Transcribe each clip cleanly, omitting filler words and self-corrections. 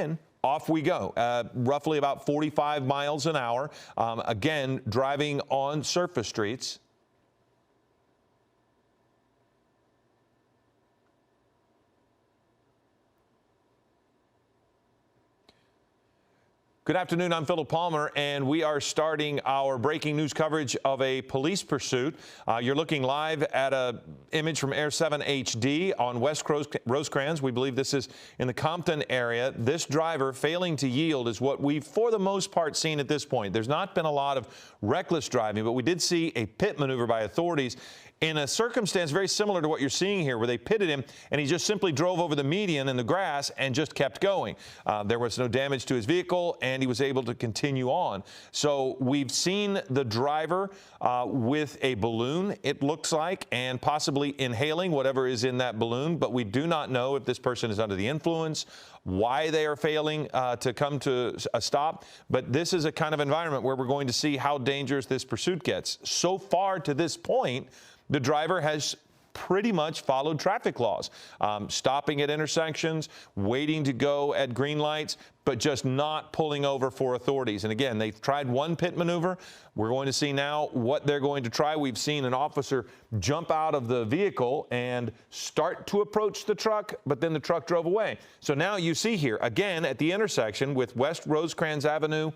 again, off we go, roughly about 45 miles an hour. Again, driving on surface streets. Good afternoon, I'm Philip Palmer, and we are starting our breaking news coverage of a police pursuit. You're looking live at an image from Air 7 HD on West Rosecrans. We believe this is in the Compton area. This driver failing to yield is what we've, for the most part, seen at this point. There's not been a lot of reckless driving, but we did see a pit maneuver by authorities in a circumstance very similar to what you're seeing here, where they pitted him and he just simply drove over the median in the grass and just kept going. There was no damage to his vehicle, and he was able to continue on. So we've seen the driver with a balloon, it looks like, and possibly inhaling whatever is in that balloon, but we do not know if this person is under the influence, why they are failing to come to a stop. But this is a kind of environment where we're going to see how dangerous this pursuit gets. So far to this point, the driver has pretty much followed traffic laws, stopping at intersections, waiting to go at green lights, but just not pulling over for authorities. And again, they've tried one pit maneuver. We're going to see now what they're going to try. We've seen an officer jump out of the vehicle and start to approach the truck, but then the truck drove away. So now you see here, again, at the intersection with West Rosecrans Avenue,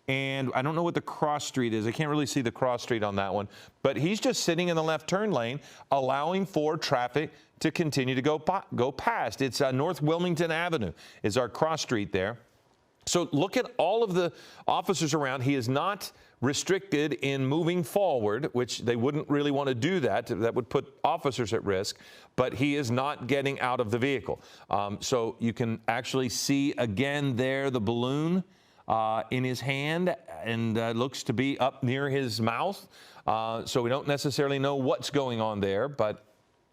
and I don't know what the cross street is. I can't really see the cross street on that one. But he's just sitting in the left turn lane, allowing for traffic to continue to go past. It's North Wilmington Avenue is our cross street there. So look at all of the officers around. He is not restricted in moving forward, which they wouldn't really want to do that. That would put officers at risk. But he is not getting out of the vehicle. So you can actually see again there the balloon in his hand, and looks to be up near his mouth. So we don't necessarily know what's going on there, but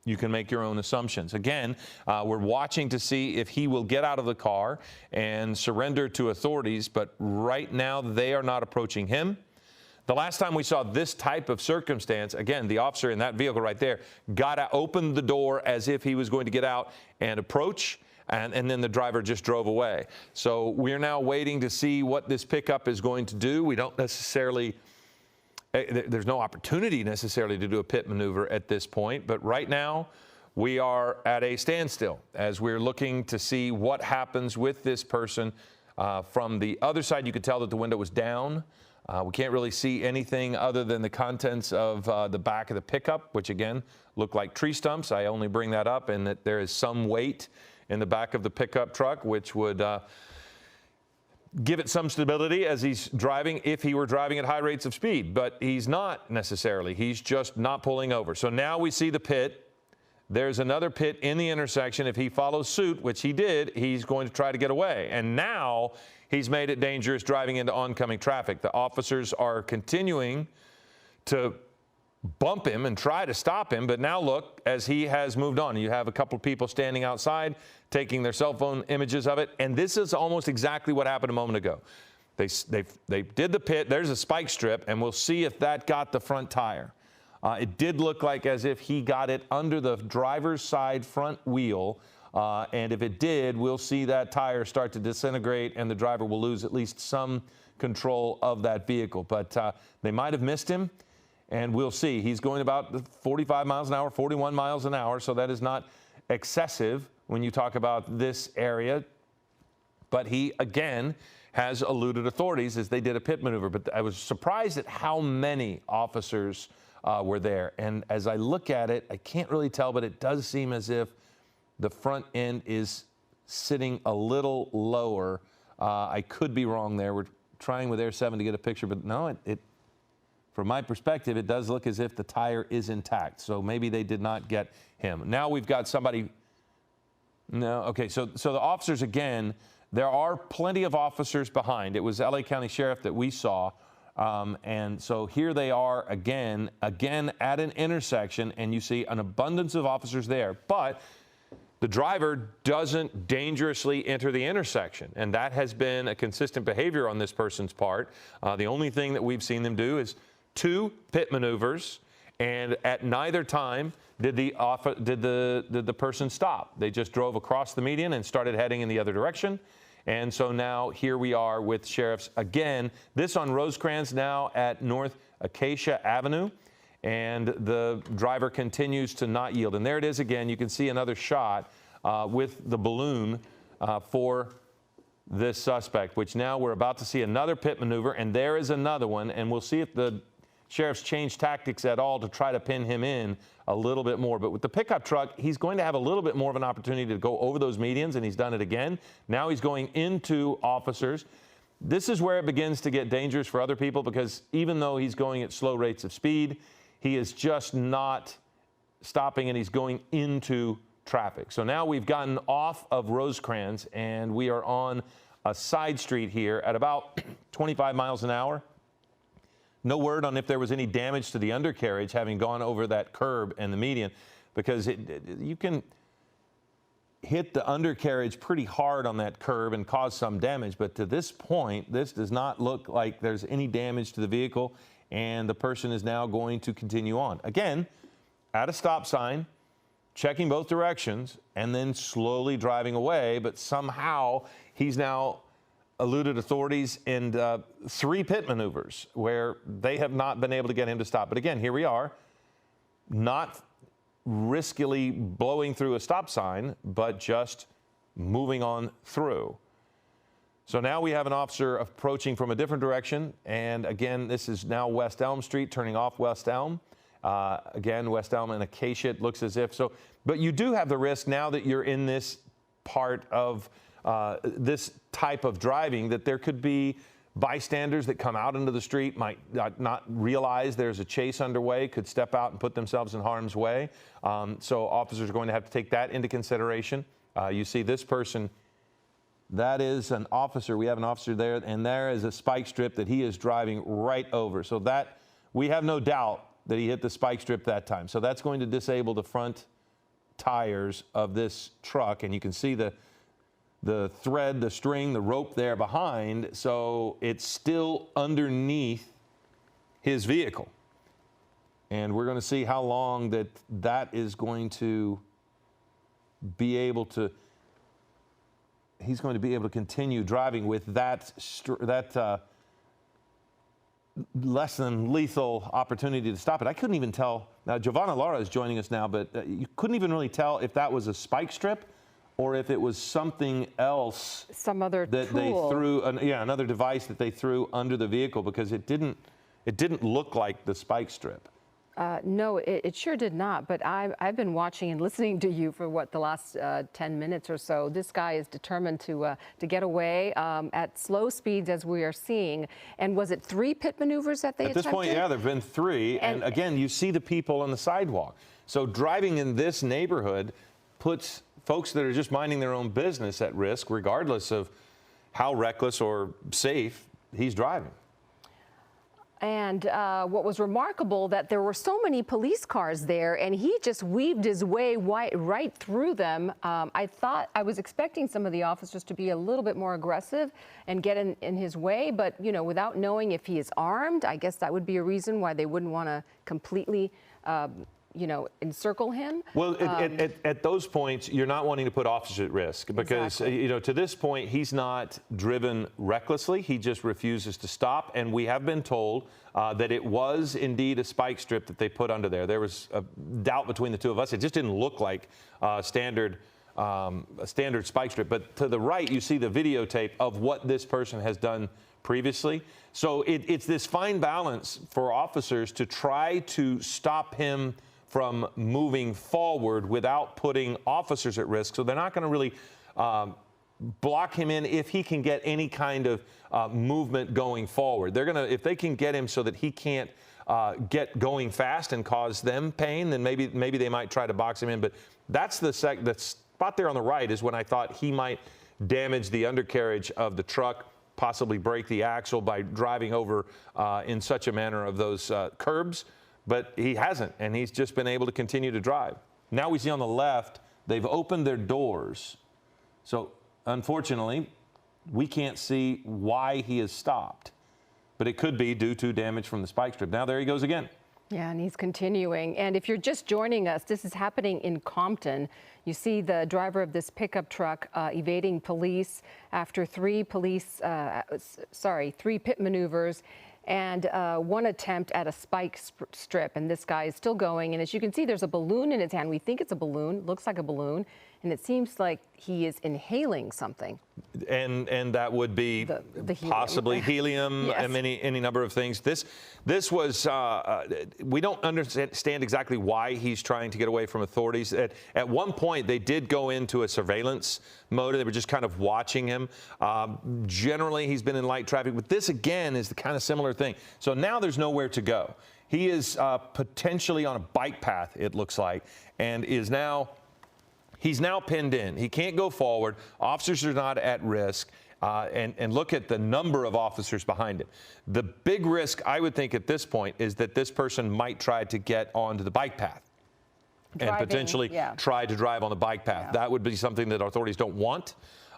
you can make your own assumptions. Again, we're watching to see if he will get out of the car and surrender to authorities, but right now they are not approaching him. The last time we saw this type of circumstance, again, the officer in that vehicle right there opened the door as if he was going to get out and approach, and then the driver just drove away. So we're now waiting to see what this pickup is going to do. We don't necessarily, there's no opportunity necessarily to do a pit maneuver at this point, but right now we are at a standstill as we're looking to see what happens with this person. From the other side, you could tell that the window was down. We can't really see anything other than the contents of the back of the pickup, which again look like tree stumps. I only bring that up and that there is some weight in the back of the pickup truck, which would give it some stability as he's driving if he were driving at high rates of speed. But he's not necessarily. He's just not pulling over. So now we see the pit. There's another pit in the intersection. If he follows suit, which he did, he's going to try to get away. And now he's made it dangerous driving into oncoming traffic. The officers are continuing to bump him and try to stop him, but now look, as he has moved on, you have a couple of people standing outside taking their cell phone images of it, and this is almost exactly what happened a moment ago. They did the pit. There's a spike strip, and we'll see if that got the front tire. It did look like as if he got it under the driver's side front wheel, and if it did, we'll see that tire start to disintegrate, and the driver will lose at least some control of that vehicle. But they might have missed him. And we'll see. He's going about 45 miles an hour, 41 miles an hour, so that is not excessive when you talk about this area. But he, again, has eluded authorities as they did a pit maneuver. But I was surprised at how many officers were there. And as I look at it, I can't really tell, but it does seem as if the front end is sitting a little lower. I could be wrong there. We're trying with Air 7 to get a picture, but no, from my perspective, it does look as if the tire is intact. So maybe they did not get him. Now we've got somebody. No, okay, so the officers, again, there are plenty of officers behind. It was LA County Sheriff that we saw. And so here they are again at an intersection, and you see an abundance of officers there. But the driver doesn't dangerously enter the intersection, and that has been a consistent behavior on this person's part. The only thing that we've seen them do is 2 pit maneuvers, and at neither time did the person stop. They just drove across the median and started heading in the other direction, And so now here we are with sheriffs again, this on Rosecrans, now at North Acacia Avenue. And the driver continues to not yield. And there it is again. You can see another shot with the balloon for this suspect, which now we're about to see another pit maneuver. And there is another one. And we'll see if the sheriffs change tactics at all to try to pin him in a little bit more. But with the pickup truck, he's going to have a little bit more of an opportunity to go over those medians, and he's done it again. Now he's going into officers. This is where it begins to get dangerous for other people, because even though he's going at slow rates of speed, he is just not stopping, and he's going into traffic. So now we've gotten off of Rosecrans, and we are on a side street here at about 25 miles an hour. No word on if there was any damage to the undercarriage having gone over that curb and the median, because you can hit the undercarriage pretty hard on that curb and cause some damage. But to this point, this does not look like there's any damage to the vehicle, and the person is now going to continue on. Again, at a stop sign, checking both directions, and then slowly driving away. But somehow he's now eluded authorities in 3 pit maneuvers where they have not been able to get him to stop. But again, here we are, not riskily blowing through a stop sign, but just moving on through. So now we have an officer approaching from a different direction. And again, this is now West Elm Street, turning off West Elm. Again, West Elm and Acacia, it looks as if so. But you do have the risk now that you're in this part of this type of driving, that there could be bystanders that come out into the street, might not realize there's a chase underway, could step out and put themselves in harm's way. So officers are going to have to take that into consideration. You see this person, that is an officer. We have an officer there, and there is a spike strip that he is driving right over. So that, we have no doubt that he hit the spike strip that time. So that's going to disable the front tires of this truck, and you can see the thread, the string, the rope there behind, so it's still underneath his vehicle. And we're going to see how long that is going to be able to, he's going to be able to continue driving with that less than lethal opportunity to stop it. I couldn't even tell. Now, Giovanna Lara is joining us now, but you couldn't even really tell if that was a spike strip or if it was something else, some other that tool they threw, another device that they threw under the vehicle, because it didn't look like the spike strip. No, it sure did not. But I've been watching and listening to you for the last 10 minutes or so. This guy is determined to get away at slow speeds, as we are seeing. And was it 3 pit maneuvers that they attempted? At this point, yeah, there've been 3. And again, you see the people on the sidewalk. So driving in this neighborhood puts folks that are just minding their own business at risk, regardless of how reckless or safe he's driving. And what was remarkable, that there were so many police cars there, and he just weaved his way right through them. I was expecting some of the officers to be a little bit more aggressive and get in his way, but without knowing if he is armed, I guess that would be a reason why they wouldn't want to completely encircle him. Well, at those points, you're not wanting to put officers at risk, because, exactly. To this point, he's not driven recklessly. He just refuses to stop. And we have been told that it was indeed a spike strip that they put under there. There was a doubt between the two of us. It just didn't look like a standard spike strip. But to the right, you see the videotape of what this person has done previously. So it's this fine balance for officers to try to stop him from moving forward without putting officers at risk. So they're not going to really block him in if he can get any kind of movement going forward. They're going to, if they can get him so that he can't get going fast and cause them pain, then maybe they might try to box him in. But that's the spot there on the right is when I thought he might damage the undercarriage of the truck, possibly break the axle by driving over in such a manner of those curbs. But he hasn't, and he's just been able to continue to drive. Now we see on the left, they've opened their doors. So unfortunately, we can't see why he has stopped. But it could be due to damage from the spike strip. Now there he goes again. Yeah, and he's continuing. And if you're just joining us, this is happening in Compton. You see the driver of this pickup truck evading police after three pit maneuvers and one attempt at a spike strip. And this guy is still going. And as you can see, there's a balloon in his hand. We think it's a balloon, looks like a balloon. And it seems like he is inhaling something. And that would be the helium. Possibly helium, Yes. and any number of things. This was, we don't understand exactly why he's trying to get away from authorities. At one point, they did go into a surveillance mode. They were just kind of watching him. Generally, he's been in light traffic, but this again is the kind of similar thing. So now there's nowhere to go. He is potentially on a bike path, it looks like, and he's now pinned in. He can't go forward. Officers are not at risk. And look at the number of officers behind him. The big risk, I would think, at this point is that this person might try to get onto the bike path and potentially try to drive on the bike path. Yeah. That would be something that authorities don't want.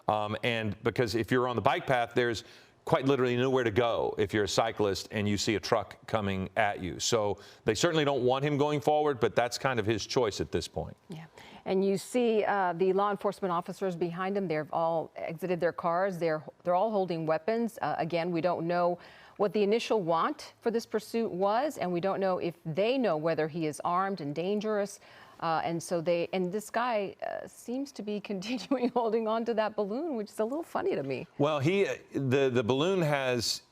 And because if you're on the bike path, there's quite literally nowhere to go if you're a cyclist and you see a truck coming at you. So they certainly don't want him going forward, but that's kind of his choice at this point. Yeah. And you see the law enforcement officers behind him. They've all exited their cars. They're all holding weapons. Again, we don't know what the initial want for this pursuit was, and we don't know if they know whether he is armed and dangerous. And this guy seems to be continuing holding on to that balloon, which is a little funny to me. Well, the balloon has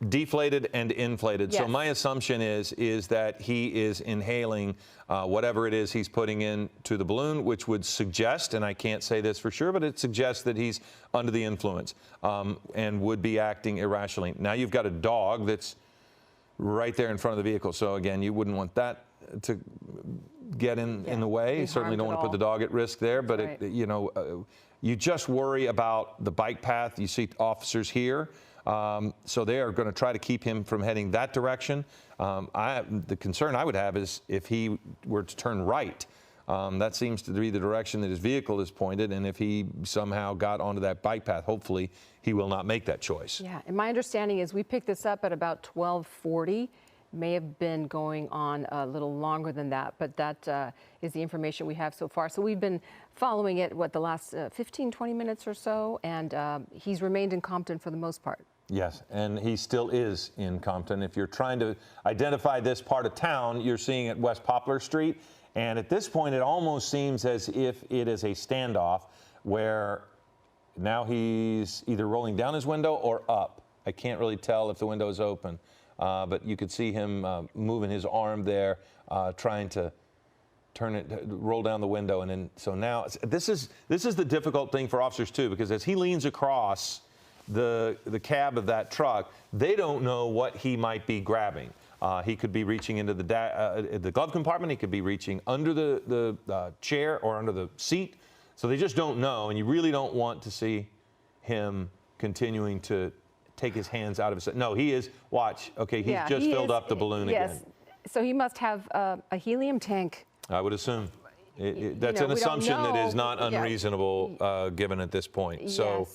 deflated and inflated. Yes. So my assumption is that he is inhaling whatever it is he's putting into the balloon, which would suggest, and I can't say this for sure, but it suggests that he's under the influence and would be acting irrationally. Now you've got a dog that's right there in front of the vehicle. So again, you wouldn't want that to get in the way. You certainly don't want to put the dog at risk there, but right. You just worry about the bike path. You see officers here. So they are going to try to keep him from heading that direction. The concern I would have is if he were to turn right. That seems to be the direction that his vehicle is pointed, and if he somehow got onto that bike path, hopefully he will not make that choice. Yeah, and my understanding is we picked this up at about 12:40. May have been going on a little longer than that, but that is the information we have so far. So we've been following it, the last 15, 20 minutes or so, and he's remained in Compton for the most part. Yes, and he still is in Compton. If you're trying to identify this part of town, you're seeing at West Poplar Street. And at this point, it almost seems as if it is a standoff where now he's either rolling down his window or up. I can't really tell if the window is open, but you could see him moving his arm there, trying to roll down the window. And then, so now this is the difficult thing for officers too, because as he leans across the cab of that truck, they don't know what he might be grabbing. He could be reaching into the glove compartment. He could be reaching under the chair or under the seat. So they just don't know, and you really don't want to see him continuing to take his hands out of his. No, he is. Watch. Okay, he's just filled up the balloon again. So he must have a helium tank. I would assume. That's an assumption that is not unreasonable given at this point. So.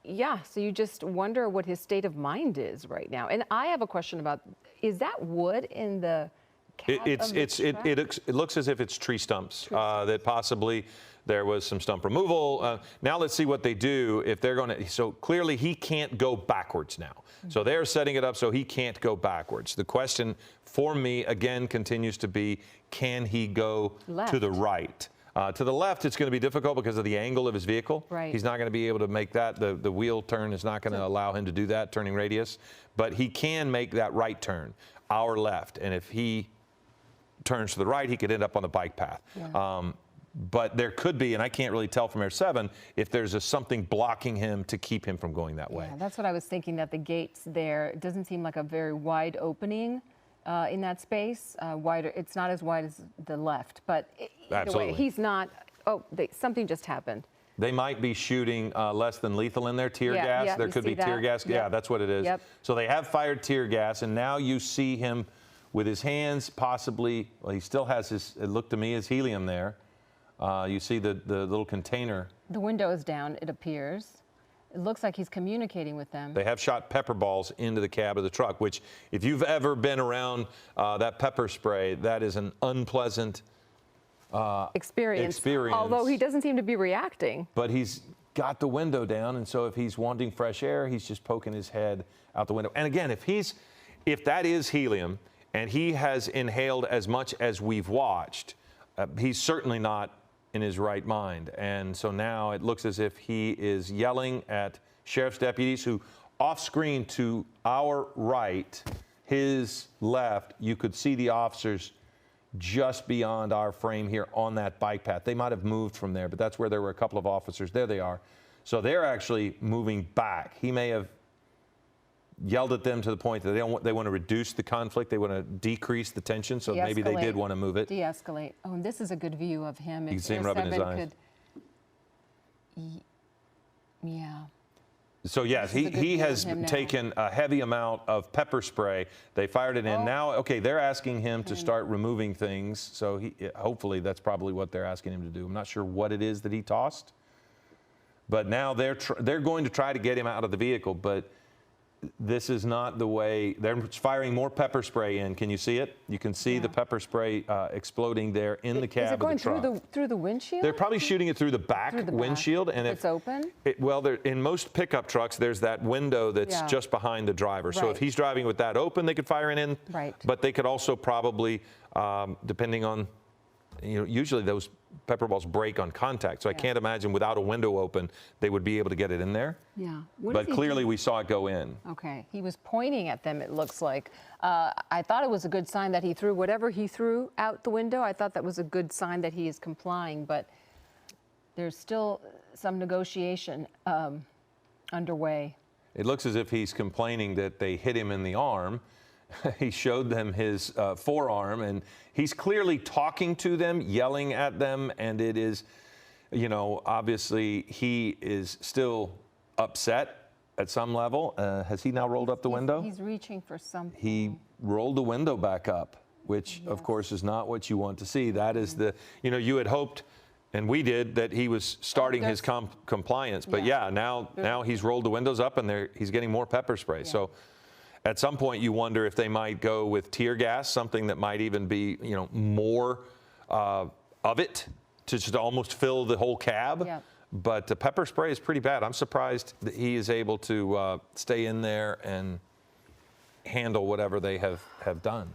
Yeah, so you just wonder what his state of mind is right now. And I have a question about, is that wood in the cab of the truck? It looks as if it's tree stumps, that possibly there was some stump removal. Now let's see what they do if they're going to. So clearly he can't go backwards now. Mm-hmm. So they're setting it up so he can't go backwards. The question for me, again, continues to be, can he go to the right? To the left, it's going to be difficult because of the angle of his vehicle. Right. He's not going to be able to make that. The wheel turn is not going to allow him to do that, turning radius. But he can make that right turn, our left. And if he turns to the right, he could end up on the bike path. Yeah. But there could be, and I can't really tell from Air 7, if there's something blocking him to keep him from going that way. Yeah, that's what I was thinking, that the gates there, it doesn't seem like a very wide opening. In that space, wider. It's not as wide as the left, but either way, he's not. Oh, something just happened. They might be shooting less than lethal in their tear gas. Yeah, there could be tear gas. Yep. Yeah, that's what it is. Yep. So they have fired tear gas, and now you see him with his hands possibly. Well, he still has his. It looked to me as helium there. You see the little container. The window is down. It appears. It looks like he's communicating with them. They have shot pepper balls into the cab of the truck, which if you've ever been around that pepper spray, that is an unpleasant experience. Although he doesn't seem to be reacting. But he's got the window down, and so if he's wanting fresh air, he's just poking his head out the window. And again, if that is helium and he has inhaled as much as we've watched, he's certainly not in his right mind. And so now it looks as if he is yelling at sheriff's deputies who, off screen to our right, his left, you could see the officers just beyond our frame here on that bike path. They might have moved from there, but that's where there were a couple of officers. There they are. So they're actually moving back. He may have yelled at them to the point that they want to reduce the conflict. They want to decrease the tension. So maybe they did want to move it. De-escalate. Oh, and this is a good view of him. You can see him rubbing his eyes. Yeah. So yes, he has taken a heavy amount of pepper spray. They fired it in. Now, okay, they're asking him to start removing things. So hopefully that's probably what they're asking him to do. I'm not sure what it is that he tossed, but now they're going to try to get him out of the vehicle. But this is not the way. They're firing more pepper spray in. Can you see it? You can see the pepper spray exploding there in the cab of the truck. Is it going through the windshield? They're probably shooting it through the back windshield. And it's open? Well, in most pickup trucks, there's that window that's just behind the driver. So if he's driving with that open, they could fire it in. Right. But they could also probably, depending on, usually those pepper balls break on contact. So I can't imagine without a window open, they would be able to get it in there. Yeah. But clearly we saw it go in. Okay. He was pointing at them, it looks like. I thought it was a good sign that he threw whatever he threw out the window. I thought that was a good sign that he is complying, but there's still some negotiation underway. It looks as if he's complaining that they hit him in the arm. He showed them his forearm, and he's clearly talking to them, yelling at them, and it is, obviously he is still upset at some level. Has he now rolled up the window? He's reaching for something. He rolled the window back up, which of course is not what you want to see. That is you had hoped, and we did, that he was starting his compliance. But now he's rolled the windows up, and he's getting more pepper spray. So at some point, you wonder if they might go with tear gas, something that might even be, more of it to just almost fill the whole cab. Yeah. But the pepper spray is pretty bad. I'm surprised that he is able to stay in there and handle whatever they have done.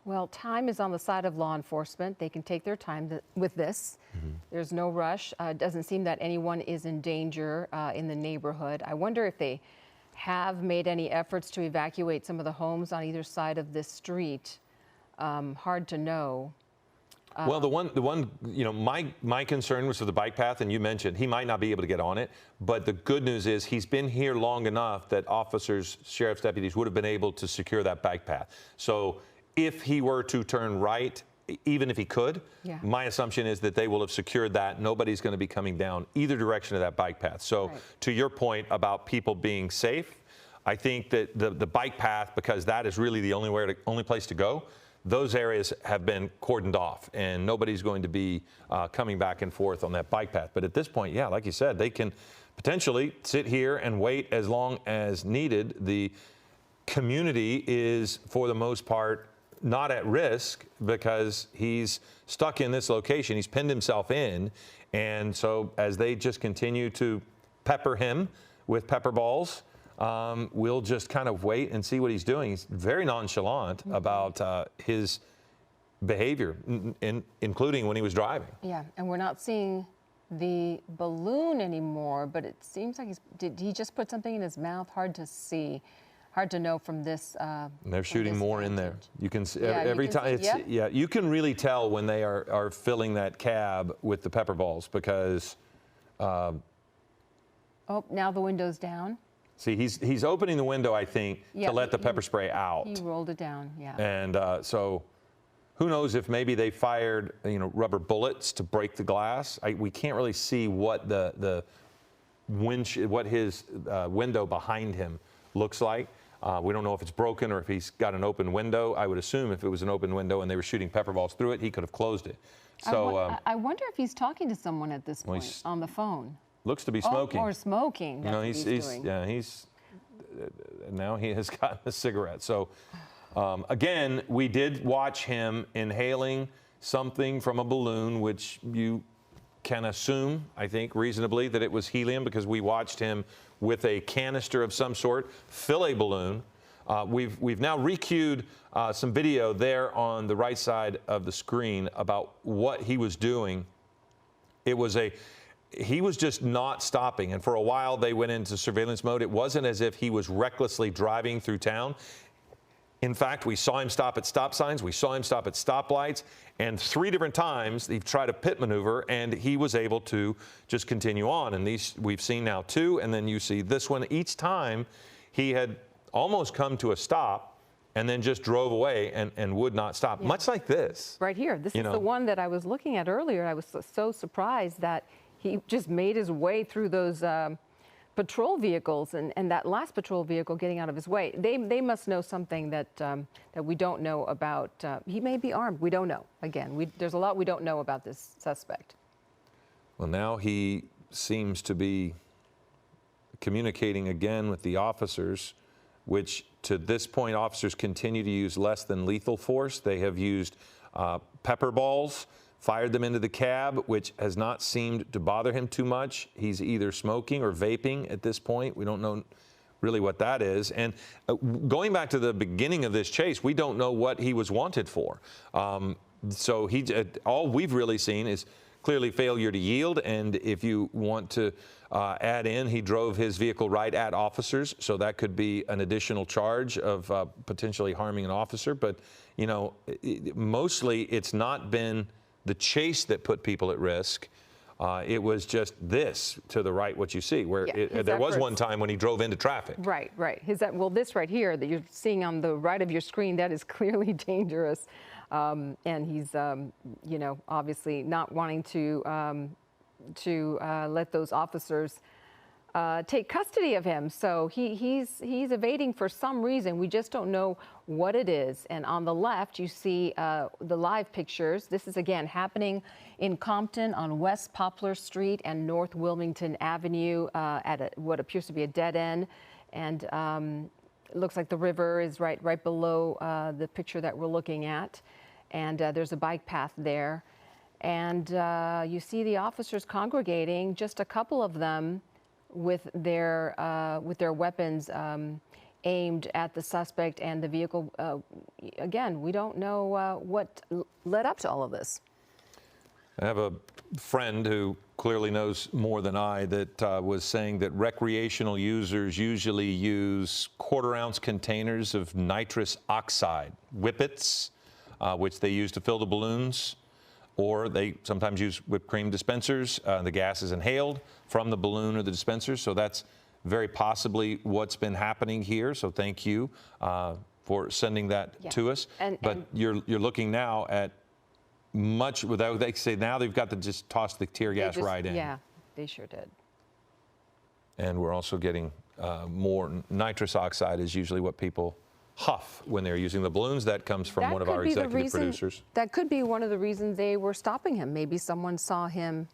Well, time is on the side of law enforcement. They can take their time with this. There's no rush. It doesn't seem that anyone is in danger in the neighborhood. I wonder if they have made any efforts to evacuate some of the homes on either side of this street. Hard to know. Well, the one, my concern was for the bike path, and you mentioned he might not be able to get on it. But the good news is he's been here long enough that officers, sheriff's deputies, would have been able to secure that bike path. So if he were to turn right, even if he could, my assumption is that they will have secured that. Nobody's going to be coming down either direction of that bike path. So to your point about people being safe, I think that the bike path, because that is really the only place to go, those areas have been cordoned off, and nobody's going to be coming back and forth on that bike path. But at this point, like you said, they can potentially sit here and wait as long as needed. The community is, for the most part, not at risk because he's stuck in this location. He's pinned himself in. And so as they just continue to pepper him with pepper balls, we'll just kind of wait and see what he's doing. He's very nonchalant about his behavior, including when he was driving. Yeah, and we're not seeing the balloon anymore, but it seems like did he just put something in his mouth? Hard to see. Hard to know from this. They're shooting more in there. You can see every time. You can really tell when they are filling that cab with the pepper balls because. Oh, now the window's down. See, he's opening the window, I think, to let the pepper spray out. He rolled it down, And so, who knows if maybe they fired rubber bullets to break the glass. We can't really see what what his window behind him looks like. We don't know if it's broken or if he's got an open window. I would assume if it was an open window and they were shooting pepper balls through it, he could have closed it. So I wonder if he's talking to someone at this point on the phone. looks to be smoking. Or smoking. That's No, what he's doing. yeah, now he has gotten a cigarette. So again, we did watch him inhaling something from a balloon, which you can assume, I think, reasonably, that it was helium because we watched him with a canister of some sort fill a balloon. We've now recued some video there on the right side of the screen about what he was doing. He was just not stopping, and for a while they went into surveillance mode. It wasn't as if he was recklessly driving through town. In fact, we saw him stop at stop signs, we saw him stop at stoplights, and 3 different times he tried a pit maneuver, and he was able to just continue on. And these we've seen now 2, and then you see this one. Each time he had almost come to a stop and then just drove away and would not stop, much like this. Right here. This is the one that I was looking at earlier. I was so surprised that he just made his way through those patrol vehicles and that last patrol vehicle getting out of his way. They must know something that that we don't know about. He may be armed. We don't know. Again, there's a lot we don't know about this suspect. Well, now he seems to be communicating again with the officers, which to this point, officers continue to use less than lethal force. They have used pepper balls, fired them into the cab, which has not seemed to bother him too much. He's either smoking or vaping at this point. We don't know really what that is. And going back to the beginning of this chase, we don't know what he was wanted for. So all we've really seen is clearly failure to yield. And if you want to add in, he drove his vehicle right at officers. So that could be an additional charge of potentially harming an officer. But, you know, mostly it's not been the chase that put people at risk. It was just this to the right, what you see, where there was one time when he drove into traffic. Right. Well, this right here that you're seeing on the right of your screen, that is clearly dangerous. And he's, you know, obviously not wanting to let those officers take custody of him. So he's evading for some reason. We just don't know what it is. And on the left, you see the live pictures. This is, again, happening in Compton on West Poplar Street and North Wilmington Avenue at what appears to be a dead end. And it looks like the river is right below the picture that we're looking at. And there's a bike path there. And you see the officers congregating, just a couple of them with their weapons aimed at the suspect and the vehicle. Again, we don't know what led up to all of this. I have a friend who clearly knows more than I that was saying that recreational users usually use quarter-ounce containers of nitrous oxide, whippets, which they use to fill the balloons, or they sometimes use whipped cream dispensers. The gas is inhaled from the balloon or the dispenser, so that's very possibly what's been happening here. So thank you for sending that to us. But you're looking now at much without, they say now they've got to just toss the tear gas right in. Yeah, they sure did. And we're also getting more nitrous oxide is usually what people huff when they're using the balloons. That comes from one of our executive producers. That could be one of the reasons they were stopping him. Maybe someone saw him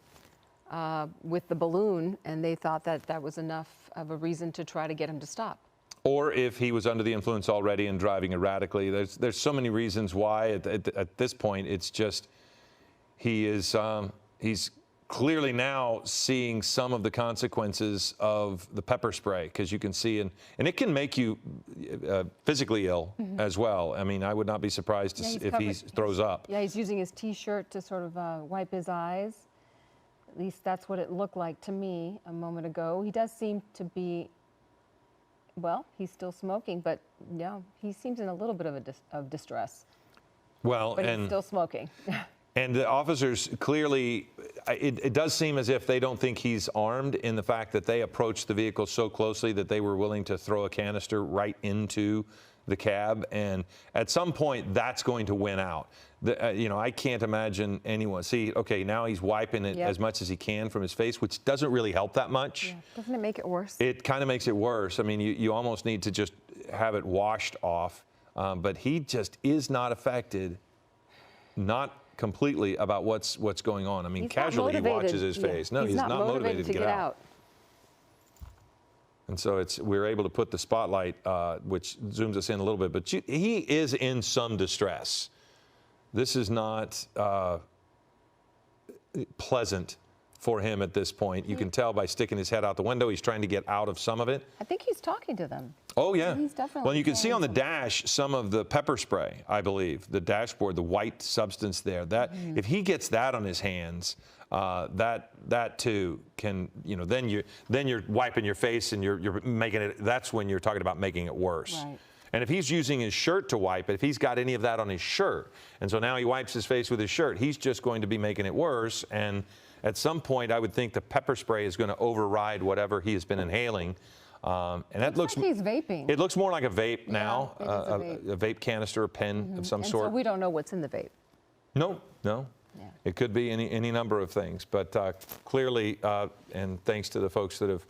with the balloon and they thought that that was enough of a reason to try to get him to stop. Or if he was under the influence already and driving erratically. There's so many reasons why at this point it's just he's clearly now seeing some of the consequences of the pepper spray, because you can see, and it can make you physically ill as well. I mean, I would not be surprised if he throws up. Yeah, he's using his T-shirt to sort of wipe his eyes. At least that's what it looked like to me a moment ago. He does seem to be, well, he's still smoking, but yeah, he seems in a little bit of distress. Well, but he's still smoking. And the officers clearly, it does seem as if they don't think he's armed, in the fact that they approached the vehicle so closely that they were willing to throw a canister right into the cab. And at some point, that's going to win out. You know, I can't imagine anyone. See, okay, now he's wiping it as much as he can from his face, which doesn't really help that much. Yeah. Doesn't it make it worse? It kind of makes it worse. I mean, you almost need to just have it washed off. But he just is not affected, not completely, about what's going on. I mean, casually he watches his face. No, he's not motivated to get out. And so we're able to put the spotlight, which zooms us in a little bit, but he is in some distress. This is not pleasant for him at this point. You can tell by sticking his head out the window. He's trying to get out of some of it. I think he's talking to them. Oh, yeah. He's definitely well, you can see on the them. dash some of the pepper spray, I believe, the dashboard, the white substance there. That if he gets that on his hands, that too can, then you're wiping your face and you're making it. That's when you're talking about making it worse. Right. And if he's using his shirt to wipe it, if he's got any of that on his shirt, and so now he wipes his face with his shirt, he's just going to be making it worse. And at some point, I would think the pepper spray is going to override whatever he has been inhaling. And that looks like he's vaping. It looks more like a vape now, it is a vape canister, a pen of some sort. So we don't know what's in the vape. No. Yeah. It could be any number of things, but clearly, and thanks to the folks that have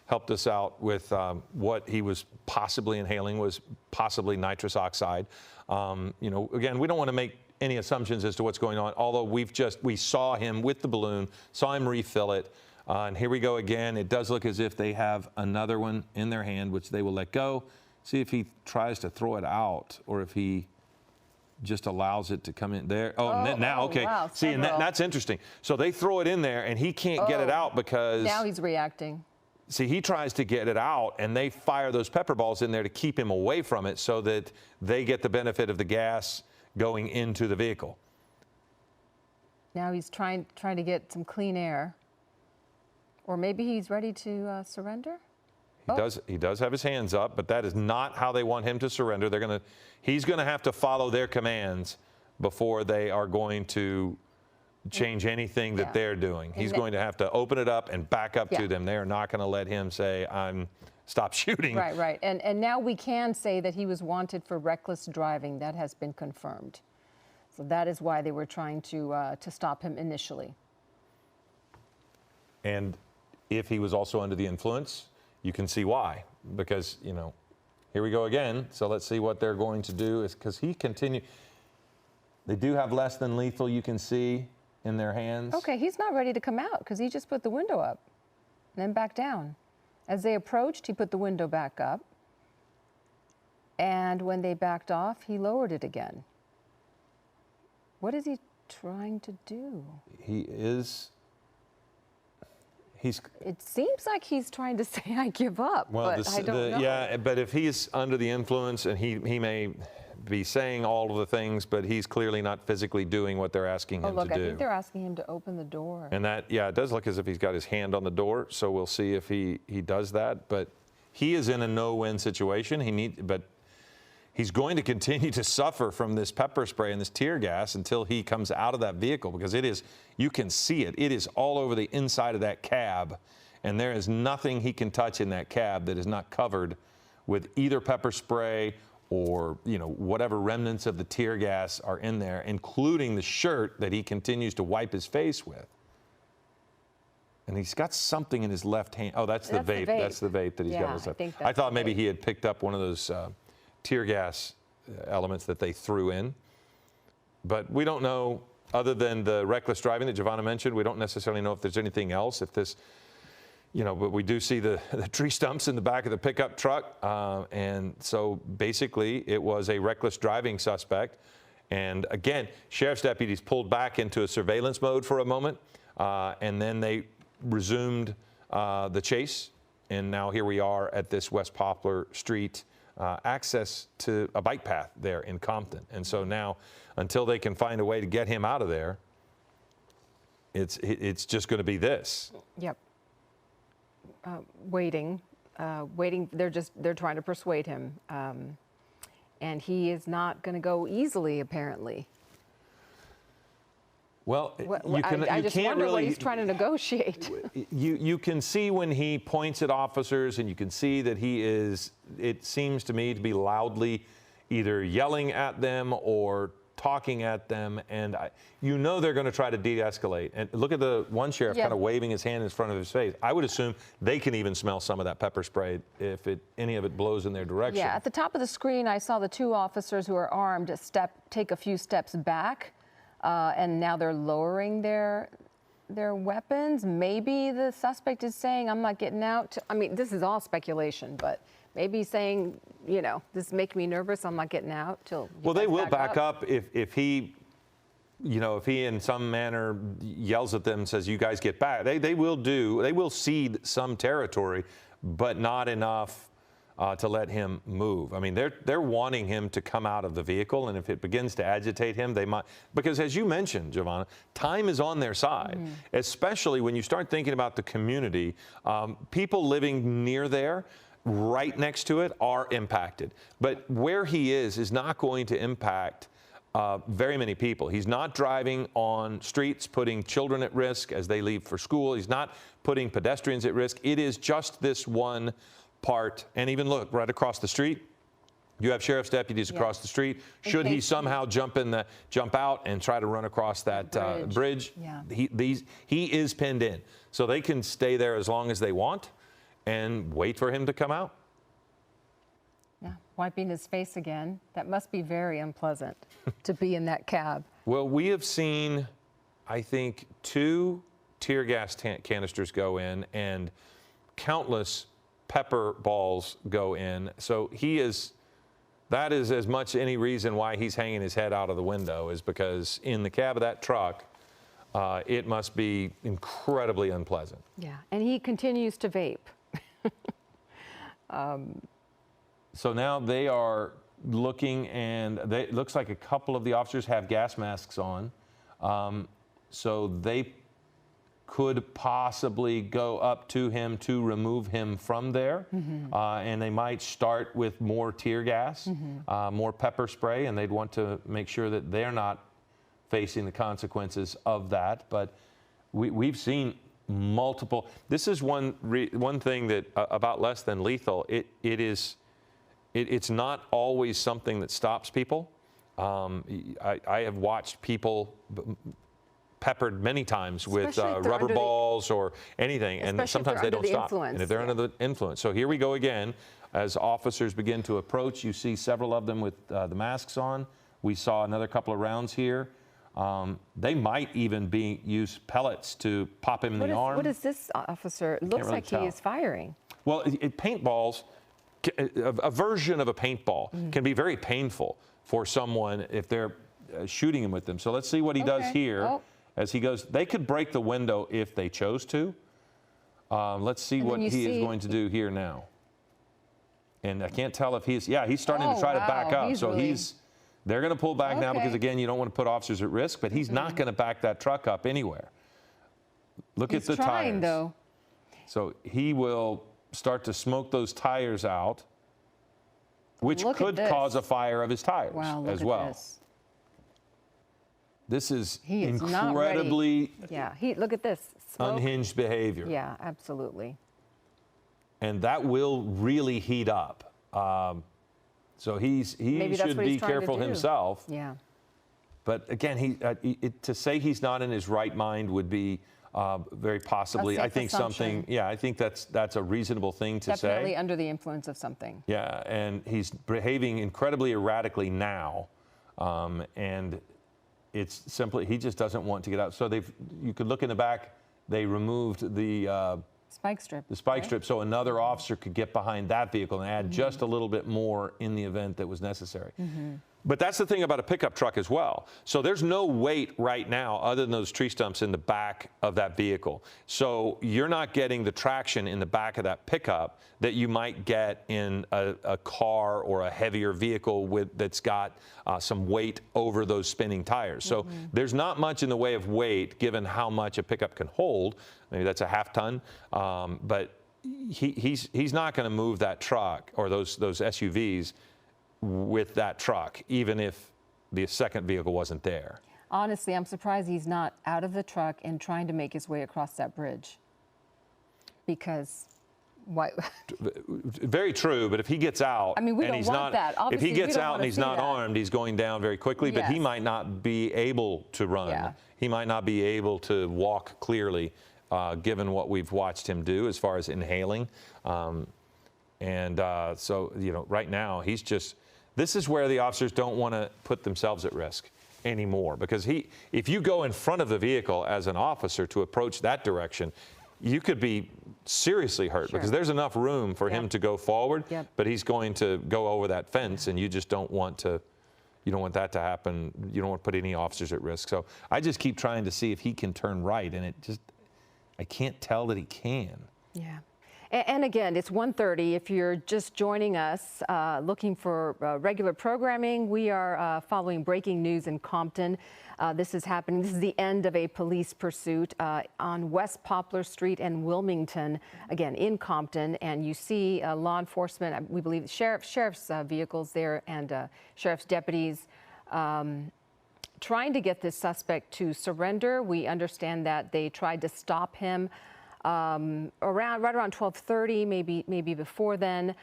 helped us out with what he was possibly inhaling was possibly nitrous oxide. Again, we don't want to make any assumptions as to what's going on, although we saw him with the balloon, saw him refill it, and here we go again. It does look as if they have another one in their hand, which they will let go. See if he tries to throw it out or if he just allows it to come in there. Okay. Wow, see, and that's interesting. So they throw it in there, and he can't get it out because now he's reacting. See, he tries to get it out, and they fire those pepper balls in there to keep him away from it so that they get the benefit of the gas going into the vehicle. Now he's trying to get some clean air. Or maybe he's ready to surrender? He does have his hands up, but that is not how they want him to surrender. He's going to have to follow their commands before they are going to change anything that they're doing. He's going to have to open it up and back up to them. They are not going to let him say, stop shooting. Right. And now we can say that he was wanted for reckless driving. That has been confirmed. So that is why they were trying to stop him initially. And if he was also under the influence, you can see why. Because, here we go again. So let's see what they're going to do. Is because they do have less than lethal, you can see in their hands. Okay, he's not ready to come out because he just put the window up and then back down. As they approached, he put the window back up. And when they backed off, he lowered it again. What is he trying to do? It seems like he's trying to say, I give up, but I don't know. Yeah, but if he's under the influence, and he may be saying all of the things, but he's clearly not physically doing what they're asking him to do. Oh, look, I think they're asking him to open the door. And it does look as if he's got his hand on the door, so we'll see if he does that. But he is in a no-win situation. But he's going to continue to suffer from this pepper spray and this tear gas until he comes out of that vehicle, because you can see it. It is all over the inside of that cab, and there is nothing he can touch in that cab that is not covered with either pepper spray or whatever remnants of the tear gas are in there, including the shirt that he continues to wipe his face with. And he's got something in his left hand. Oh, that's the vape. That's the vape that he's got in his left. I thought maybe he had picked up one of those tear gas elements that they threw in. But we don't know, other than the reckless driving that Giovanna mentioned, we don't necessarily know if there's anything else. If this, but we do see the tree stumps in the back of the pickup truck. And so basically it was a reckless driving suspect. And again, sheriff's deputies pulled back into a surveillance mode for a moment. And then they resumed the chase. And now here we are at this West Poplar Street access to a bike path there in Compton. And so now, until they can find a way to get him out of there, it's just going to be this. Yep. Waiting. They're trying to persuade him, and he is not going to go easily, apparently. Well, I just wonder what he's trying to negotiate. You can see when he points at officers, and you can see that it seems to me to be loudly either yelling at them or talking at them, and they're going to try to de-escalate. And look at the one sheriff kind of waving his hand in front of his face. I would assume they can even smell some of that pepper spray if any of it blows in their direction. Yeah, at the top of the screen, I saw the two officers who are armed take a few steps back. And now they're lowering their their weapons. Maybe the suspect is saying, I'm not getting out. I mean, this is all speculation, but maybe saying, you know, this is making me nervous. I'm not getting out till. Well, they will back up if he, you know, if he in some manner yells at them and says, you guys get back. They will cede some territory, but not enough to let him move. I mean, they're wanting him to come out of the vehicle, and if it begins to agitate him, they might, because as you mentioned, Giovanna, time is on their side, especially when you start thinking about the community. People living near there, right next to it, are impacted. But where he is not going to impact very many people. He's not driving on streets, putting children at risk as they leave for school. He's not putting pedestrians at risk. It is just this one part. And even look, right across the street, you have sheriff's deputies across the street. Should he somehow jump out and try to run across that bridge, he is pinned in. So they can stay there as long as they want and wait for him to come out. Yeah, wiping his face again. That must be very unpleasant to be in that cab. Well, we have seen, I think, 2 tear gas canisters go in and countless pepper balls go in. So that is as much any reason why he's hanging his head out of the window, is because in the cab of that truck, it must be incredibly unpleasant. Yeah, and he continues to vape. So now they are looking, and it looks like a couple of the officers have gas masks on. So they could possibly go up to him to remove him from there. And they might start with more tear gas, more pepper spray, and they'd want to make sure that they're not facing the consequences of that. But we've seen multiple. This is one thing that about less than lethal. It's not always something that stops people. I have watched people peppered many times with rubber balls or anything, and sometimes they don't stop. And if they're under the influence. So here we go again. As officers begin to approach, you see several of them with the masks on. We saw another couple of rounds here. They might even use pellets to pop him in the arm. What is this, officer? It looks like he is firing. Well, paintballs, a version of a paintball can be very painful for someone if they're shooting him with them. So let's see what he does here as he goes. They could break the window if they chose to. Let's see what he is going to do here now. And I can't tell if he's starting to try to back up. So they're going to pull back now because, again, you don't want to put officers at risk, but he's not going to back that truck up anywhere. Look at the tires. Though. So he will start to smoke those tires out, which could cause a fire of his tires as well. This is incredibly look at this. Smoke. Unhinged behavior. Yeah, absolutely. And that will really heat up. So he should be careful himself. Yeah. But again, to say he's not in his right mind would be very possibly, I think, something. Yeah, I think that's a reasonable thing to say. Definitely under the influence of something. Yeah, and he's behaving incredibly erratically now, and it's simply he just doesn't want to get out. So you could look in the back. They removed the spike strip. The spike strip, so another officer could get behind that vehicle and add just a little bit more in the event that was necessary. But that's the thing about a pickup truck as well. So there's no weight right now other than those tree stumps in the back of that vehicle. So you're not getting the traction in the back of that pickup that you might get in a car or a heavier vehicle that's got some weight over those spinning tires. So there's not much in the way of weight given how much a pickup can hold. Maybe that's a half ton, but he's not going to move that truck or those SUVs with that truck, even if the second vehicle wasn't there. Honestly, I'm surprised he's not out of the truck and trying to make his way across that bridge. Because why? Very true, but if he gets out, I mean, we don't want that. Obviously, if he gets out and he's not armed, he's going down very quickly, but he might not be able to run. Yeah. He might not be able to walk clearly, given what we've watched him do as far as inhaling. So, right now, this is where the officers don't want to put themselves at risk. anymore, because if you go in front of the vehicle as an officer to approach that direction, you could be seriously hurt, because there's enough room for him to go forward, but he's going to go over that fence, and you just don't want to. You don't want that to happen. You don't want to put any officers at risk. So I just keep trying to see if he can turn right, and I can't tell that he can. Yeah. And again, it's 1:30. If you're just joining us, looking for regular programming, we are following breaking news in Compton. This is happening. This is the end of a police pursuit on West Poplar Street and Wilmington, again, in Compton. And you see law enforcement, we believe sheriff's vehicles there, and sheriff's deputies trying to get this suspect to surrender. We understand that they tried to stop him right around 12:30, maybe before then,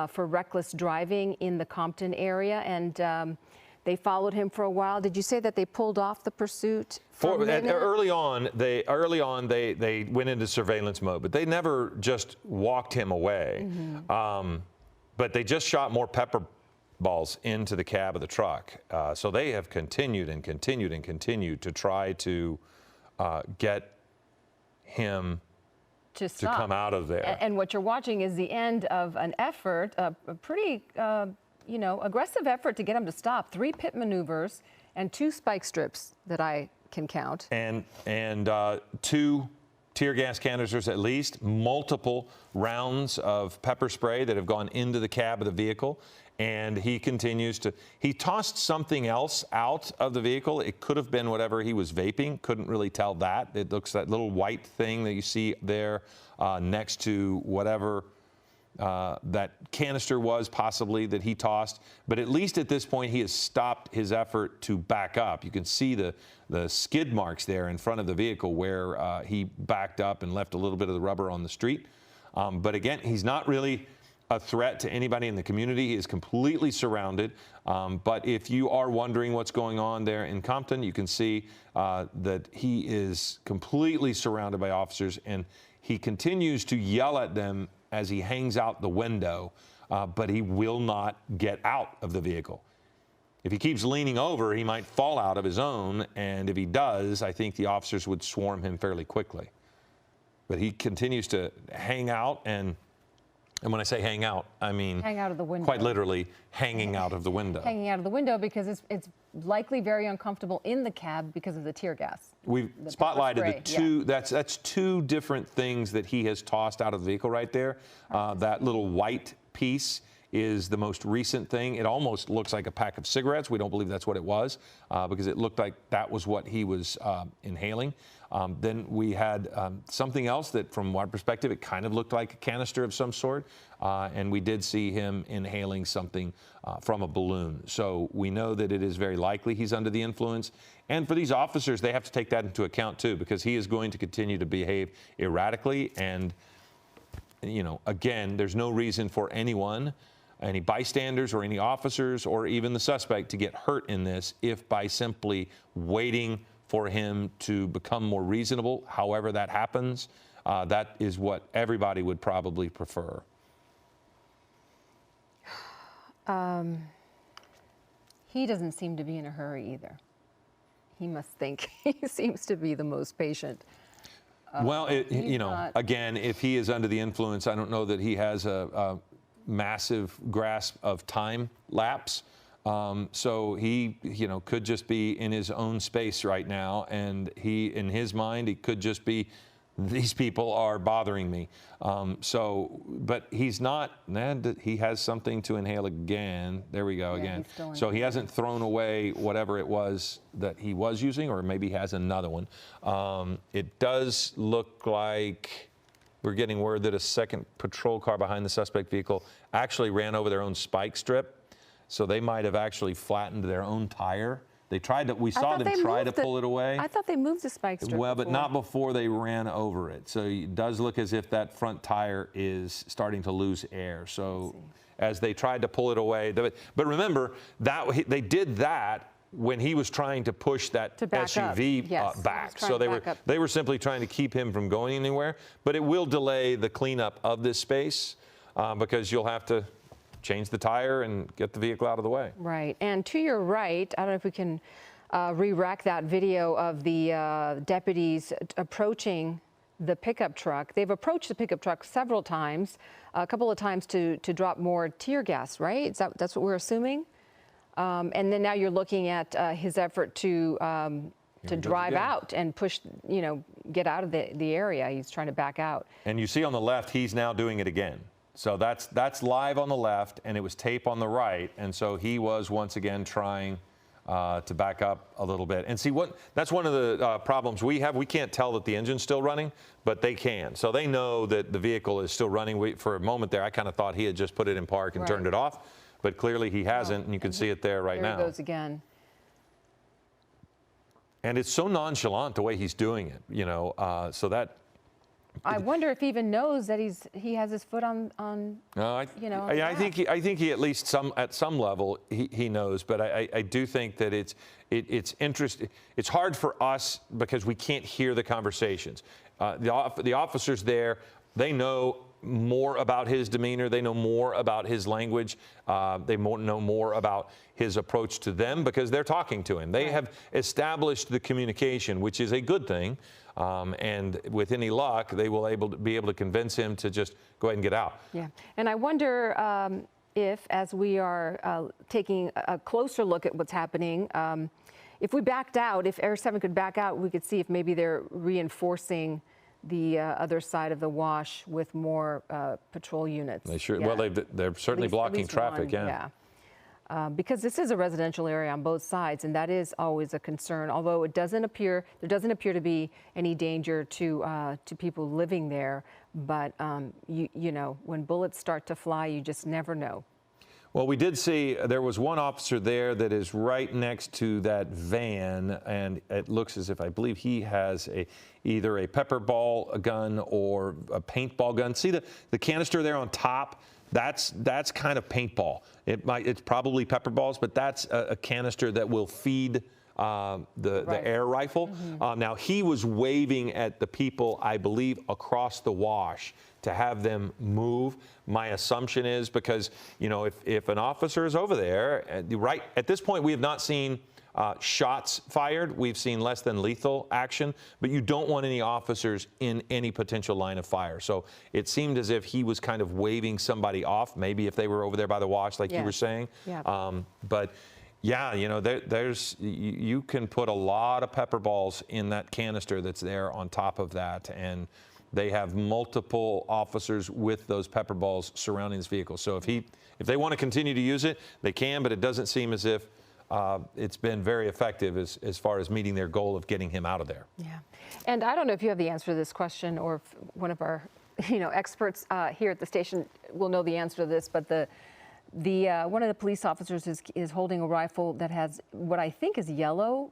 for reckless driving in the Compton area, and they followed him for a while. Did you say that they pulled off the pursuit? Early on, they went into surveillance mode, but they never just walked him away. But they just shot more pepper balls into the cab of the truck. So they have continued and continued and continued to try to get him to come out of there. And what you're watching is the end of an effort, a pretty aggressive effort to get him to stop. 3 pit maneuvers and 2 spike strips that I can count. And 2 tear gas canisters at least, multiple rounds of pepper spray that have gone into the cab of the vehicle. And he continues to, he tossed something else out of the vehicle. It could have been whatever he was vaping. Couldn't really tell that. It looks that little white thing that you see there next to whatever that canister was possibly that he tossed. But at least at this point, he has stopped his effort to back up. You can see the skid marks there in front of the vehicle where he backed up and left a little bit of the rubber on the street. But again, he's not really a threat to anybody in the community. He is completely surrounded. But if you are wondering what's going on there in Compton, you can see that he is completely surrounded by officers, and he continues to yell at them as he hangs out the window, but he will not get out of the vehicle. If he keeps leaning over, he might fall out of his own, and if he does, I think the officers would swarm him fairly quickly. But he continues to hang out, and when I say hang out, I mean hang out of the window. Quite literally hanging out of the window. Hanging out of the window because it's likely very uncomfortable in the cab because of the tear gas. We've spotlighted the 2. That's 2 different things that he has tossed out of the vehicle right there. That little white piece is the most recent thing. It almost looks like a pack of cigarettes. We don't believe that's what it was because it looked like that was what he was inhaling. Then we had something else that, from our perspective, it kind of looked like a canister of some sort. And we did see him inhaling something from a balloon. So we know that it is very likely he's under the influence. And for these officers, they have to take that into account, too, because he is going to continue to behave erratically. And, again, there's no reason for anyone, any bystanders or any officers or even the suspect to get hurt in this if by simply waiting for him to become more reasonable, however that happens. That is what everybody would probably prefer. He doesn't seem to be in a hurry either. He must think he seems to be the most patient. Well, again, if he is under the influence, I don't know that he has a massive grasp of time lapse. So he, could just be in his own space right now, and in his mind, he could just be, these people are bothering me. But he's not. He has something to inhale again. There we go again. So he hasn't thrown away whatever it was that he was using, or maybe he has another one. It does look like we're getting word that a second patrol car behind the suspect vehicle actually ran over their own spike strip. So they might have actually flattened their own tire. We saw them try to pull it away. I thought they moved the spike strip. Well, but not before they ran over it. So it does look as if that front tire is starting to lose air. So as they tried to pull it away, but remember that they did that when he was trying to push that SUV back. So they were simply trying to keep him from going anywhere. But it will delay the cleanup of this space because you'll have to change the tire and get the vehicle out of the way. Right. And to your right, I don't know if we can re-rack that video of the deputies approaching the pickup truck. They've approached the pickup truck several times, a couple of times to drop more tear gas, right? That's what we're assuming? And then now you're looking at his effort to drive out and push, get out of the area. He's trying to back out. And you see on the left, he's now doing it again. So that's live on the left, and it was tape on the right. And so he was once again trying to back up a little bit. And see, that's one of the problems we have. We can't tell that the engine's still running, but they can. So they know that the vehicle is still running. For a moment there, I kind of thought he had just put it in park and turned it off. But clearly he hasn't, and you can see it there right now. There he goes again. And it's so nonchalant the way he's doing it, so that. I wonder if he even knows that he has his foot on I think he at least at some level he knows, but I do think that it's interesting. It's hard for us because we can't hear the conversations. The officers there, they know more about his demeanor. They know more about his language. They know more about his approach to them because they're talking to him. They have established the communication, which is a good thing. And with any luck, they will be able to convince him to just go ahead and get out. Yeah, and I wonder if, as we are taking a closer look at what's happening, if we backed out, if Air 7 could back out, we could see if maybe they're reinforcing the other side of the wash with more patrol units. They sure. Yeah. Well, they're certainly blocking traffic. Yeah. Because this is a residential area on both sides, and that is always a concern. Although there doesn't appear to be any danger to people living there. But when bullets start to fly, you just never know. Well, we did see there was one officer there that is right next to that van, and it looks as if I believe he has either a pepper ball gun or a paintball gun. See the canister there on top? That's kind of paintball. It's probably pepper balls, but that's a canister that will feed the air rifle. Mm-hmm. Now he was waving at the people, I believe, across the wash to have them move. My assumption is because, if an officer is over there, right at this point, we have not seen shots fired. We've seen less than lethal action, but you don't want any officers in any potential line of fire. So it seemed as if he was kind of waving somebody off, maybe if they were over there by the wash, like you were saying. Yeah. But yeah, you can put a lot of pepper balls in that canister that's there on top of that, and they have multiple officers with those pepper balls surrounding this vehicle. So if they want to continue to use it, they can, but it doesn't seem as if it's been very effective as far as meeting their goal of getting him out of there. Yeah, and I don't know if you have the answer to this question, or if one of our experts here at the station will know the answer to this, but one of the police officers is holding a rifle that has what I think is yellow.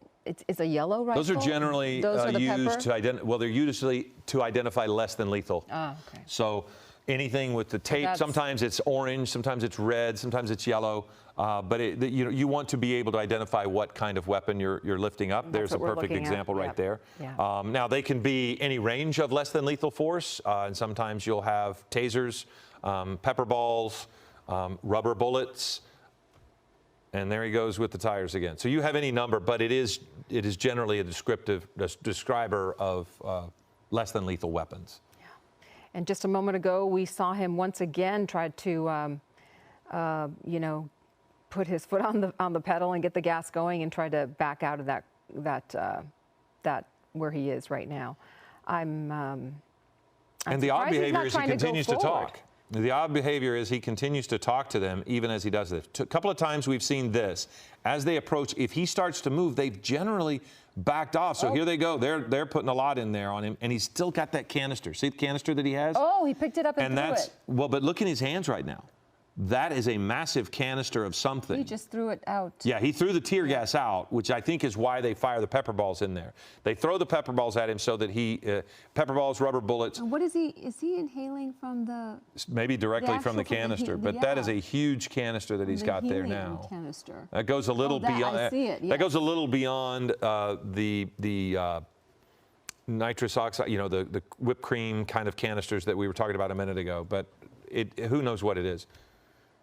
It's a yellow rifle. Those are generally used to identify. Well, they're usually to identify less than lethal. Oh, okay. So anything with the tape, sometimes it's orange, sometimes it's red, sometimes it's yellow. But you want to be able to identify what kind of weapon you're lifting up. There's a perfect example right there. Yeah. Now they can be any range of less than lethal force, and sometimes you'll have tasers, pepper balls, rubber bullets. And there he goes with the tires again. So you have any number, but it is generally a describer of less than lethal weapons. Yeah. And just a moment ago, we saw him once again try to, put his foot on the pedal and get the gas going and try to back out of that where he is right now. And the odd behavior is he continues to talk. The odd behavior is he continues to talk to them even as he does this. A couple of times we've seen this. As they approach, if he starts to move, they've generally backed off. So here they go. They're putting a lot in there on him, and he's still got that canister. See the canister that he has? Oh, he picked it up and threw it. Well, but look in his hands right now. That is a massive canister of something. He just threw it out. Yeah, he threw the tear gas out, which I think is why they fire the pepper balls in there. They throw the pepper balls at him so that pepper balls, rubber bullets. What is he inhaling from the? Maybe directly from the canister, but that is a huge canister that he's got there now. Canister. That goes a little beyond. I see it. Yes. That goes a little beyond the nitrous oxide, the whipped cream kind of canisters that we were talking about a minute ago. But who knows what it is.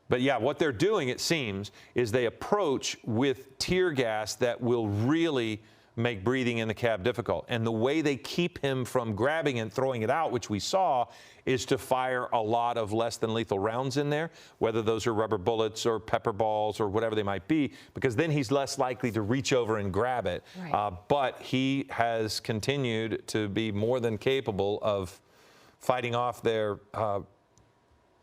But yeah, what they're doing, it seems, is they approach with tear gas that will really make breathing in the cab difficult. And the way they keep him from grabbing and throwing it out, which we saw, is to fire a lot of less than lethal rounds in there, whether those are rubber bullets or pepper balls or whatever they might be, because then he's less likely to reach over and grab it. Right. But he has continued to be more than capable of fighting off their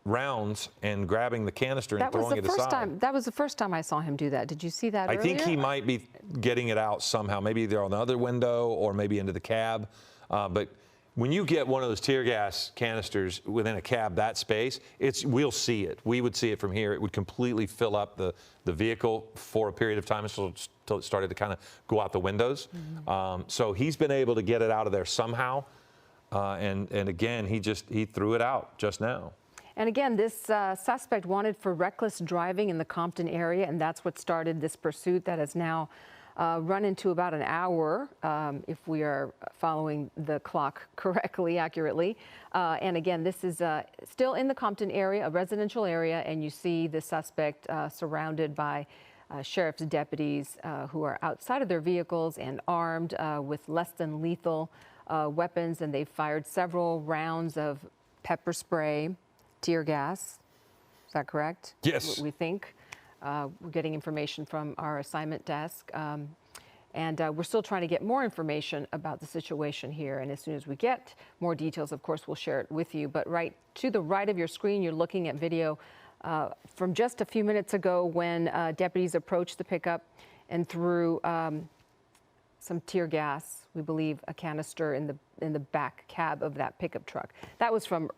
rounds and grabbing the canister and throwing it aside. That was the first time I saw him do that. Did you see that I earlier? think he might be getting it out somehow, maybe either on the other window or maybe into the cab. But when you get one of those tear gas canisters within a cab that space, we'll see it. We would see it from here. It would completely fill up the vehicle for a period of time until it started to kind of go out the windows. Mm-hmm. So he's been able to get it out of there somehow. And again, he threw it out just now. And again, this suspect wanted for reckless driving in the Compton area, and that's what started this pursuit that has now run into about an hour, if we are following the clock correctly, accurately. And again, this is still in the Compton area, a residential area, and you see the suspect surrounded by sheriff's deputies who are outside of their vehicles and armed with less than lethal weapons, and they've fired several rounds of pepper spray, tear gas. Is that correct? Yes. We think. We're getting information from our assignment desk. And we're still trying to get more information about the situation here. And as soon as we get more details, of course, we'll share it with you. But right to the right of your screen, you're looking at video from just a few minutes ago when deputies approached the pickup and threw some tear gas, we believe a canister in the back cab of that pickup truck. That was from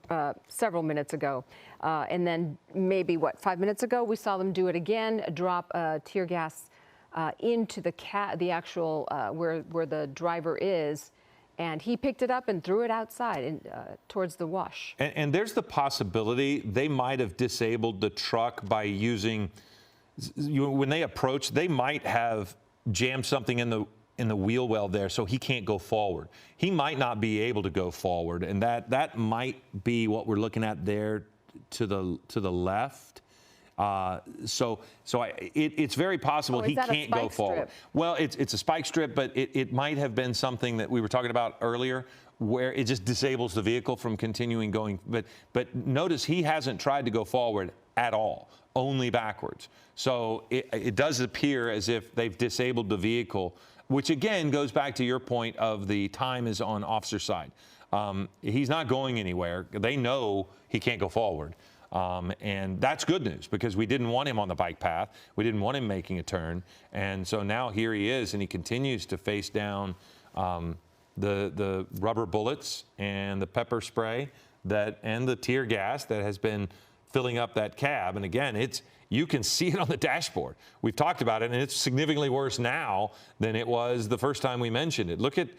several minutes ago. And then maybe, 5 minutes ago, we saw them do it again, drop tear gas into the actual, where the driver is. And he picked it up and threw it outside towards the wash. And there's the possibility they might have disabled the truck by using, when they approached, they might have jammed something in the wheel well there, so he can't go forward. He might not be able to go forward, and that might be what we're looking at there to the left. It's very possible he can't go forward. Well, it's a spike strip, but it might have been something that we were talking about earlier, where it just disables the vehicle from continuing going. But notice he hasn't tried to go forward at all, only backwards. So it does appear as if they've disabled the vehicle, which again goes back to your point of the time is on officer side. He's not going anywhere. They know he can't go forward. And that's good news, because we didn't want him on the bike path. We didn't want him making a turn. And so now here he is, and he continues to face down the rubber bullets and the pepper spray and the tear gas that has been filling up that cab. And again, you can see it on the dashboard. We've talked about it, and it's significantly worse now than it was the first time we mentioned it. Look at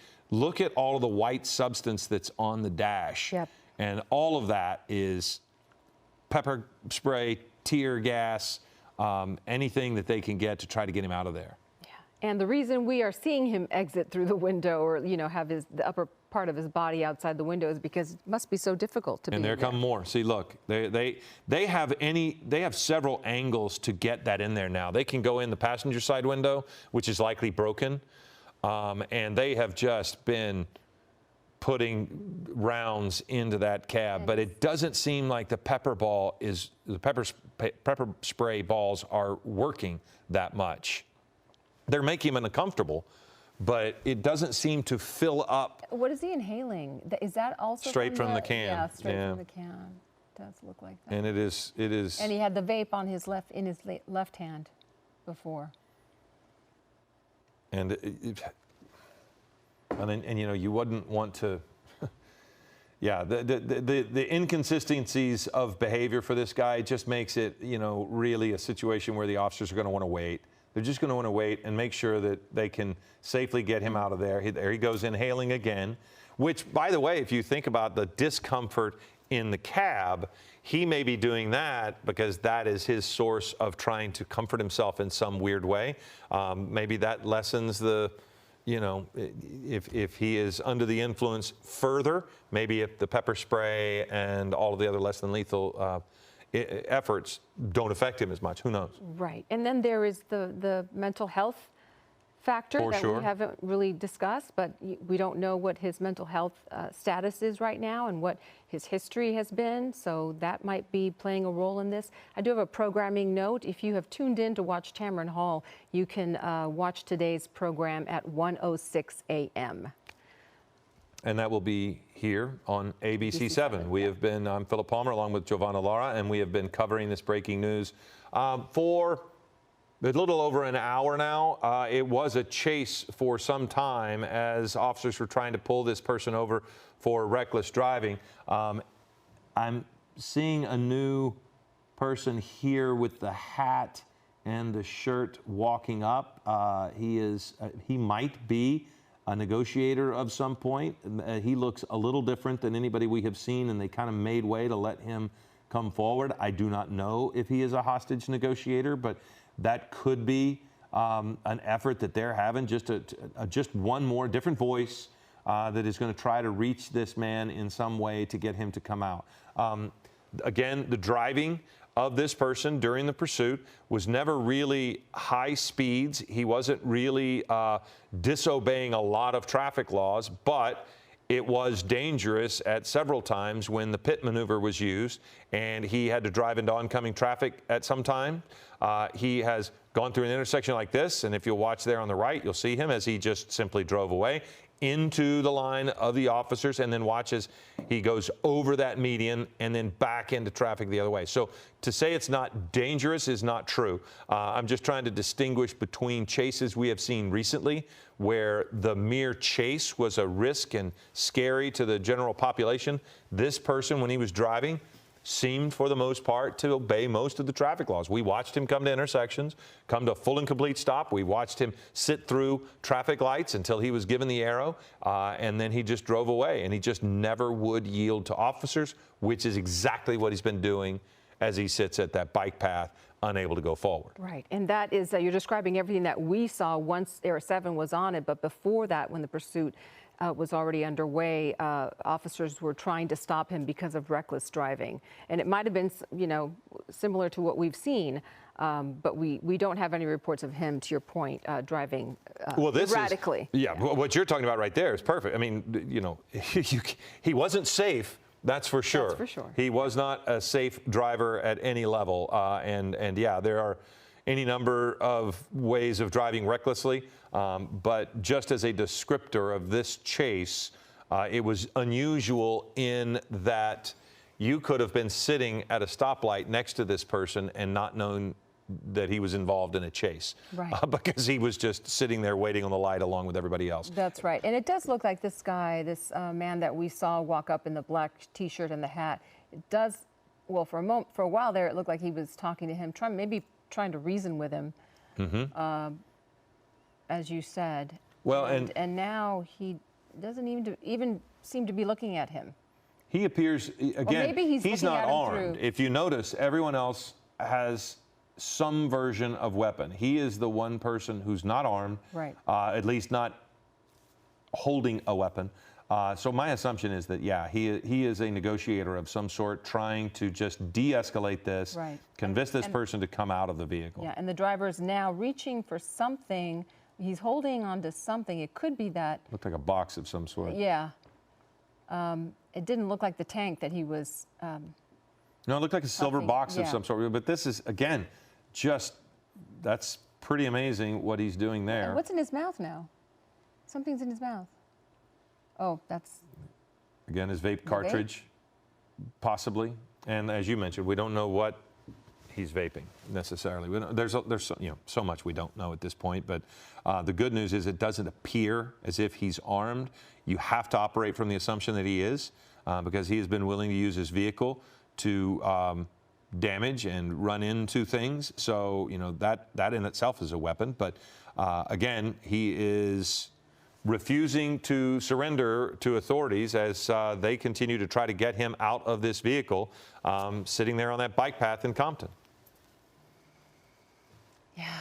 all of the white substance that's on the dash. Yep. And all of that is pepper spray, tear gas, anything that they can get to try to get him out of there. Yeah. And the reason we are seeing him exit through the window, or have the upper part of his body outside the window, is because it must be so difficult to be. And there come more. See, look, they have several angles to get that in there now. They can go in the passenger side window, which is likely broken, and they have just been putting rounds into that cab. But it doesn't seem like the pepper spray balls are working that much. They're making him uncomfortable, but it doesn't seem to fill up. What is he inhaling? Is that also straight from the can? Yeah, straight from the can. Does look like that. And it is. And he had the vape on his left hand before. And you wouldn't want to. Yeah, the inconsistencies of behavior for this guy just makes it, really a situation where the officers are going to want to wait. They're just going to want to wait and make sure that they can safely get him out of there. There he goes, inhaling again, which, by the way, if you think about the discomfort in the cab, he may be doing that because that is his source of trying to comfort himself in some weird way. Maybe that lessens the, if he is under the influence further, maybe if the pepper spray and all of the other less than lethal efforts don't affect him as much. Who knows? Right. And then there is the mental health factor For that sure. we haven't really discussed, but we don't know what his mental health status is right now and what his history has been, so that might be playing a role in this. I do have a programming note. If you have tuned in to watch Tamron Hall, you can watch today's program at 1:06 a.m. And that will be here on ABC7. We have been, I'm Philip Palmer along with Giovanna Lara, and we have been covering this breaking news for a little over an hour now. It was a chase for some time as officers were trying to pull this person over for reckless driving. I'm seeing a new person here with the hat and the shirt walking up. He might be a negotiator of some point. He looks a little different than anybody we have seen, and they kind of made way to let him come forward. I do not know if he is a hostage negotiator, but that could be an effort that they're having, just one more different voice that is going to try to reach this man in some way to get him to come out. Again, the driving of this person during the pursuit was never really high speeds. He wasn't really disobeying a lot of traffic laws, but it was dangerous at several times when the pit maneuver was used and he had to drive into oncoming traffic at some time. He has gone through an intersection like this, and if you'll watch there on the right, you'll see him as he just simply drove away into the line of the officers, and then watch as he goes over that median and then back into traffic the other way. So to say it's not dangerous is not true. I'm just trying to distinguish between chases we have seen recently where the mere chase was a risk and scary to the general population. This person, when he was driving, seemed for the most part to obey most of the traffic laws. We watched him come to intersections, come to a full and complete stop. We watched him sit through traffic lights until he was given the arrow, and then he just drove away, and he just never would yield to officers, which is exactly what he's been doing as he sits at that bike path, unable to go forward. Right, and that is, you're describing everything that we saw once Air 7 was on it, but before that, when the pursuit was already underway, officers were trying to stop him because of reckless driving. And it might have been, similar to what we've seen, but we don't have any reports of him, to your point, driving erratically. What you're talking about right there is perfect. I mean, he wasn't safe. That's for sure. That's for sure. He was not a safe driver at any level. And yeah, there are any number of ways of driving recklessly. But just as a descriptor of this chase, it was unusual in that you could have been sitting at a stoplight next to this person and not known that he was involved in a chase. Right. Because he was just sitting there waiting on the light along with everybody else. That's right. And it does look like this guy, this man that we saw walk up in the black T-shirt and the hat, it does, well, for a while there, it looked like he was talking to him, maybe trying to reason with him. Mm-hmm. As you said. Well, and now he doesn't even seem to be looking at him. He appears, again, maybe he's not at him armed. If you notice, everyone else has some version of weapon. He is the one person who's not armed, right? At least not holding a weapon. So my assumption is that, yeah, he is a negotiator of some sort, trying to just de-escalate this, right. Convince this person to come out of the vehicle. Yeah, and the driver is now reaching for something. He's holding onto something. It could be that. Looked like a box of some sort. Yeah. It didn't look like the tank that he was. No, it looked like a silver box of some sort. But this is, again, that's pretty amazing what he's doing there. And what's in his mouth now? Something's in his mouth. Oh, that's. Again, his vape cartridge, possibly. And as you mentioned, we don't know what he's vaping necessarily. There's so much we don't know at this point. But the good news is it doesn't appear as if he's armed. You have to operate from the assumption that he is, because he has been willing to use his vehicle to damage and run into things. So that in itself is a weapon. But again, he is refusing to surrender to authorities as they continue to try to get him out of this vehicle, sitting there on that bike path in Compton. Yeah,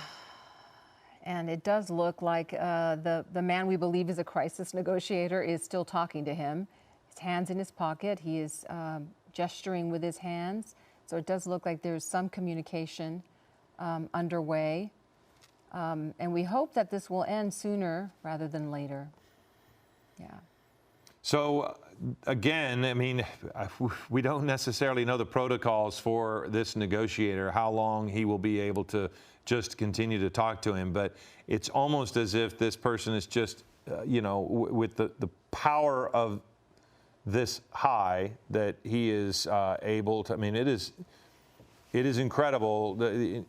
and it does look like the man we believe is a crisis negotiator is still talking to him. His hands in his pocket. He is gesturing with his hands. So it does look like there's some communication underway. And we hope that this will end sooner rather than later. Yeah. So again, I mean, we don't necessarily know the protocols for this negotiator, how long he will be able to just continue to talk to him. But it's almost as if this person is just, with the power of this high that he is able to. I mean, it is incredible the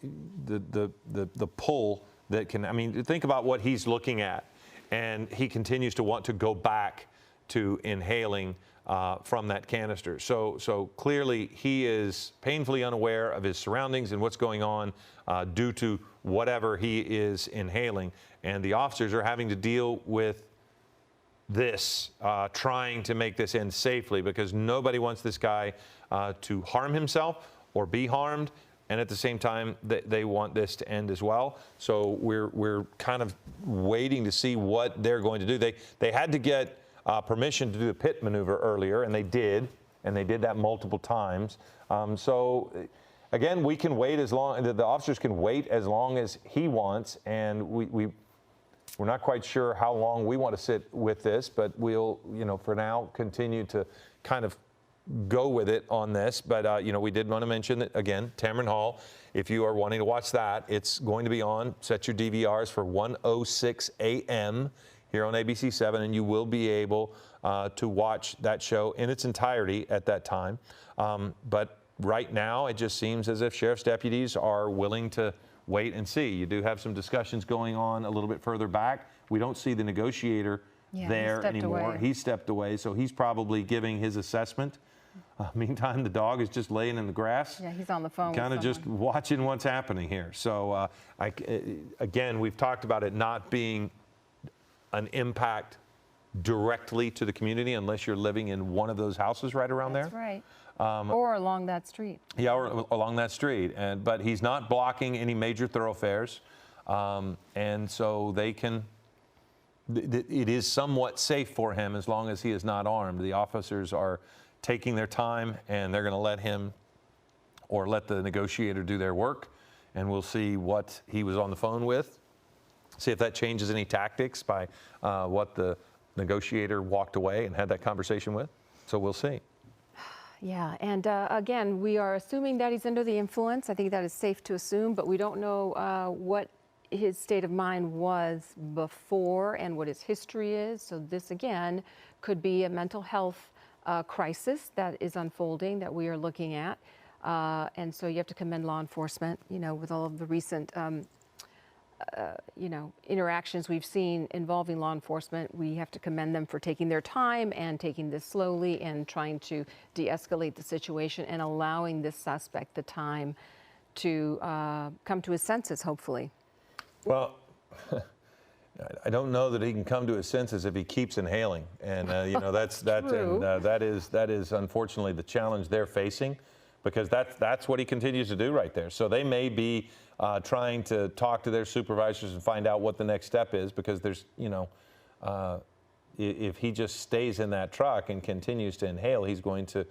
pull that can. I mean, think about what he's looking at, and he continues to want to go back to inhaling from that canister. So clearly he is painfully unaware of his surroundings and what's going on due to whatever he is inhaling. And the officers are having to deal with this, trying to make this end safely, because nobody wants this guy to harm himself or be harmed. And at the same time, they want this to end as well. So we're kind of waiting to see what they're going to do. They had to get permission to do the pit maneuver earlier, and they did that multiple times. So again, we can wait as long. The officers can wait as long as he wants, and we're not quite sure how long we want to sit with this, but we'll, for now, continue to kind of go with it on this. But, we did want to mention that, again, Tamron Hall, if you are wanting to watch that, it's going to be on. Set your DVRs for 1:06 a.m. here on ABC7, and you will be able to watch that show in its entirety at that time. But right now, it just seems as if sheriff's deputies are willing to wait and see. You do have some discussions going on a little bit further back. We don't see the negotiator there anymore. He stepped away, so he's probably giving his assessment. Meantime, the dog is just laying in the grass. Yeah, he's on the phone. Kind of just watching what's happening here. So, again, we've talked about it not being an impact directly to the community unless you're living in one of those houses right around there. That's right. Or along that street. Yeah, or along that street. But he's not blocking any major thoroughfares. And so they can, it is somewhat safe for him as long as he is not armed. The officers are taking their time, and they're going to let him or let the negotiator do their work. And we'll see what he was on the phone with. See if that changes any tactics by what the negotiator walked away and had that conversation with. So we'll see. Yeah, and again, we are assuming that he's under the influence. I think that is safe to assume, but we don't know what his state of mind was before and what his history is. So this, again, could be a mental health crisis that is unfolding that we are looking at. And so you have to commend law enforcement, with all of the recent interactions we've seen involving law enforcement. We have to commend them for taking their time and taking this slowly and trying to de-escalate the situation and allowing this suspect the time to come to his senses, hopefully. Well, I don't know that he can come to his senses if he keeps inhaling, and that is unfortunately the challenge they're facing, because that's what he continues to do right there. So they may be trying to talk to their supervisors and find out what the next step is, because there's, if he just stays in that truck and continues to inhale, he's going to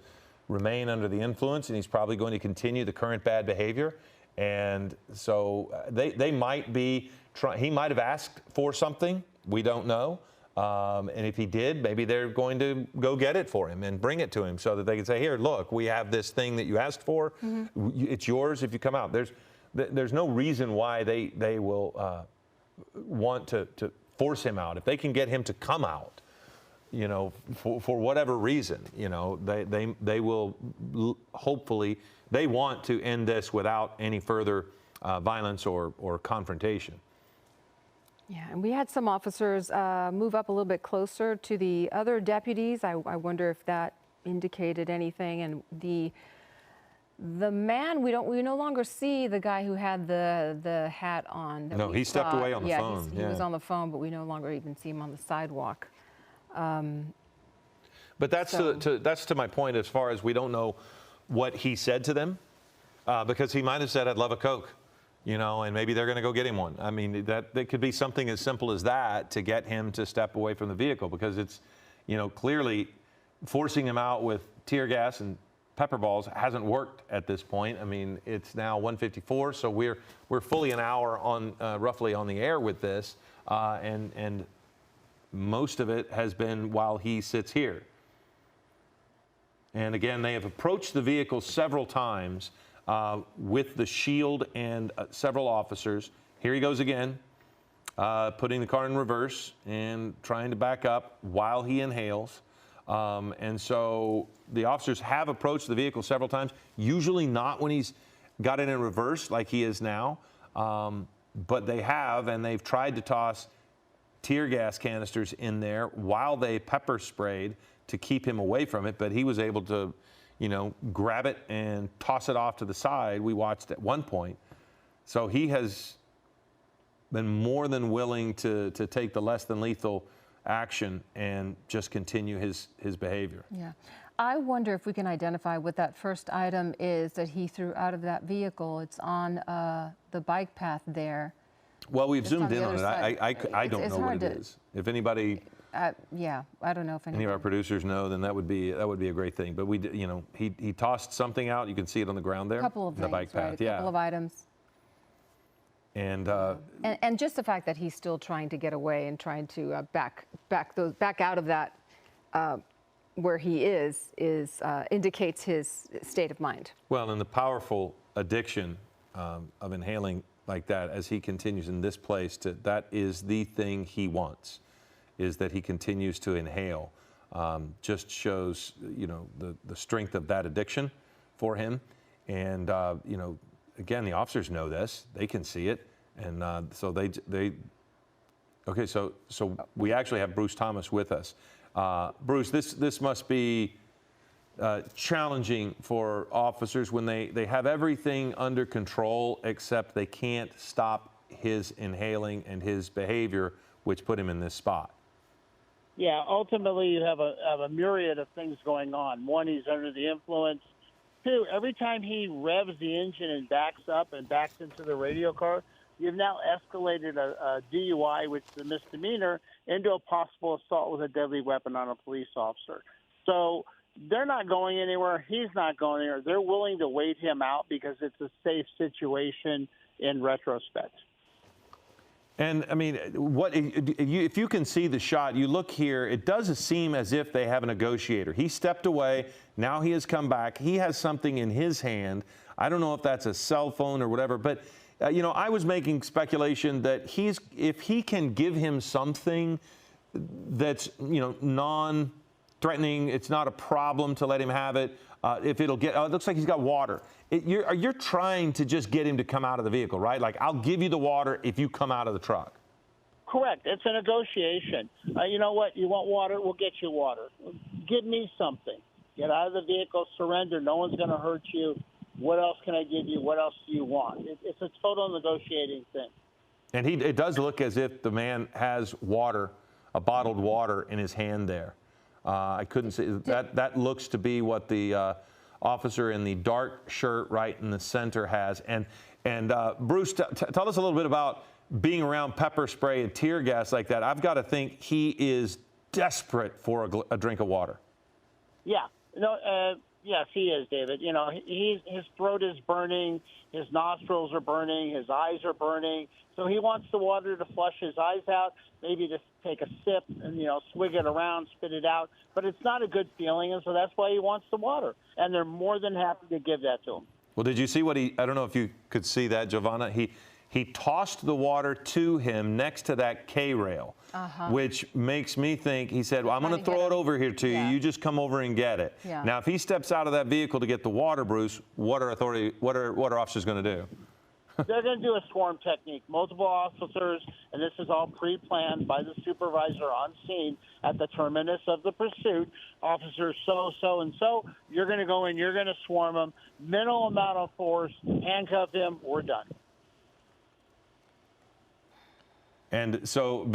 remain under the influence, and he's probably going to continue the current bad behavior. And so they might be he might have asked for something. We don't know. And if he did, maybe they're going to go get it for him and bring it to him so that they can say, here, look, we have this thing that you asked for. Mm-hmm. It's yours if you come out. There's no reason why they will want to force him out. If they can get him to come out, for whatever reason, they will hopefully, they want to end this without any further violence or confrontation. Yeah, and we had some officers move up a little bit closer to the other deputies. I wonder if that indicated anything. And the man, we no longer see the guy who had the hat on. No, he stepped away on the phone. He was on the phone, but we no longer even see him on the sidewalk. But that's to my point, as far as we don't know what he said to them, because he might have said, "I'd love a Coke," and maybe they're going to go get him one. I mean, that could be something as simple as that to get him to step away from the vehicle, because it's, clearly forcing him out with tear gas and pepper balls hasn't worked at this point. I mean, it's now 1:54, so we're fully an hour on roughly on the air with this, and most of it has been while he sits here. And again, they have approached the vehicle several times with the shield and several officers. Here he goes again, putting the car in reverse and trying to back up while he inhales. And so the officers have approached the vehicle several times, usually not when he's got it in reverse like he is now, but they have, and they've tried to toss tear gas canisters in there while they pepper sprayed to keep him away from it, but he was able to, grab it and toss it off to the side. We watched at one point. So he has been more than willing to take the less than lethal action and just continue his behavior. Yeah. I wonder if we can identify what that first item is that he threw out of that vehicle. It's on the bike path there. Well, we've Just zoomed on the in on other it. side. I don't It's know what hard it to- is. If anybody, Yeah, I don't know if any of our producers know, then that would be a great thing. But he tossed something out. You can see it on the ground there. A couple of the things, bike path. right? A Yeah. couple of items. And And just the fact that he's still trying to get away and trying to back out of that where he is indicates his state of mind. well, and the powerful addiction of inhaling like that as he continues in this place, that is the thing he wants, is that he continues to inhale. Just shows, the strength of that addiction for him. And, again, the officers know this. They can see it. And so okay, so we actually have Bruce Thomas with us. Bruce, this must be challenging for officers when they have everything under control, except they can't stop his inhaling and his behavior, which put him in this spot. Yeah, ultimately you have a myriad of things going on. One, he's under the influence. Two, every time he revs the engine and backs up and backs into the radio car, you've now escalated a DUI, which is a misdemeanor, into a possible assault with a deadly weapon on a police officer. So they're not going anywhere. He's not going anywhere. They're willing to wait him out because it's a safe situation in retrospect. And, I mean, if you can see the shot, you look here, it does seem as if they have a negotiator. He stepped away. Now he has come back. He has something in his hand. I don't know if that's a cell phone or whatever, but, I was making speculation that if he can give him something that's, non-threatening, it's not a problem to let him have it. If it'll get, it looks like he's got water. You're trying to just get him to come out of the vehicle, right? Like, I'll give you the water if you come out of the truck. Correct. It's a negotiation. You know what? You want water? We'll get you water. Give me something. Get out of the vehicle, surrender. No one's going to hurt you. What else can I give you? What else do you want? It's a total negotiating thing. And it does look as if the man has water, a bottled water in his hand there. I couldn't see that. That looks to be what the officer in the dark shirt right in the center has. And Bruce, tell us a little bit about being around pepper spray and tear gas like that. I've got to think he is desperate for a drink of water. Yeah. Yes, he is, David. His throat is burning, his nostrils are burning, his eyes are burning. So he wants the water to flush his eyes out, maybe just take a sip and, swig it around, spit it out. But it's not a good feeling, and so that's why he wants the water. And they're more than happy to give that to him. Well, did you see what I don't know if you could see that, Giovanna. He tossed the water to him next to that K-rail, which makes me think, he said, well, I'm going to throw it over here to you. You just come over and get it. Yeah. Now, if he steps out of that vehicle to get the water, Bruce, what are officers going to do? They're going to do a swarm technique. Multiple officers, and this is all pre-planned by the supervisor on scene at the terminus of the pursuit. Officers so, and so. You're going to go in. You're going to swarm them. Minimal amount of force. Handcuff him. We're done. And so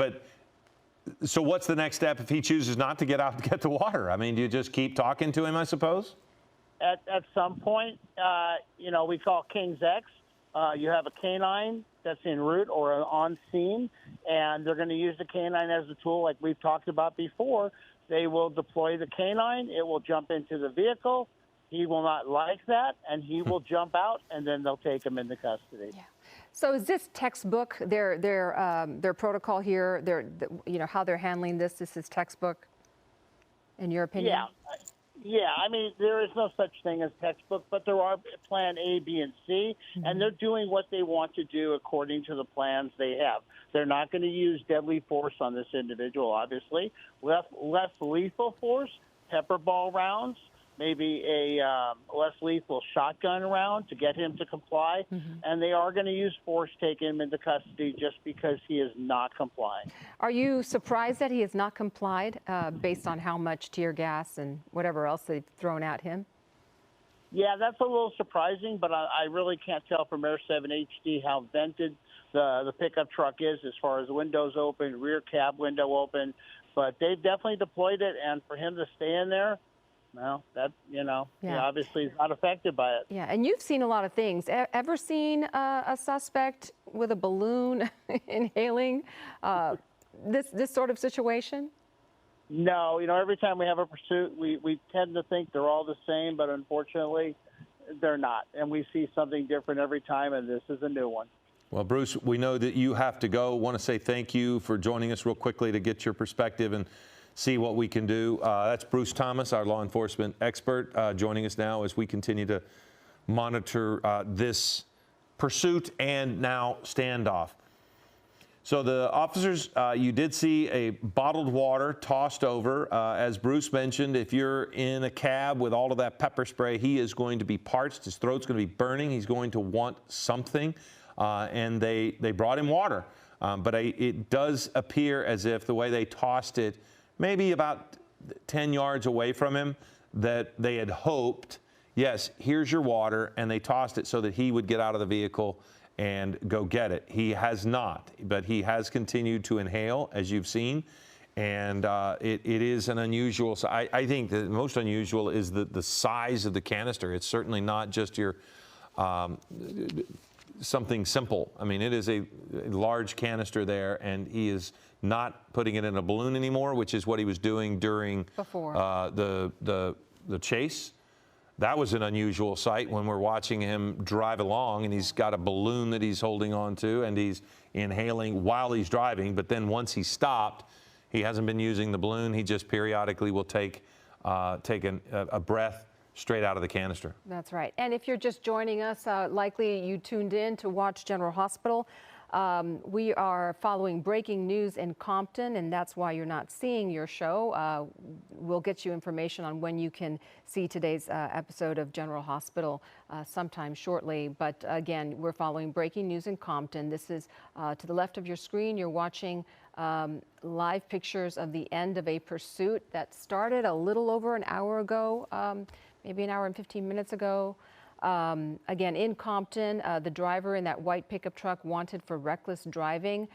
what's the next step if he chooses not to get out and get the water? I mean, do you just keep talking to him, I suppose? At some point, we call King's X. You have a canine that's en route or on scene, and they're going to use the canine as a tool like we've talked about before. They will deploy the canine. It will jump into the vehicle. He will not like that, and he will jump out, and then they'll take him into custody. Yeah. So is this textbook, their protocol here, how they're handling this? This is textbook, in your opinion? Yeah. Yeah, I mean, there is no such thing as textbook, but there are plan A, B, and C, and they're doing what they want to do according to the plans they have. They're not going to use deadly force on this individual, obviously. Less lethal force, pepper ball rounds, maybe a less lethal shotgun round to get him to comply, and they are going to use force to take him into custody just because he is not complying. Are you surprised that he has not complied based on how much tear gas and whatever else they've thrown at him? Yeah, that's a little surprising, but I really can't tell from Air 7 HD how vented the pickup truck is as far as windows open, rear cab window open, but they've definitely deployed it, and for him to stay in there, well, that, he obviously is not affected by it. Yeah, and you've seen a lot of things. Ever seen a suspect with a balloon inhaling this sort of situation? No, every time we have a pursuit, we tend to think they're all the same, but unfortunately, they're not. And we see something different every time, and this is a new one. Well, Bruce, we know that you have to go. Want to say thank you for joining us real quickly to get your perspective and see what we can do. That's Bruce Thomas, our law enforcement expert, joining us now as we continue to monitor this pursuit and now standoff. So the officers, you did see a bottled water tossed over. As Bruce mentioned, if you're in a cab with all of that pepper spray, he is going to be parched. His throat's going to be burning. He's going to want something. And they brought him water. But it does appear as if the way they tossed it, maybe about 10 yards away from him, that they had hoped, yes, here's your water, and they tossed it so that he would get out of the vehicle and go get it. He has not, but he has continued to inhale, as you've seen, and it is an unusual. I think the most unusual is the size of the canister. It's certainly not just your something simple. I mean, it is a large canister there, and he is not putting it in a balloon anymore, which is what he was doing during the chase. That was an unusual sight when we're watching him drive along, and he's got a balloon that he's holding on to, and he's inhaling while he's driving. But then once he stopped, he hasn't been using the balloon. He just periodically will take a breath straight out of the canister. That's right. And if you're just joining us, likely you tuned in to watch General Hospital. We are following breaking news in Compton, and that's why you're not seeing your show. We'll get you information on when you can see today's episode of General Hospital sometime shortly. But again, we're following breaking news in Compton. This is to the left of your screen. You're watching live pictures of the end of a pursuit that started a little over an hour ago, maybe an hour and 15 minutes ago. Again, in Compton, the driver in that white pickup truck wanted for reckless driving.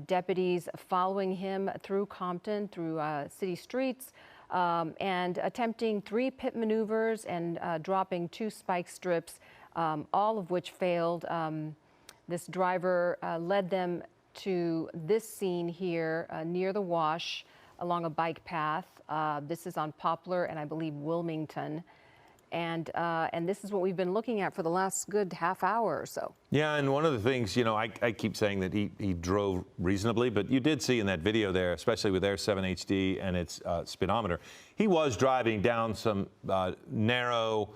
Deputies following him through Compton, through city streets, and attempting 3 pit maneuvers and dropping 2 spike strips, all of which failed. This driver led them to this scene here near the wash along a bike path. This is on Poplar and I believe Wilmington. And this is what we've been looking at for the last good half hour or so. Yeah, and one of the things, I keep saying that he drove reasonably, but you did see in that video there, especially with Air 7 HD and its speedometer, he was driving down some narrow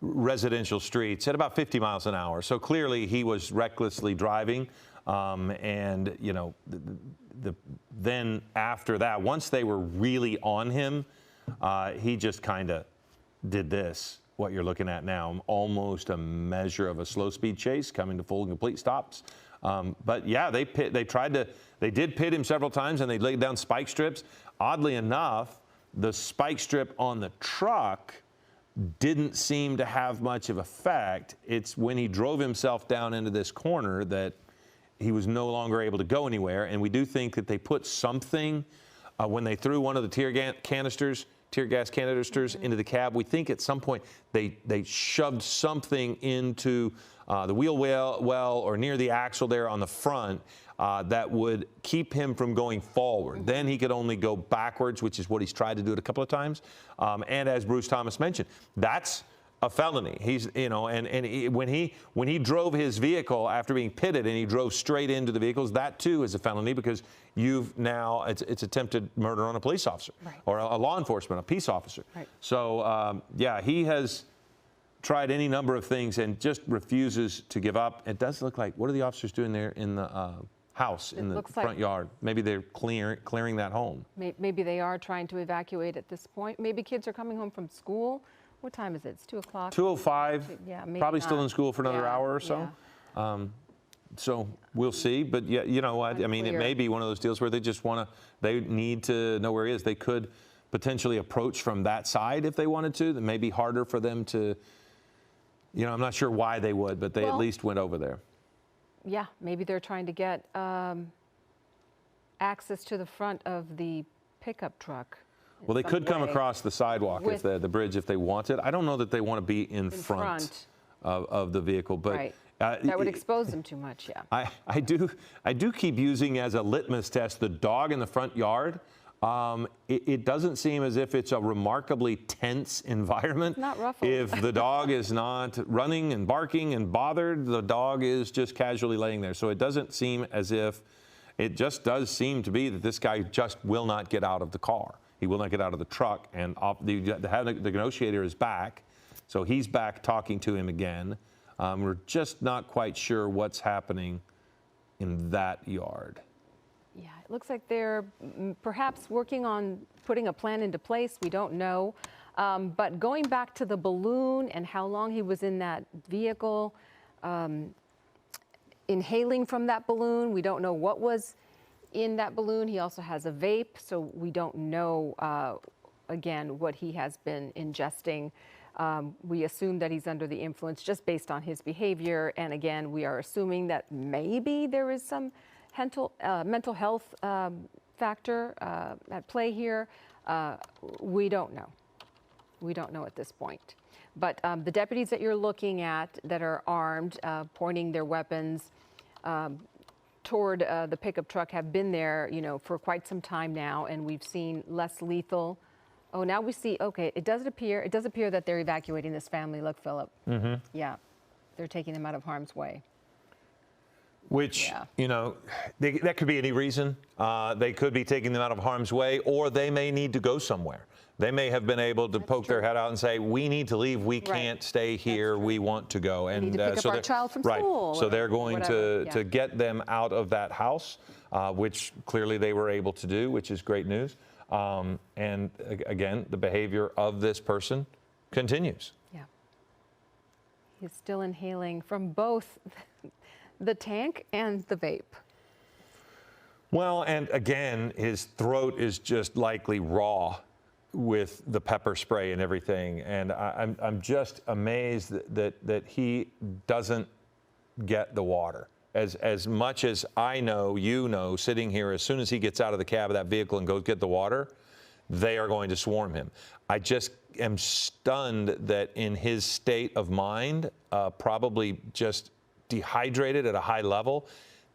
residential streets at about 50 miles an hour. So clearly he was recklessly driving. Then after that, once they were really on him, he just kind of did this, what you're looking at now, almost a measure of a slow speed chase coming to full and complete stops. But yeah, they did pit him several times, and they laid down spike strips. Oddly enough, the spike strip on the truck didn't seem to have much of effect. It's when he drove himself down into this corner that he was no longer able to go anywhere. And we do think that they put something when they threw one of the tear gas canisters into the cab. We think at some point they shoved something into the wheel well or near the axle there on the front that would keep him from going forward. Then he could only go backwards, which is what he's tried to do it a couple of times. And as Bruce Thomas mentioned, that's a felony. He's, you know, when he drove his vehicle after being pitted and he drove straight into the vehicles, that too is a felony because you've now, it's attempted murder on a police officer or a law enforcement, a peace officer. So, yeah, he has tried any number of things and just refuses to give up. It does look like, what are the officers doing there in the house, in the front yard? Maybe they're clearing that home. Maybe they are trying to evacuate at this point. Maybe kids are coming home from school. What time is it? It's 2 o'clock. 2:05. Yeah, maybe probably not. still in school for another hour or so. Yeah. So we'll see. But yeah, you know what? I mean, it may be one of those deals where they just they need to know where he is. They could potentially approach from that side if they wanted to. That may be harder for them to, you know, I'm not sure why they would, but they at least went over there. Yeah, maybe they're trying to get access to the front of the pickup truck. Well, they could come across the sidewalk, if the bridge, if they wanted. I don't know that they want to be in front of the vehicle, but that would expose them too much. Yeah. I do keep using as a litmus test the dog in the front yard. It doesn't seem as if it's a remarkably tense environment. Not ruffled. If the dog is not running and barking and bothered, the dog is just casually laying there. So it doesn't seem as if, it just does seem to be that this guy just will not get out of the car. He will not get out of the truck, and the negotiator is back, so he's back talking to him again. We're just not quite sure what's happening in that yard. Yeah, it looks like they're perhaps working on putting a plan into place. We don't know. But going back to the balloon and how long he was in that vehicle, inhaling from that balloon, we don't know what was in that balloon. He also has a vape, so we don't know, again, what he has been ingesting. We assume that he's under the influence just based on his behavior. And again, we are assuming that maybe there is some mental health factor at play here. We don't know. We don't know at this point. But the deputies that you're looking at that are armed, pointing their weapons toward the pickup truck have been there, you know, for quite some time now, and we've seen less lethal. Oh, now we see, okay, it does appear that they're evacuating this family. Look, Philip. Mm-hmm. Yeah, they're taking them out of harm's way. Which, you know, that could be any reason. They could be taking them out of harm's way, or they may need to go somewhere. They may have been able to poke their head out and say, we need to leave. We can't stay here. We want to go. And we need to pick up our child from school. So they're going to get them out of that house, which clearly they were able to do, which is great news. And again, the behavior of this person continues. Yeah. He's still inhaling from both the tank and the vape. Well, and again, his throat is just likely raw with the pepper spray and everything. And I'm just amazed that he doesn't get the water. As much as I know, you know, sitting here, as soon as he gets out of the cab of that vehicle and goes get the water, they are going to swarm him. I just am stunned that in his state of mind, probably just dehydrated at a high level,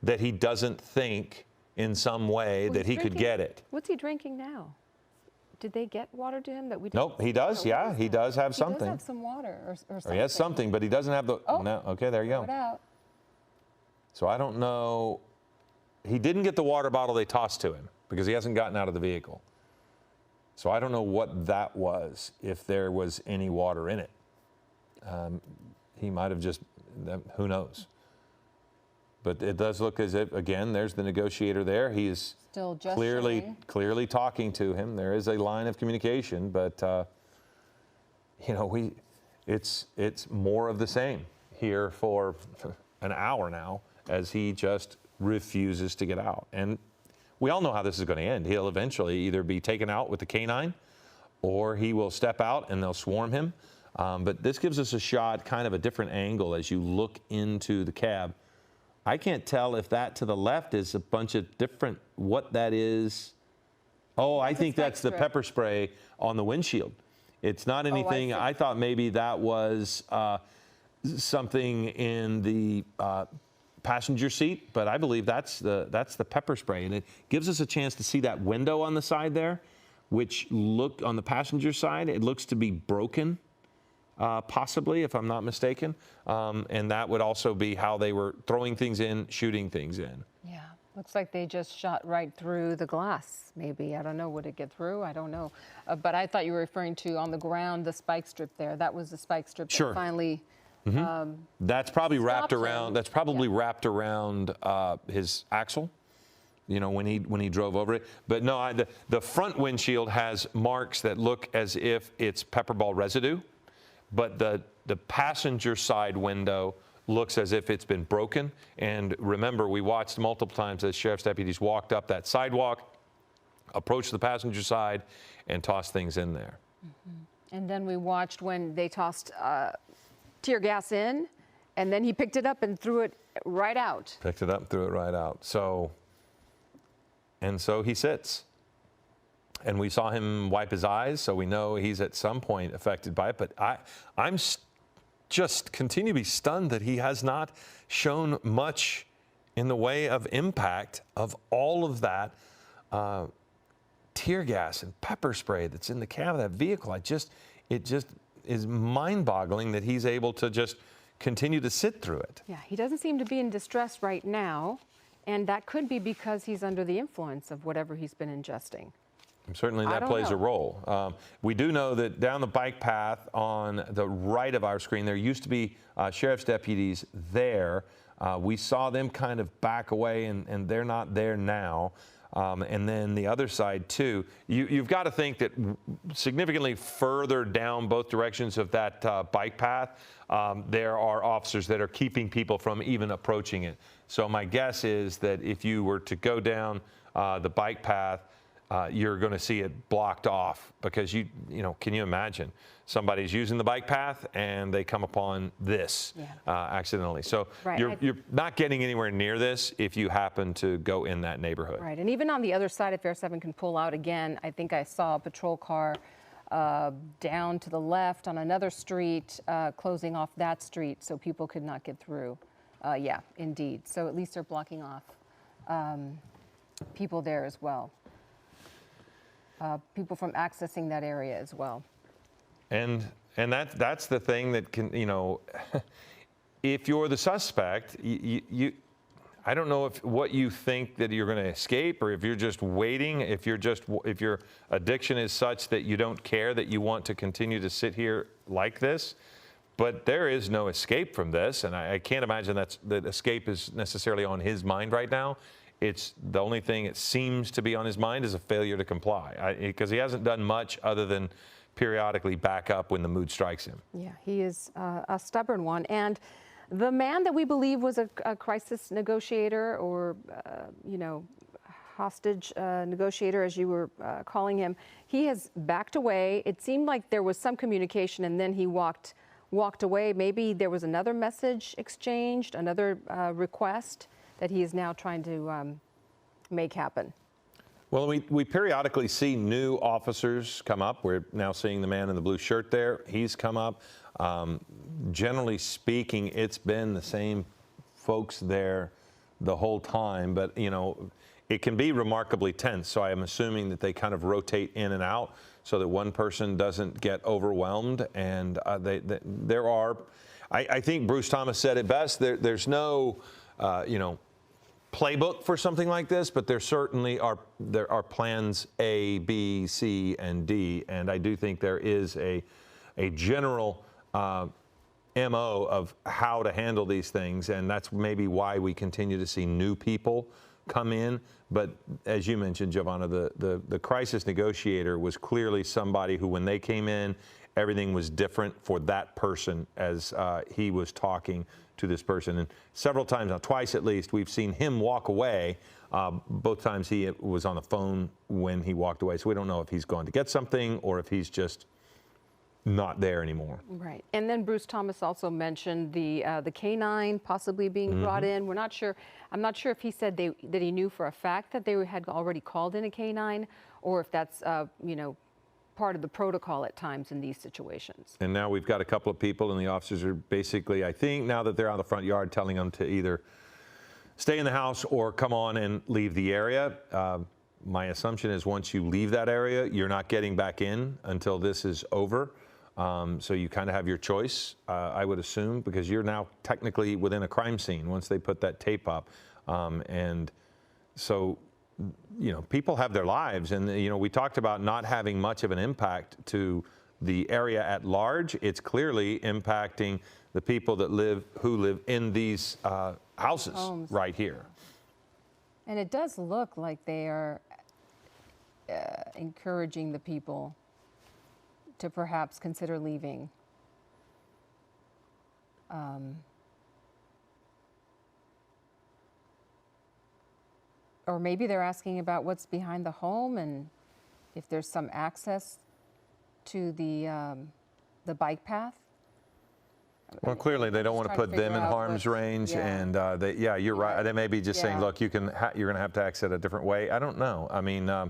that he doesn't think in some way that he could get it. What's he drinking now? Did they get water to him that we didn't? Nope, he does. Yeah, he does have something. He does have some water or something. Or he has something, but he doesn't have the. Oh, no, okay, there you go. It out. So I don't know. He didn't get the water bottle they tossed to him because he hasn't gotten out of the vehicle. So I don't know what that was, if there was any water in it. He might have just, who knows? But it does look as if, again, there's the negotiator there. He is still just clearly talking to him. There is a line of communication, but you know, it's more of the same here for an hour now, as he just refuses to get out. And we all know how this is going to end. He'll eventually either be taken out with the canine, or he will step out and they'll swarm him. But this gives us a shot, kind of a different angle as you look into the cab. I can't tell if that to the left is a bunch of different, what that is. Oh, I think that's the pepper spray on the windshield. It's not anything. I thought maybe that was something in the passenger seat, but I believe that's the pepper spray, and it gives us a chance to see that window on the side there, which look on the passenger side, it looks to be broken. possibly, if I'm not mistaken. And that would also be how they were throwing things in, shooting things in. Yeah, looks like they just shot right through the glass, maybe. I don't know, would it get through? I don't know. But I thought you were referring to on the ground, the spike strip there. That was the spike strip that finally That's probably wrapped around. him. That's probably wrapped around his axle. You know, when he drove over it. But no, the front windshield has marks that look as if it's pepper ball residue, but the passenger side window looks as if it's been broken. And remember, we watched multiple times as sheriff's deputies walked up that sidewalk, approached the passenger side, and tossed things in there. And then we watched when they tossed tear gas in, and then he picked it up and threw it right out. Picked it up and threw it right out. So he sits. And we saw him wipe his eyes, so we know he's at some point affected by it. But I'm just continue to be stunned that he has not shown much in the way of impact of all of that tear gas and pepper spray that's in the cab of that vehicle. It just is mind-boggling that he's able to just continue to sit through it. Yeah, he doesn't seem to be in distress right now, and that could be because he's under the influence of whatever he's been ingesting. Certainly that plays a role. We do know that down the bike path on the right of our screen, there used to be sheriff's deputies there. We saw them kind of back away, and they're not there now. And then the other side, too, you've got to think that significantly further down both directions of that bike path, there are officers that are keeping people from even approaching it. So my guess is that if you were to go down the bike path, you're going to see it blocked off because you know, can you imagine somebody's using the bike path and they come upon this accidentally? So you're not getting anywhere near this if you happen to go in that neighborhood. Right, and even on the other side, if Air 7 can pull out again, I think I saw a patrol car down to the left on another street, closing off that street so people could not get through. Yeah, indeed. So at least they're blocking off people there as well. People from accessing that area as well. And that's the thing that can, you know, if you're the suspect, I don't know what you think that you're going to escape, or if you're just waiting, if your addiction is such that you don't care, that you want to continue to sit here like this. But there is no escape from this, and I can't imagine that escape is necessarily on his mind right now. It's the only thing it seems to be on his mind is a failure to comply, because he hasn't done much other than periodically back up when the mood strikes him. Yeah, he is a stubborn one. And the man that we believe was a crisis negotiator, or, you know, hostage negotiator, as you were calling him, he has backed away. It seemed like there was some communication, and then he walked away. Maybe there was another message exchanged, another request that he is now trying to make happen. Well, we periodically see new officers come up. We're now seeing the man in the blue shirt there. He's come up. Generally speaking, it's been the same folks there the whole time, but you know, it can be remarkably tense. So I am assuming that they kind of rotate in and out so that one person doesn't get overwhelmed. And there are, I think Bruce Thomas said it best. There's no, you know, playbook for something like this, but there certainly are plans A, B, C, and D, and I do think there is a general MO of how to handle these things, and that's maybe why we continue to see new people come in. But as you mentioned, Giovanna, the crisis negotiator was clearly somebody who, when they came in, everything was different for that person as he was talking to this person. And several times, now twice at least, we've seen him walk away. Both times he was on the phone when he walked away. So we don't know if he's going to get something or if he's just not there anymore. Right. And then Bruce Thomas also mentioned the K-9 possibly being brought in. We're not sure. I'm not sure if he said that he knew for a fact that they had already called in a K-9, or if that's you know, part of the protocol at times in these situations. And now we've got a couple of people, and the officers are basically, I think, now that they're out of the front yard, telling them to either stay in the house or come on and leave the area. My assumption is once you leave that area, you're not getting back in until this is over. So you kind of have your choice, I would assume, because you're now technically within a crime scene once they put that tape up. And so, people have their lives. And, we talked about not having much of an impact to the area at large. It's clearly impacting the people who live in these houses Homes. right here. And it does look like they are encouraging the people to perhaps consider leaving. Or maybe they're asking about what's behind the home and if there's some access to the bike path. Well, clearly they don't want to trying to put them in figure out harm's what's- range, yeah. and you're right. They may be just saying, Yeah. look, you're going to have to exit a different way. I don't know. I mean, Yeah,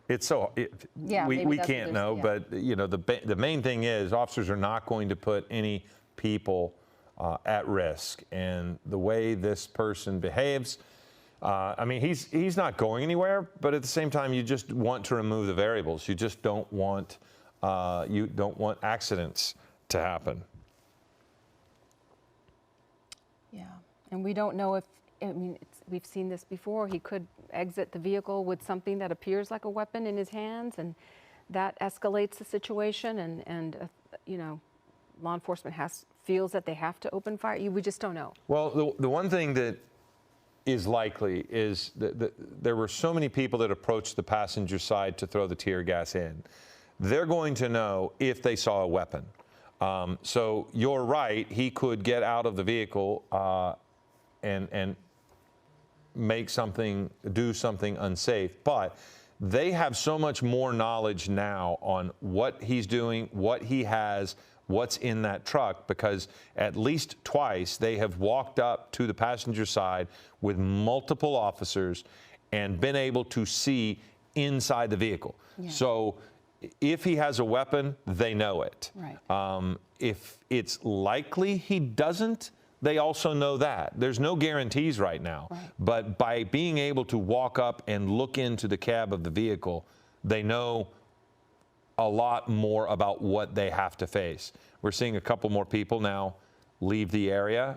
maybe we that's what can't they're- know, yeah. but the main thing is officers are not going to put any people at risk, and the way this person behaves. I mean, he's not going anywhere, but at the same time, you just want to remove the variables. You just don't want accidents to happen. Yeah, and we don't know if, we've seen this before. He could exit the vehicle with something that appears like a weapon in his hands, and that escalates the situation, and law enforcement feels that they have to open fire. We just don't know. Well, the one thing that is likely is that there were so many people that approached the passenger side to throw the tear gas in. They're going to know if they saw a weapon. So you're right, he could get out of the vehicle and do something unsafe, but they have so much more knowledge now on what he's doing, what he has, what's in that truck, because at least twice they have walked up to the passenger side with multiple officers and been able to see inside the vehicle. Yeah. So if he has a weapon, they know it. Right. If it's likely he doesn't, they also know that. There's no guarantees right now. Right. But by being able to walk up and look into the cab of the vehicle, they know a lot more about what they have to face. We're seeing a couple more people now leave the area,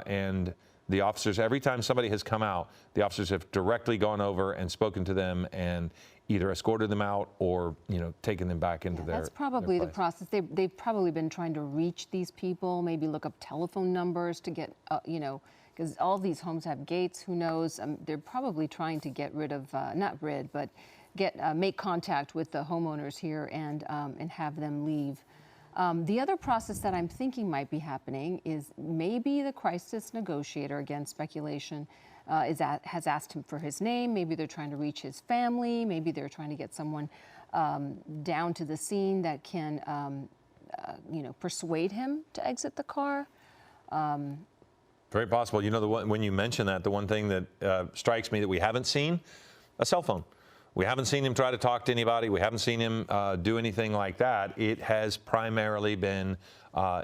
and the officers, every time somebody has come out, the officers have directly gone over and spoken to them and either escorted them out or, taken them back into their That's probably their the place. process. They've probably been trying to reach these people, maybe look up telephone numbers to get, because all these homes have gates, who knows? They're probably trying to get rid of, but make contact with the homeowners here and have them leave. The other process that I'm thinking might be happening is maybe the crisis negotiator, again, speculation, has asked him for his name. Maybe they're trying to reach his family. Maybe they're trying to get someone down to the scene that can, persuade him to exit the car. Very possible. When you mention that, the one thing that strikes me that we haven't seen, a cell phone. We haven't seen him try to talk to anybody. We haven't seen him do anything like that. It has primarily been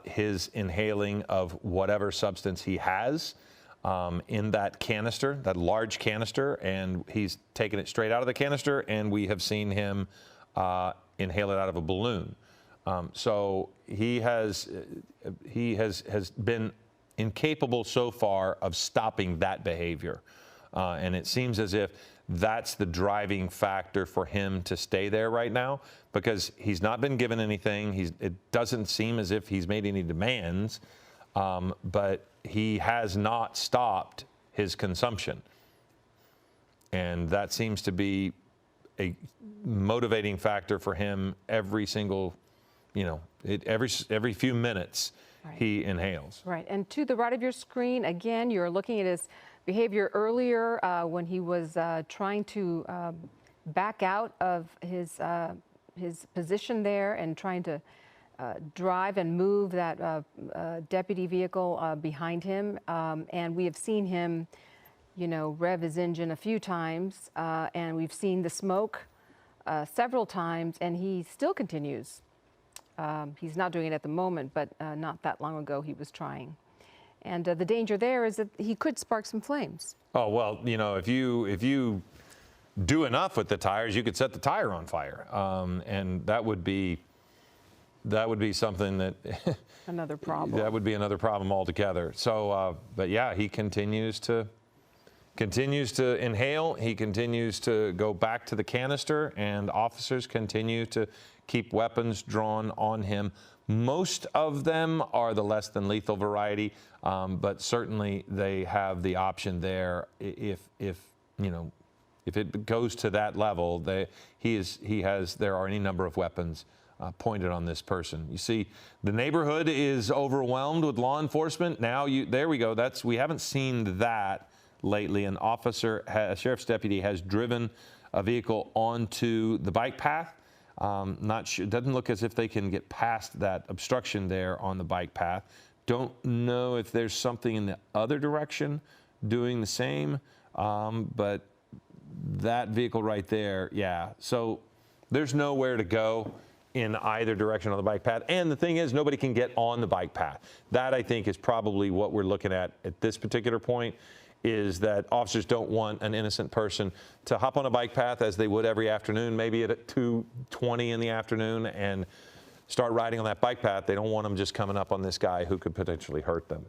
his inhaling of whatever substance he has in that canister, that large canister, and he's taken it straight out of the canister, and we have seen him inhale it out of a balloon. So he has been incapable so far of stopping that behavior, and it seems as if that's the driving factor for him to stay there right now, because he's not been given anything. It doesn't seem as if he's made any demands, but he has not stopped his consumption. And that seems to be a motivating factor for him every single, every few minutes. Right. He inhales. Right, and to the right of your screen, again, you're looking at his behavior earlier when he was trying to back out of his position there and trying to drive and move that deputy vehicle behind him. And we have seen him, rev his engine a few times, and we've seen the smoke several times, and he still continues. He's not doing it at the moment, but not that long ago he was trying. And the danger there is that he could spark some flames. Oh, well, if you do enough with the tires, you could set the tire on fire. And that would be that would be something that Another problem. that would be another problem altogether. So, but yeah, he continues to inhale. He continues to go back to the canister, and officers continue to keep weapons drawn on him. Most of them are the less than lethal variety, but certainly they have the option there if it goes to that level. There are any number of weapons pointed on this person. You see, the neighborhood is overwhelmed with law enforcement. Now, there we go. We haven't seen that lately. A sheriff's deputy has driven a vehicle onto the bike path. Not sure. It doesn't look as if they can get past that obstruction there on the bike path. Don't know if there's something in the other direction doing the same, but that vehicle right there, yeah. So there's nowhere to go in either direction on the bike path. And the thing is, nobody can get on the bike path. That, I think, is probably what we're looking at this particular point, is that officers don't want an innocent person to hop on a bike path as they would every afternoon, maybe at 2:20 in the afternoon, and start riding on that bike path. They don't want them just coming up on this guy who could potentially hurt them.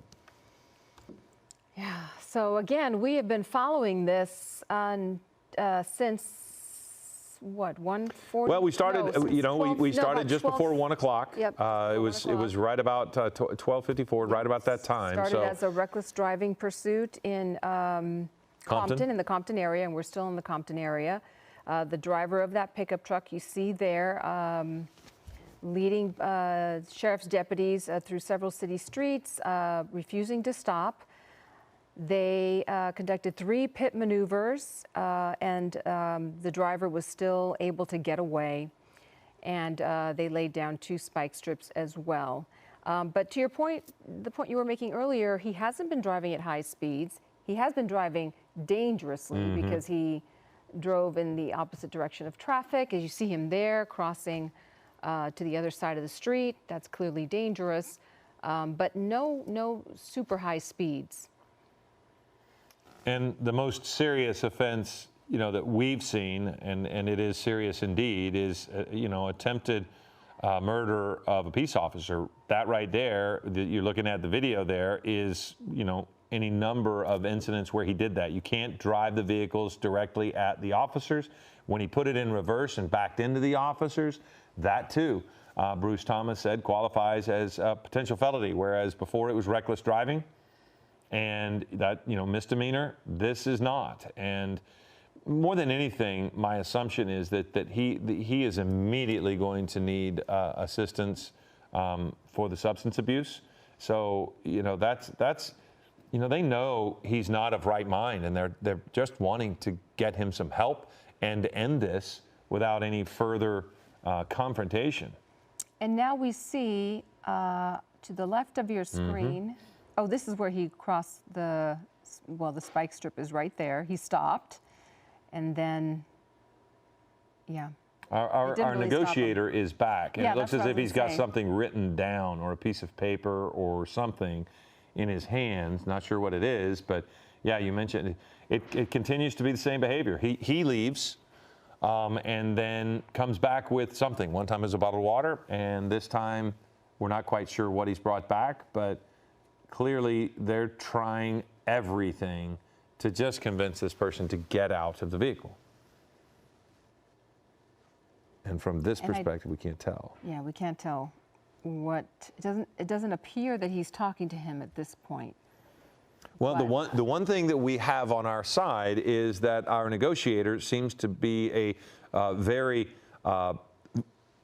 Yeah. So again, we have been following this since what, 1:40? Well, we started. No, we started just 12. before 1 o'clock. Yep. It was right about 12:54, right about that time. Started as a reckless driving pursuit in Compton, in the Compton area, and we're still in the Compton area. The driver of that pickup truck you see there, leading sheriff's deputies through several city streets, refusing to stop. They conducted 3 pit maneuvers, and the driver was still able to get away. And they laid down 2 spike strips as well. But to your point, the point you were making earlier, he hasn't been driving at high speeds. He has been driving dangerously because he drove in the opposite direction of traffic. As you see him there crossing to the other side of the street, that's clearly dangerous, but no super high speeds. And the most serious offense, that we've seen, and it is serious indeed, is attempted murder of a peace officer. That right there, you're looking at the video there, is any number of incidents where he did that. You can't drive the vehicles directly at the officers. When he put it in reverse and backed into the officers, that too, Bruce Thomas said, qualifies as a potential felony, whereas before it was reckless driving. And that, misdemeanor, this is not. And more than anything, my assumption is that he is immediately going to need assistance for the substance abuse. So, that's they know he's not of right mind, and they're just wanting to get him some help and end this without any further confrontation. And now we see to the left of your screen. Oh, this is where he crossed the spike strip is right there. He stopped, and then, yeah. Our really negotiator is back, and Yeah, it looks that's as what if I was he's got saying. something written down or a piece of paper or something in his hands. Not sure what it is, but yeah, you mentioned it continues to be the same behavior. He leaves and then comes back with something. One time it was a bottle of water, and this time we're not quite sure what he's brought back, but clearly they're trying everything to just convince this person to get out of the vehicle. And from this perspective, we can't tell. Yeah, we can't tell what. It doesn't appear that he's talking to him at this point. Well, the one thing that we have on our side is that our negotiator seems to be a very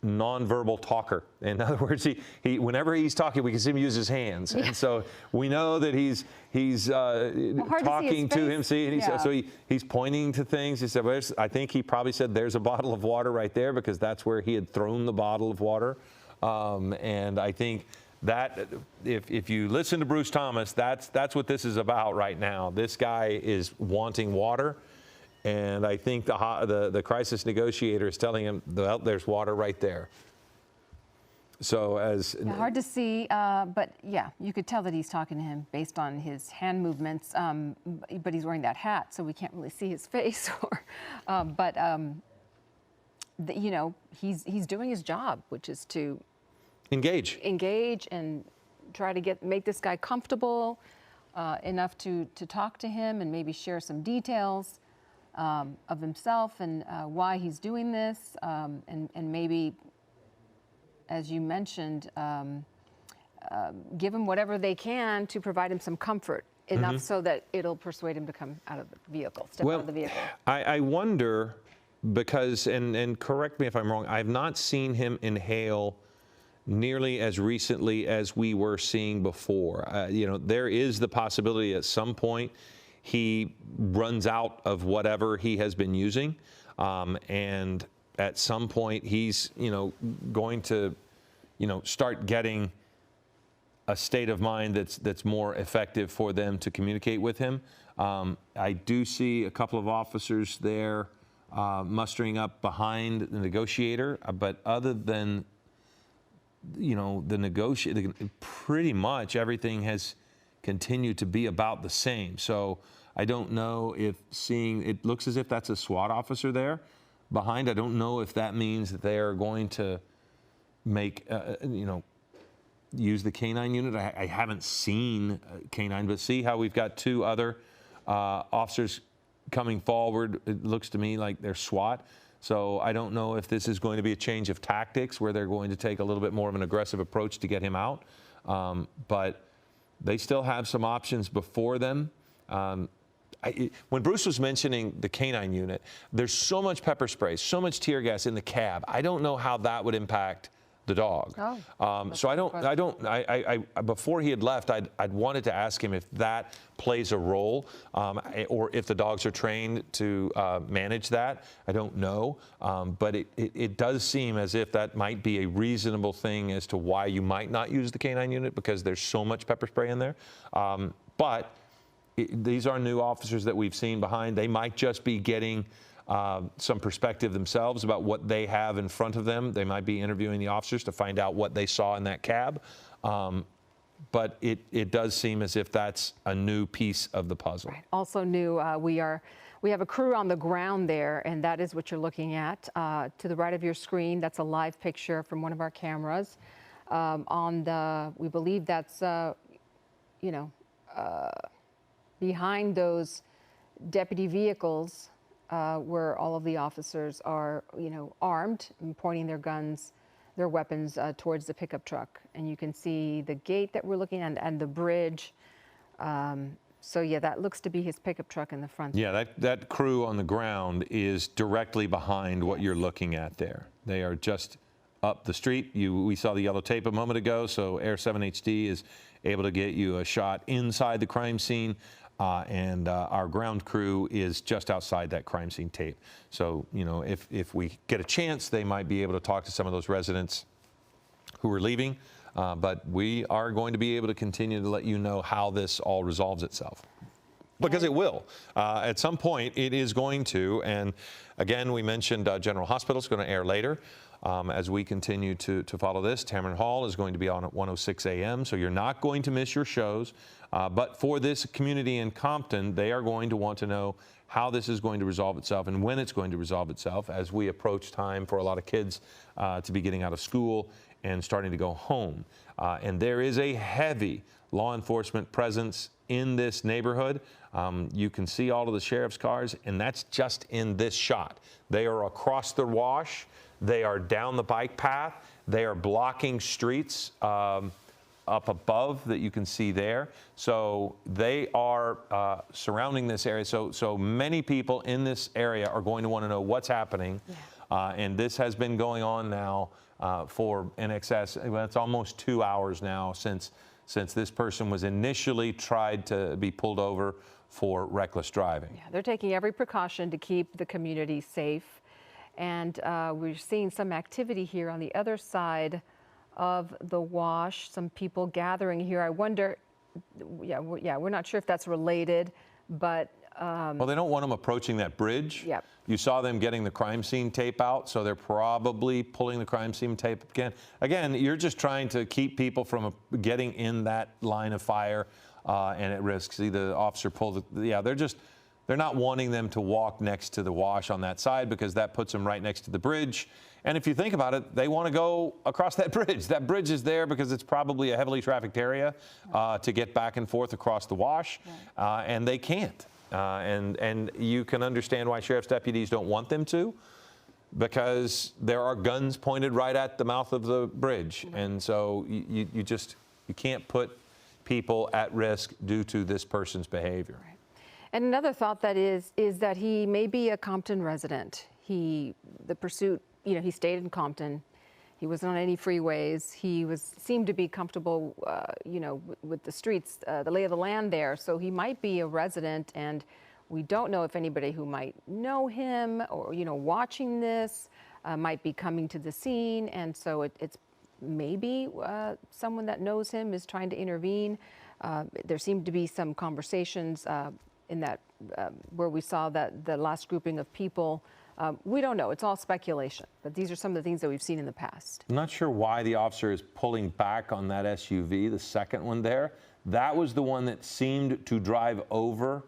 nonverbal talker. In other words, he whenever he's talking, we can see him use his hands, and so we know that he's talking to him. See, and so he's pointing to things. He said, I think he probably said, "There's a bottle of water right there," because that's where he had thrown the bottle of water. And I think that if you listen to Bruce Thomas, that's what this is about right now. This guy is wanting water. And I think the crisis negotiator is telling him, well, there's water right there. So hard to see, but yeah, you could tell that he's talking to him based on his hand movements. But he's wearing that hat, so we can't really see his face. He's doing his job, which is to engage and try to make this guy comfortable enough to talk to him and maybe share some details of himself and why he's doing this, and maybe, as you mentioned, give him whatever they can to provide him some comfort, enough so that it'll persuade him to come out of the vehicle, step out of the vehicle. I wonder, because, and correct me if I'm wrong, I've not seen him inhale nearly as recently as we were seeing before. You know, there is the possibility at some point he runs out of whatever he has been using, and at some point he's, you know, going to, you know, start getting a state of mind that's more effective for them to communicate with him. I do see a couple of officers there mustering up behind the negotiator, but other than, you know, the negotiator, pretty much everything has continued to be about the same. So I don't know if it looks as if that's a SWAT officer there behind. I don't know if that means that they are going to make, you know, use the canine unit. I haven't seen canine, but see how we've got two other officers coming forward. It looks to me like they're SWAT. So I don't know if this is going to be a change of tactics where they're going to take a little bit more of an aggressive approach to get him out. But they still have some options before them. When Bruce was mentioning the canine unit, there's so much pepper spray, so much tear gas in the cab. I don't know how that would impact the dog. So before he had left, I'd wanted to ask him if that plays a role, or if the dogs are trained to manage that. I don't know, but it does seem as if that might be a reasonable thing as to why you might not use the canine unit, because there's so much pepper spray in there. But these are new officers that we've seen behind. They might just be getting some perspective themselves about what they have in front of them. They might be interviewing the officers to find out what they saw in that cab. But it does seem as if that's a new piece of the puzzle. Right. Also new, we have a crew on the ground there, and that is what you're looking at. To the right of your screen, that's a live picture from one of our cameras. We believe that's, you know, behind those deputy vehicles, where all of the officers are, you know, armed and pointing their guns, their weapons towards the pickup truck. And you can see the gate that we're looking at and the bridge. So yeah, that looks to be his pickup truck in the front. Yeah, that crew on the ground is directly behind what you're looking at there. They are just up the street. We saw the yellow tape a moment ago, so Air 7 HD is able to get you a shot inside the crime scene. And our ground crew is just outside that crime scene tape. So, you know, if we get a chance, they might be able to talk to some of those residents who are leaving. But we are going to be able to continue to let you know how this all resolves itself. Because it will. At some point, it is going to. And again, we mentioned General Hospital is going to air later. As we continue to follow this, Tamron Hall is going to be on at 1:06 a.m., so you're not going to miss your shows. But for this community in Compton, they are going to want to know how this is going to resolve itself and when it's going to resolve itself as we approach time for a lot of kids to be getting out of school and starting to go home. And there is a heavy law enforcement presence in this neighborhood. You can see all of the sheriff's cars, and that's just in this shot. They are across the wash. They are down the bike path. They are blocking streets up above that you can see there. So they are surrounding this area. So many people in this area are going to want to know what's happening. Yeah. And this has been going on now for in excess, it's almost 2 hours now since this person was initially tried to be pulled over for reckless driving. Yeah, they're taking every precaution to keep the community safe. And we're seeing some activity here on the other side of the wash, some people gathering here. I wonder, we're not sure if that's related, but... well, they don't want them approaching that bridge. Yep. You saw them getting the crime scene tape out, so they're probably pulling the crime scene tape again. Again, you're just trying to keep people from getting in that line of fire and at risk. See, the officer pulled it. Yeah, they're just they're not wanting them to walk next to the wash on that side because that puts them right next to the bridge. And if you think about it, they want to go across that bridge. That bridge is there because it's probably a heavily trafficked area to get back and forth across the wash, and they can't. And you can understand why sheriff's deputies don't want them to, because there are guns pointed right at the mouth of the bridge. And so you can't put people at risk due to this person's behavior. Right. And another thought that is that he may be a Compton resident. The pursuit, he stayed in Compton. He wasn't on any freeways. He seemed to be comfortable, with the streets, the lay of the land there. So he might be a resident, and we don't know if anybody who might know him or, watching this might be coming to the scene. And so it's maybe someone that knows him is trying to intervene. There seemed to be some conversations in that where we saw that the last grouping of people. We don't know. It's all speculation. But these are some of the things that we've seen in the past. I'm not sure why the officer is pulling back on that SUV, the second one there. That was the one that seemed to drive over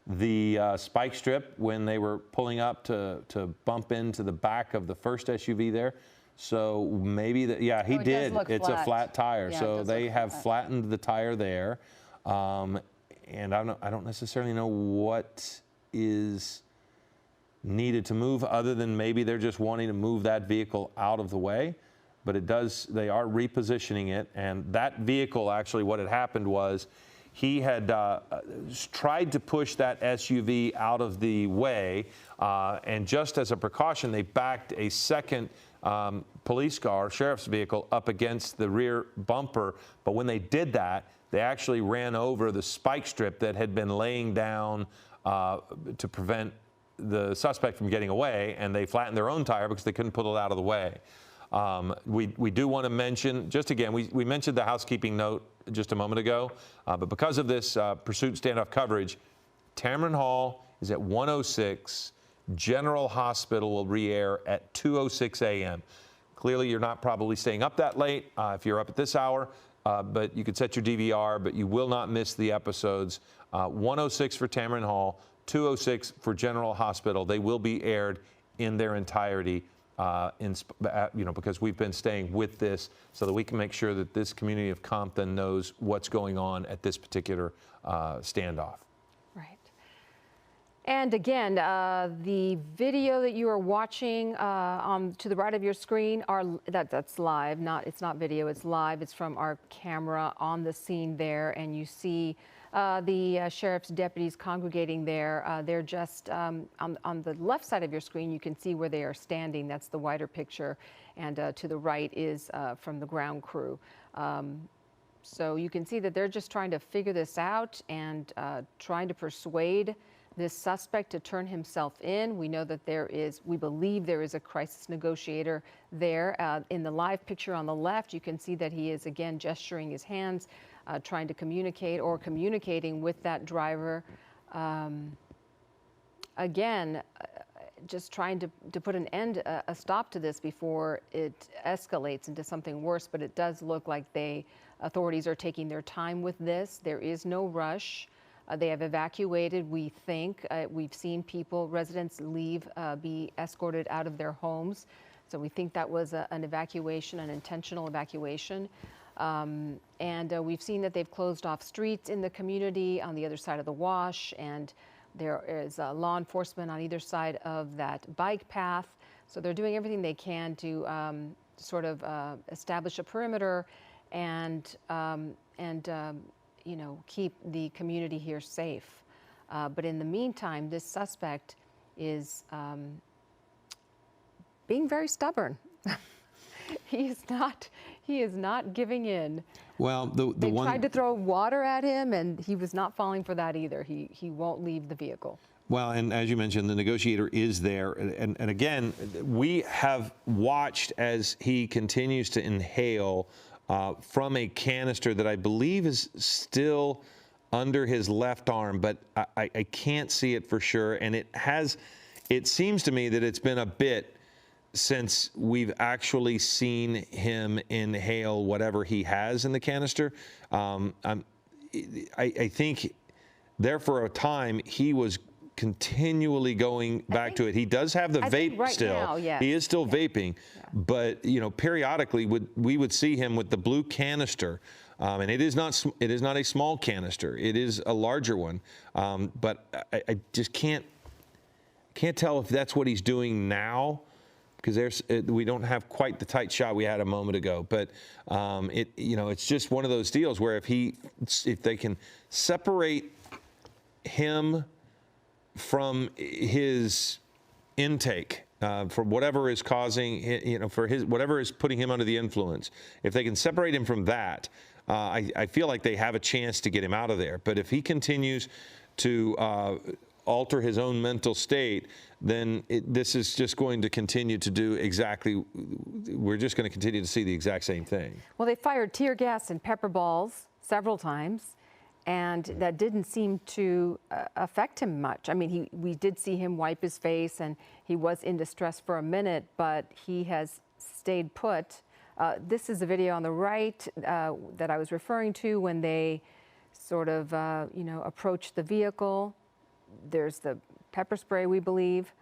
the spike strip when they were pulling up to bump into the back of the first SUV there. So maybe that, yeah, he did. It's flat. A flat tire. Yeah, so they have flattened the tire there. And I don't necessarily know what is needed to move, other than maybe they're just wanting to move that vehicle out of the way. But they are repositioning it. And that vehicle, actually, what had happened was he had tried to push that SUV out of the way. And just as a precaution, they backed a second police car, sheriff's vehicle, up against the rear bumper. But when they did that, they actually ran over the spike strip that had been laying down to prevent the suspect from getting away, and they flattened their own tire because they couldn't pull it out of the way. We do want to mention, just again, we mentioned the housekeeping note just a moment ago, but because of this pursuit standoff coverage, Tamron Hall is at 1:06. General Hospital will re-air at 2:06 a.m. Clearly, you're not probably staying up that late if you're up at this hour, but you could set your DVR, but you will not miss the episodes. 1:06 for Tamron Hall, 2:06 for General Hospital. They will be aired in their entirety, because we've been staying with this so that we can make sure that this community of Compton knows what's going on at this particular standoff. Right. And again, the video that you are watching to the right of your screen that's live. It's not video. It's live. It's from our camera on the scene there, and you see the sheriff's deputies congregating there. They're just on the left side of your screen. You can see where they are standing. That's the wider picture, and to the right is from the ground crew. So you can see that they're just trying to figure this out and trying to persuade this suspect to turn himself in. We know that we believe there is a crisis negotiator there. In the live picture on the left, you can see that he is again gesturing his hands, trying to communicate or communicating with that driver. Again, just trying to put a stop to this before it escalates into something worse. But it does look like authorities are taking their time with this. There is no rush. They have evacuated, we think. We've seen residents leave, be escorted out of their homes. So we think that was an evacuation, an intentional evacuation. And we've seen that they've closed off streets in the community on the other side of the wash, and there is law enforcement on either side of that bike path. So they're doing everything they can to establish a perimeter and keep the community here safe. But in the meantime, this suspect is being very stubborn. He is not giving in. Well, they tried to throw water at him, and he was not falling for that either. He won't leave the vehicle. Well, and as you mentioned, the negotiator is there. And again, we have watched as he continues to inhale from a canister that I believe is still under his left arm, but I can't see it for sure. And it seems to me that it's been a bit since we've actually seen him inhale whatever he has in the canister. I think there for a time he was continually going back to it. He does have the I think vape right still. now, yes. He is still vaping, but periodically we would see him with the blue canister, and it is not a small canister. It is a larger one, but I just can't tell if that's what he's doing now, because we don't have quite the tight shot we had a moment ago. But it's just one of those deals where if they can separate him from his intake, for whatever is causing, whatever is putting him under the influence, if they can separate him from that, I feel like they have a chance to get him out of there. But if he continues to alter his own mental state, then this is just going to continue to do exactly, we're just going to continue to see the exact same thing. Well, they fired tear gas and pepper balls several times, and that didn't seem to affect him much. I mean, we did see him wipe his face, and he was in distress for a minute, but he has stayed put. This is the video on the right that I was referring to when they sort of, approached the vehicle. There's the pepper spray, we believe,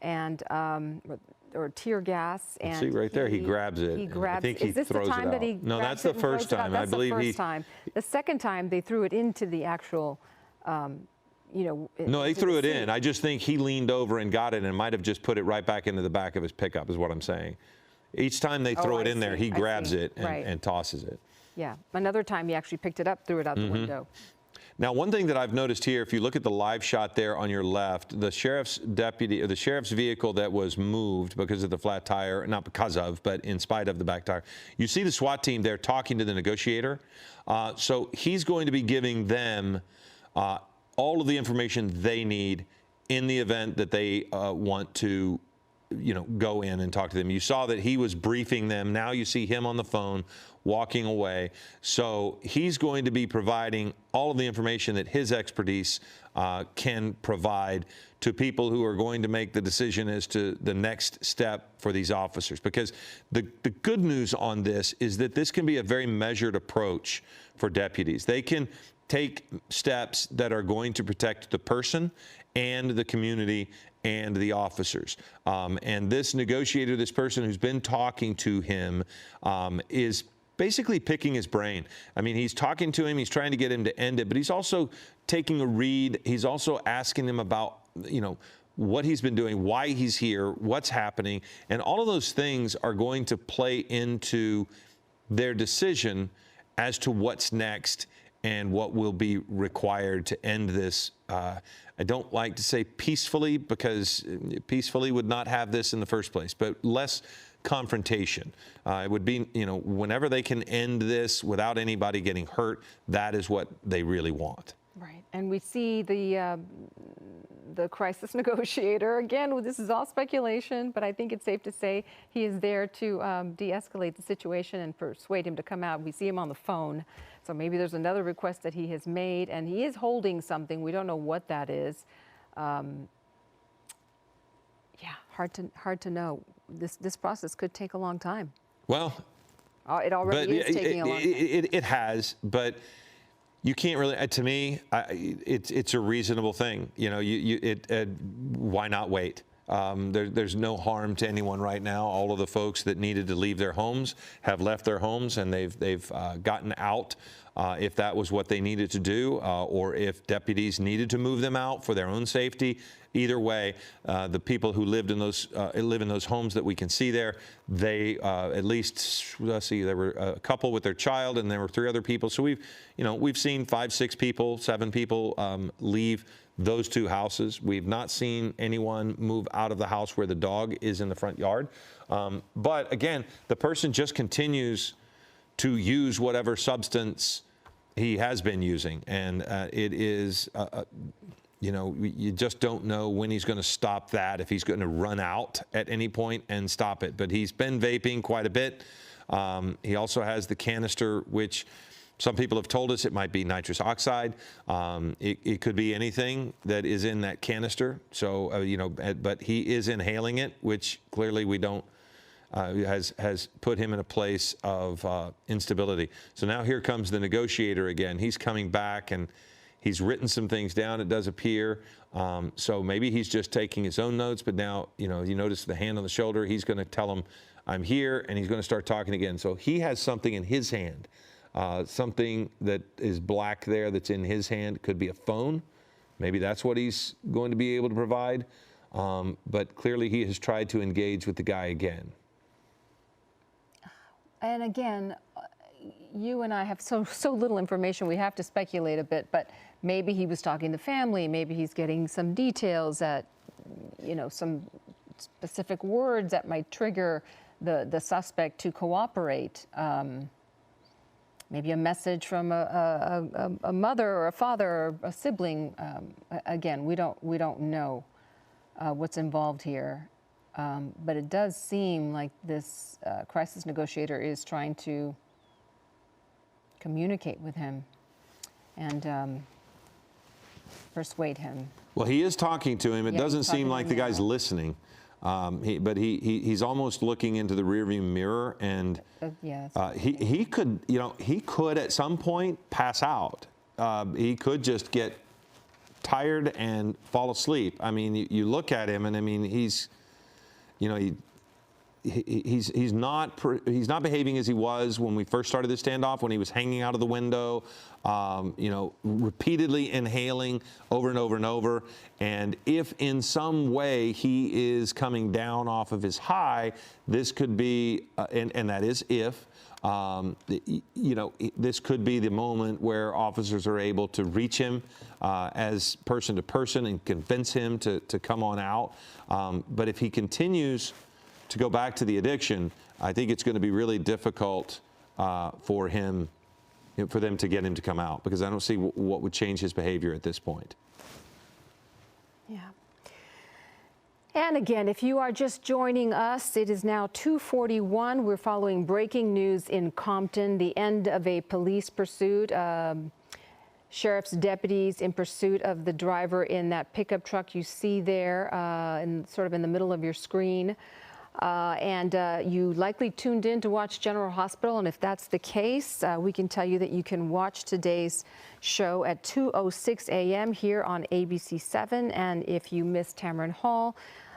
and or tear gas. And see right there, he grabs it. He grabs. I think he is this throws the time it that out. he? No, that's the first time. That's I believe the first time. The second time they threw it into the actual. No, they threw it in. I just think he leaned over and got it and might have just put it right back into the back of his pickup, is what I'm saying. Each time they throw it in there, he grabs it and tosses it. Yeah. Another time he actually picked it up, threw it out the window. Now, one thing that I've noticed here, if you look at the live shot there on your left, the sheriff's deputy, or the sheriff's vehicle that was moved because of the flat tire, not because of, but in spite of the back tire, you see the SWAT team there talking to the negotiator. So he's going to be giving them all of the information they need in the event that they want to go in and talk to them. You saw that he was briefing them. Now you see him on the phone walking away. So he's going to be providing all of the information that his expertise can provide to people who are going to make the decision as to the next step for these officers. Because the good news on this is that this can be a very measured approach for deputies. They can take steps that are going to protect the person and the community and the officers. And this negotiator, this person who's been talking to him, is basically picking his brain. I mean, he's talking to him, he's trying to get him to end it, but he's also taking a read. He's also asking him about, what he's been doing, why he's here, what's happening. And all of those things are going to play into their decision as to what's next and what will be required to end this. I don't like to say peacefully, because peacefully would not have this in the first place, but less confrontation. It would be, whenever they can end this without anybody getting hurt, that is what they really want. Right. And we see the crisis negotiator. Again, this is all speculation, but I think it's safe to say he is there to de-escalate the situation and persuade him to come out. We see him on the phone. So maybe there's another request that he has made, and he is holding something. We don't know what that is. Hard to know. This process could take a long time. Well, it already is taking a long time. It has, but you can't really. To me, it's a reasonable thing. Why not wait? There's no harm to anyone right now. All of the folks that needed to leave their homes have left their homes, and they've gotten out if that was what they needed to do, or if deputies needed to move them out for their own safety. Either way, the people who live in those homes that we can see there, they at least, let's see, there were a couple with their child, and there were 3 other people. So we've seen 5, 6 people, 7 people leave those 2 houses. We've not seen anyone move out of the house where the dog is in the front yard. But again, the person just continues to use whatever substance he has been using, and it is. You just don't know when he's going to stop that, if he's going to run out at any point and stop it. But he's been vaping quite a bit. He also has the canister, which some people have told us it might be nitrous oxide. It could be anything that is in that canister. So, but he is inhaling it, which clearly we don't, has put him in a place of instability. So now here comes the negotiator again. He's coming back, and He's written some things down, it does appear. So maybe he's just taking his own notes, but now, you notice the hand on the shoulder. He's going to tell him, I'm here, and he's going to start talking again. So he has something in his hand, something that is black there that's in his hand. It could be a phone. Maybe that's what he's going to be able to provide. But clearly he has tried to engage with the guy again. And again, you and I have so little information, we have to speculate a bit, but maybe he was talking to family, maybe he's getting some details that, some specific words that might trigger the suspect to cooperate. Maybe a message from a mother or a father or a sibling. Again, we don't know what's involved here. But it does seem like this crisis negotiator is trying to communicate with him and persuade him. Well, he is talking to him. It doesn't seem like the guy's listening. But he's almost looking into the rearview mirror, and he could, he could at some point pass out. He could just get tired and fall asleep. I mean, you look at him, and I mean, he's not behaving as he was when we first started the standoff, when he was hanging out of the window, repeatedly inhaling over and over and over. And if in some way he is coming down off of his high, this could be, and that is if, this could be the moment where officers are able to reach him as person to person and convince him to come on out. But if he continues to go back to the addiction, I think it's going to be really difficult for them to get him to come out, because I don't see what would change his behavior at this point. Yeah. And again, if you are just joining us, it is now 2:41. We're following breaking news in Compton, the end of a police pursuit. Sheriff's deputies in pursuit of the driver in that pickup truck you see there, sort of in the middle of your screen. You likely tuned in to watch General Hospital, and if that's the case, we can tell you that you can watch today's show at 2:06 a.m. here on ABC7. And if you missed Tamron Hall,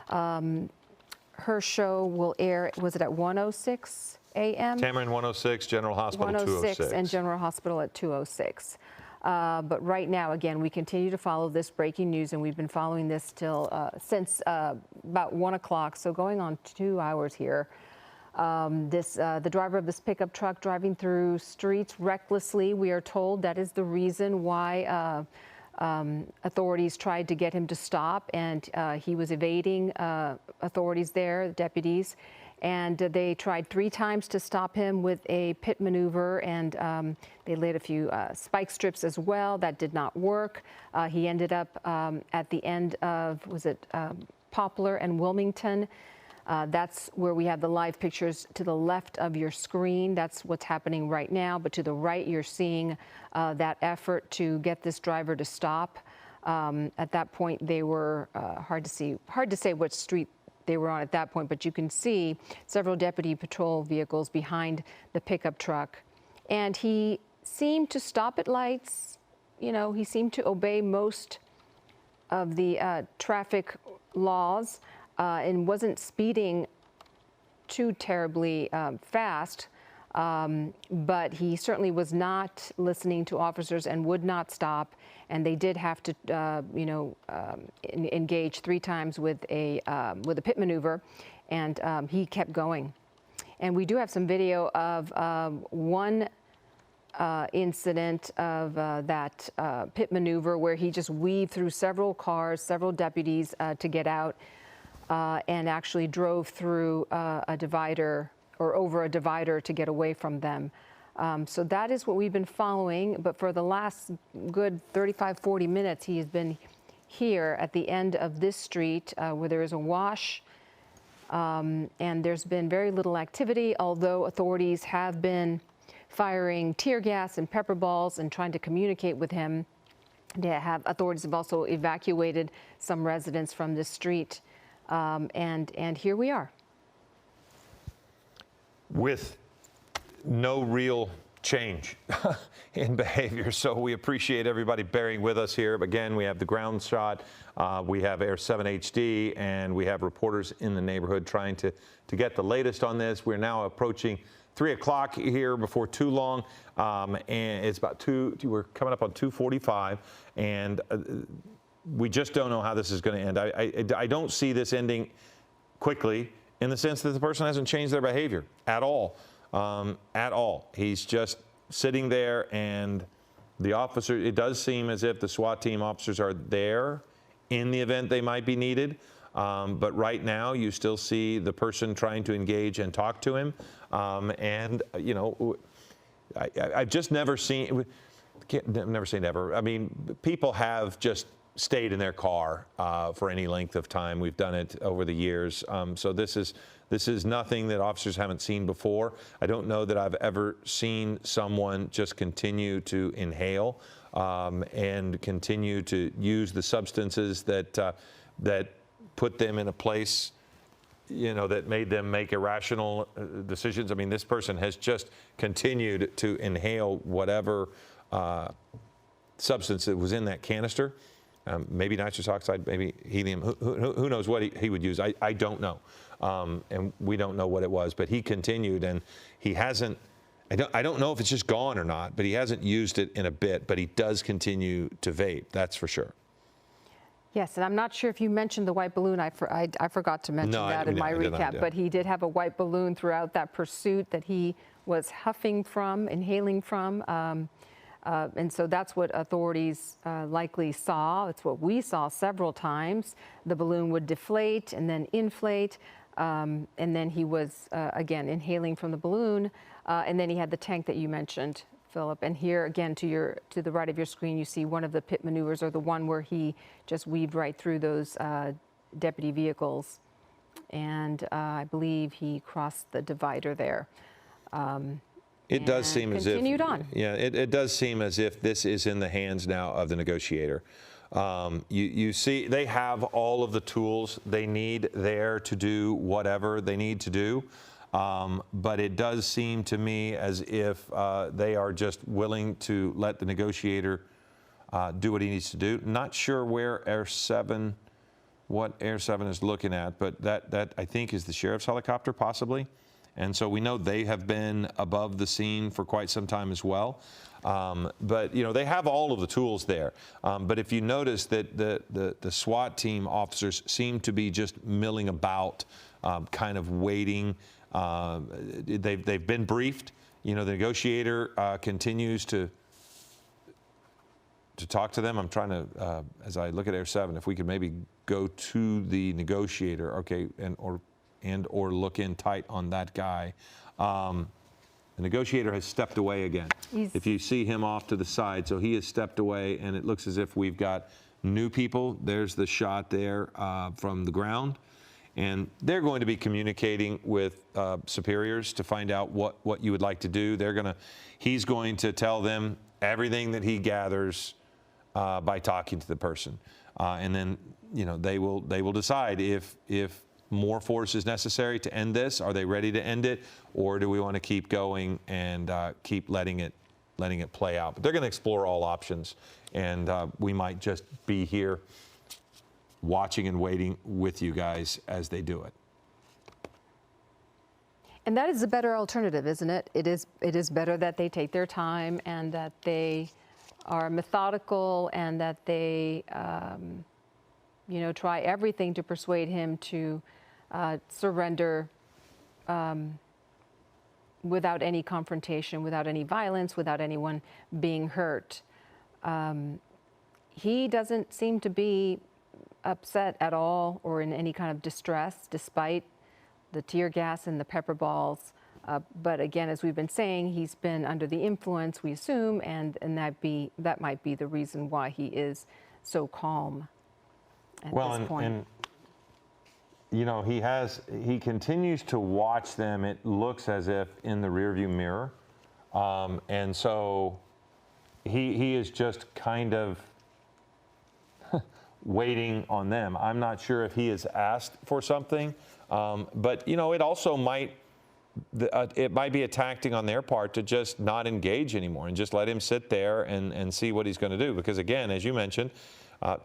her show will air, was it at 1:06 a.m.? Tamron 106, General Hospital 206. And General Hospital at 2:06. But right now, again, we continue to follow this breaking news, and we've been following this since about 1 o'clock, so going on 2 hours here. The driver of this pickup truck driving through streets recklessly, we are told that is the reason why authorities tried to get him to stop, and he was evading authorities there, deputies. And they tried 3 times to stop him with a pit maneuver, and they laid a few spike strips as well. That did not work. He ended up at the end of, Poplar and Wilmington. That's where we have the live pictures to the left of your screen. That's what's happening right now. But to the right, you're seeing that effort to get this driver to stop. At that point, they were hard to say what street they were on at that point, but you can see several deputy patrol vehicles behind the pickup truck. And he seemed to stop at lights. He seemed to obey most of the traffic laws and wasn't speeding too terribly fast. But he certainly was not listening to officers and would not stop. And they did have to, engage 3 times with a pit maneuver, and he kept going. And we do have some video of one incident of that pit maneuver where he just weaved through several cars, several deputies to get out, and actually drove through a divider or over a divider to get away from them. So that is what we've been following. But for the last good 35, 40 minutes, he has been here at the end of this street where there is a wash. And there's been very little activity, although authorities have been firing tear gas and pepper balls and trying to communicate with him. Authorities have also evacuated some residents from this street. And here we are. With no real change in behavior. So we appreciate everybody bearing with us here. Again, we have the ground shot, we have Air 7 HD, and we have reporters in the neighborhood trying to get the latest on this. We're now approaching 3 o'clock here before too long, and it's about we're coming up on 2:45, and we just don't know how this is going to end. I don't see this ending quickly in the sense that the person hasn't changed their behavior at all. At all. He's just sitting there, and the officer, it does seem as if the SWAT team officers are there in the event they might be needed. But right now, you still see the person trying to engage and talk to him. And, you know, I've just never seen, never say never. I mean, people have just stayed in their car for any length of time. We've done it over the years. So this is nothing that officers haven't seen before. I don't know that I've ever seen someone just continue to inhale and continue to use the substances that put them in a place, you know, that made them make irrational decisions. I mean, this person has just continued to inhale whatever substance that was in that canister. Maybe nitrous oxide, maybe helium. Who knows what he would use? I don't know. And we don't know what it was, but he continued, and he hasn't, I don't know if it's just gone or not, but he hasn't used it in a bit, but he does continue to vape, that's for sure. Yes, and I'm not sure if you mentioned the white balloon. I forgot to mention that in my recap, but he did have a white balloon throughout that pursuit that he was huffing from, inhaling from. And so that's what authorities likely saw. It's what we saw several times. The balloon would deflate and then inflate. And then he was, again, inhaling from the balloon. And then he had the tank that you mentioned, Philip. And here, again, to the right of your screen, you see one of the pit maneuvers, or the one where he just weaved right through those deputy vehicles. And I believe he crossed the divider there. It does seem as if continued on. Yeah, it does seem as if this is in the hands now of the negotiator. You see, they have all of the tools they need there to do whatever they need to do. But it does seem to me as if they are just willing to let the negotiator do what he needs to do. Not sure where what Air 7 is looking at, but that I think is the sheriff's helicopter possibly. And so we know they have been above the scene for quite some time as well. But, you know, they have all of the tools there. But if you notice that the SWAT team officers seem to be just milling about, kind of waiting. They've been briefed. You know, the negotiator continues to talk to them. I'm trying to, as I look at Air 7, if we could maybe go to the negotiator, okay, or look in tight on that guy. The negotiator has stepped away again. If you see him off to the side, so he has stepped away, and it looks as if we've got new people. There's the shot there from the ground. And they're going to be communicating with superiors to find out what you would like to do. He's going to tell them everything that he gathers by talking to the person. And then, you know, they will decide if more force is necessary to end this. Are they ready to end it, or do we want to keep going and keep letting it play out? But they're going to explore all options, and we might just be here watching and waiting with you guys as they do it. And that is a better alternative, isn't it? It is better that they take their time and that they are methodical and that they you know, try everything to persuade him to surrender without any confrontation, without any violence, without anyone being hurt. He doesn't seem to be upset at all or in any kind of distress, despite the tear gas and the pepper balls. But again, as we've been saying, he's been under the influence, we assume, and that might be the reason why he is so calm at this point. And you know, he continues to watch them. It looks as if in the rearview mirror, and so he is just kind of waiting on them. I'm not sure if he has asked for something, but you know, it also might it might be a tactic on their part to just not engage anymore and just let him sit there and see what he's going to do. Because again, as you mentioned,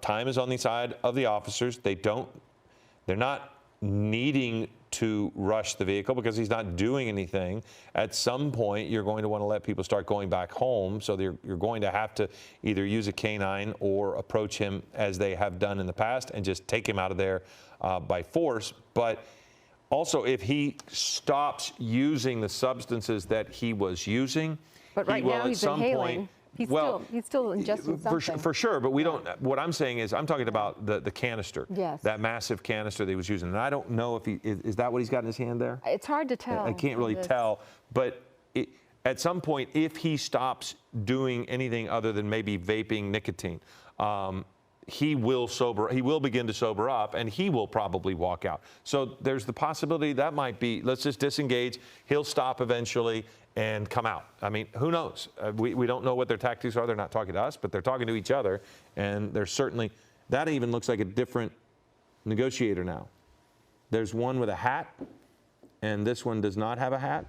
time is on the side of the officers. They're not needing to rush the vehicle because he's not doing anything. At some point, you're going to want to let people start going back home. So you're going to have to either use a canine or approach him as they have done in the past and just take him out of there by force. But also, if he stops using the substances that he was using, but right now he's inhaling. He's still ingesting something. For sure, but we don't. What I'm saying is, I'm talking about the canister. Yes. That massive canister that he was using, and I don't know if is that what he's got in his hand there. It's hard to tell. I can't really tell, but at some point, if he stops doing anything other than maybe vaping nicotine, he will begin to sober up, and he will probably walk out. So there's the possibility that might be, let's just disengage. He'll stop eventually and come out. I mean, who knows? We don't know what their tactics are. They're not talking to us, but they're talking to each other. And there's certainly, that even looks like a different negotiator now. There's one with a hat, and this one does not have a hat.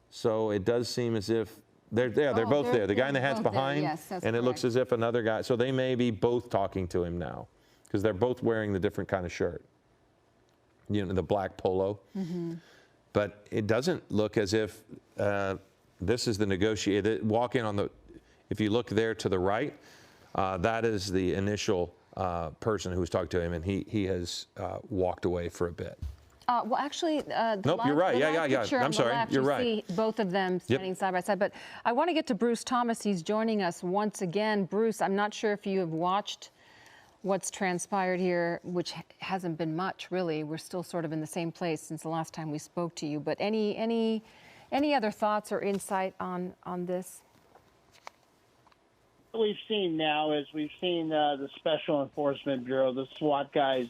So it does seem as if they're both there. The guy in the hat's behind, yes, and it looks as if another guy. So they may be both talking to him now, because they're both wearing the different kind of shirt. You know, the black polo. Mm-hmm. But it doesn't look as if this is the negotiator. Walk in on the. If you look there to the right, that is the initial person who was talking to him, and he has walked away for a bit. Well, actually, nope, you're right. Yeah. I'm sorry. You're right. See both of them standing side by side. But I want to get to Bruce Thomas. He's joining us once again. Bruce, I'm not sure if you have watched what's transpired here, which hasn't been much, really. We're still sort of in the same place since the last time we spoke to you. But any other thoughts or insight on this? What we've seen now is we've seen the Special Enforcement Bureau, the SWAT guys,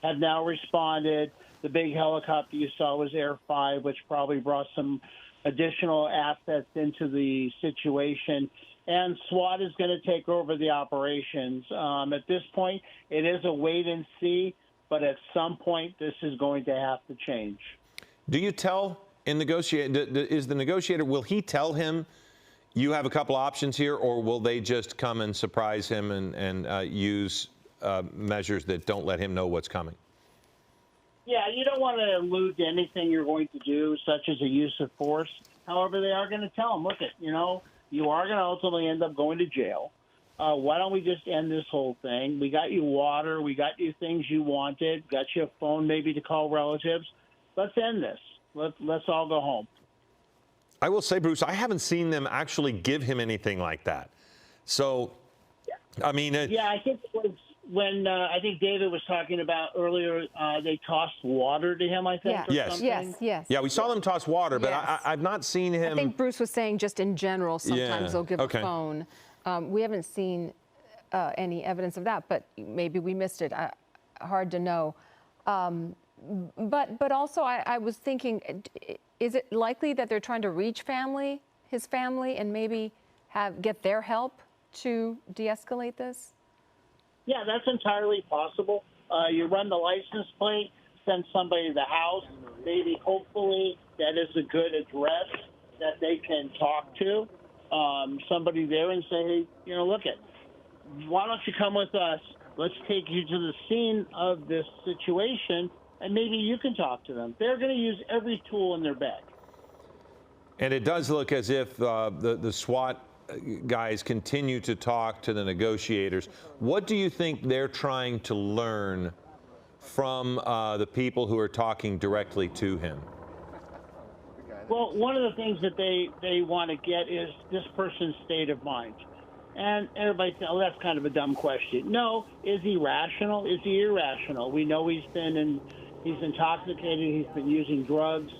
have now responded. The big helicopter you saw was Air 5, which probably brought some additional assets into the situation. And SWAT is going to take over the operations. At this point, it is a wait and see, but at some point, this is going to have to change. Do you tell in is the negotiator, will he tell him you have a couple options here, or will they just come and surprise him and use measures that don't let him know what's coming? Yeah, you don't want to allude to anything you're going to do, such as a use of force. However, they are going to tell him, look, you are going to ultimately end up going to jail. Why don't we just end this whole thing? We got you water. We got you things you wanted. Got you a phone maybe to call relatives. Let's end this. Let's all go home. I will say, Bruce, I haven't seen them actually give him anything like that. So, I mean... yeah, I think it was when I think David was talking about earlier, they tossed water to him, I think, or something. Yes. Yeah, we saw them toss water, but I've not seen him... I think Bruce was saying just in general, sometimes they'll give a phone. We haven't seen any evidence of that, but maybe we missed it. Hard to know. But also I was thinking, is it likely that they're trying to reach his family, and maybe get their help to de-escalate this? Yeah, that's entirely possible. You run the license plate, send somebody to the house. Maybe, hopefully, that is a good address that they can talk to somebody there and say, hey, look why don't you come with us? Let's take you to the scene of this situation, and maybe you can talk to them. They're going to use every tool in their bag. And it does look as if the SWAT guys continue to talk to the negotiators. What do you think they're trying to learn from the people who are talking directly to him? Well, one of the things that they want to get is this person's state of mind. And everybody says, oh, that's kind of a dumb question. No, is he rational? Is he irrational? We know he's intoxicated, he's been using drugs.